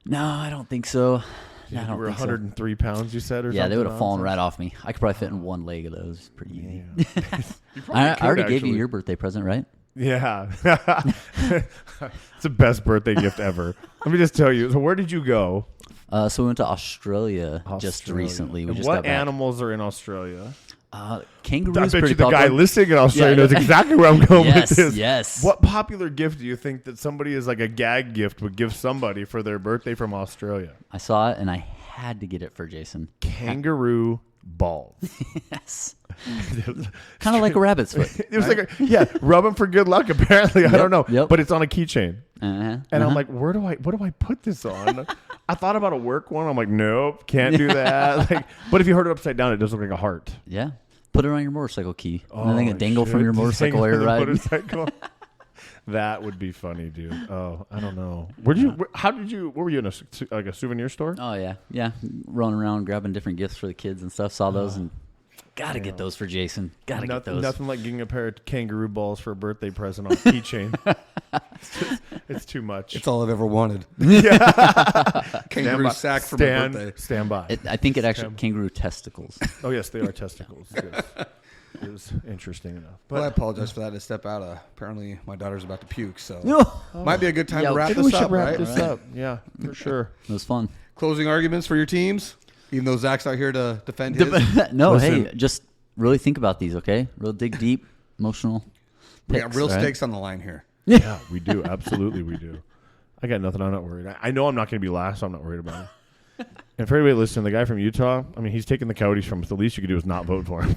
S3: No, I don't think so. No, I
S1: You
S3: don't
S1: were
S3: think
S1: 103 pounds, you said, or something?
S3: Yeah, they would have fallen
S1: nonsense?
S3: right off me. I could probably fit in one leg of those. Pretty easy.
S1: You probably
S3: I
S1: could,
S3: already gave you
S1: actually.
S3: your birthday present, right?
S1: Yeah. It's the best birthday gift ever. Let me just tell you. So where did you go?
S3: So we went to Australia just
S1: Australia.
S3: recently. We
S1: And
S3: just
S1: what
S3: got back.
S1: animals are in Australia?
S3: Kangaroos
S1: I bet
S3: pretty
S1: you the guy
S3: popular.
S1: listening in Australia
S3: Yeah,
S1: knows
S3: yeah.
S1: exactly where I'm going
S3: Yes,
S1: with this.
S3: yes.
S1: What popular gift do you think that somebody is like a gag gift would give somebody for their birthday from Australia?
S3: I saw it and I had to get it for Jason.
S1: Kangaroo balls.
S3: Yes. Kind of like a rabbit's foot.
S1: It was like rub them for good luck. Apparently, I don't know,
S3: yep.
S1: but it's on a keychain.
S3: Uh-huh,
S1: And I'm like, what do I put this on? I thought about a work one. I'm like, nope, can't do that. But if you hold it upside down, it does look like a heart.
S3: yeah. Put it on your motorcycle key. And I think a dangle from your motorcycle while you're riding.
S1: That would be funny, dude. Oh, I don't know. Where were you in a souvenir store?
S3: Oh, yeah. Yeah. Running around grabbing different gifts for the kids and stuff. Saw those and got to get those for Jason. Got to get those.
S1: Nothing like getting a pair of kangaroo balls for a birthday present on a keychain. It's too much.
S2: It's all I've ever wanted. Kangaroo sack for my birthday.
S1: Stand by.
S3: I think it actually kangaroo testicles.
S1: Oh, yes, they are testicles. Yes. It was interesting enough.
S2: Well, I
S1: But
S2: apologize for that to step out. Apparently, my daughter's about to puke, so
S3: No.
S2: might be a good time
S3: Yeah,
S2: to wrap
S1: maybe
S2: this
S1: we should
S2: up,
S1: wrap
S2: right?
S1: this up. Yeah, for sure.
S3: It was fun.
S2: Closing arguments for your teams, even though Zach's out here to defend his.
S3: No,
S1: Listen.
S3: hey, just really think about these, okay? Real dig deep, emotional.
S2: We got
S3: picks,
S2: real
S3: all right?
S2: stakes on the line here.
S1: Yeah, we do. Absolutely, we do. I got nothing. I'm not worried. I know I'm not going to be last, so I'm not worried about it. And for everybody listening, the guy from Utah, I mean, he's taking the Coyotes from us. The least you could do is not vote for him.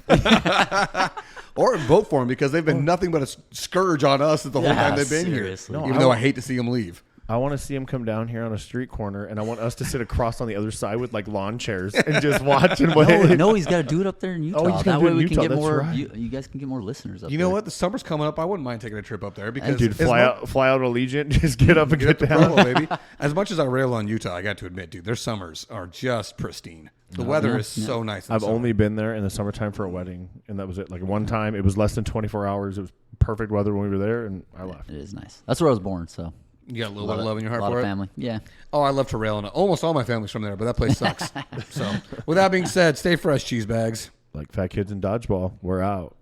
S2: Or vote for him because they've been nothing but a scourge on us the whole
S3: Yeah,
S2: time they've been
S3: seriously.
S2: here.
S3: No,
S2: Even though I hate to see them leave.
S1: I want to see him come down here on a street corner, and I want us to sit across on the other side with like lawn chairs and just watch and wait.
S3: No, he's got to do it up there in Utah.
S1: he's gonna
S3: That
S1: do it
S3: way
S1: in
S3: we
S1: Utah,
S3: can get
S1: that's
S3: more.
S1: right.
S3: You guys can get more listeners up
S2: You
S3: there.
S2: know what? The summer's coming up. I wouldn't mind taking a trip up there because
S1: Dude, fly out Allegiant, just get up and
S2: Get
S1: get
S2: up to
S1: down.
S2: Provo, baby. As much as I rail on Utah, I got to admit, dude, their summers are just pristine. The weather is so nice. in the
S1: I've
S2: summer.
S1: only been there in the summertime for a wedding, and that was it. Like one time, it was less than 24 hours. It was perfect weather when we were there, and I left.
S3: It is nice. That's where I was born, so.
S2: You got a little bit of love in your heart
S3: a lot
S2: for
S3: of
S2: it.
S3: family. Yeah.
S2: Oh, I love to rail on it. Almost all my family's from there, but that place sucks. So, with that being said, stay fresh, cheese bags.
S1: Like fat kids in dodgeball, we're out.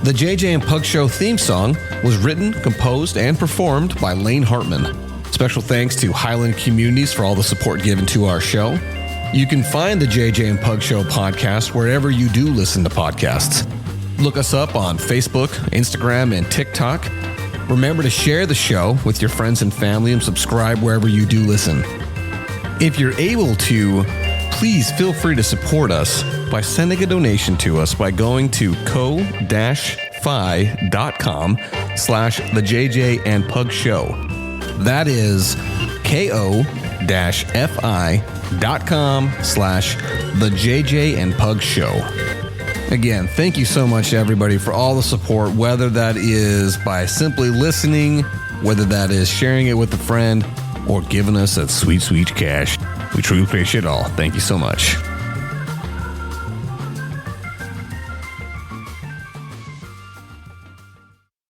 S2: The JJ and Pug Show theme song was written, composed, and performed by Lane Hartman. Special thanks to Highland Communities for all the support given to our show. You can find the JJ and Pug Show podcast wherever you do listen to podcasts. Look us up on Facebook, Instagram, and TikTok. Remember to share the show with your friends and family and subscribe wherever you do listen. If you're able to, please feel free to support us by sending a donation to us by going to ko-fi.com/the JJ and Pug Show. That is ko-fi.com/the JJ and Pug Show. Again, thank you so much, everybody, for all the support, whether that is by simply listening, whether that is sharing it with a friend, or giving us that sweet, sweet cash. We truly appreciate it all. Thank you so much.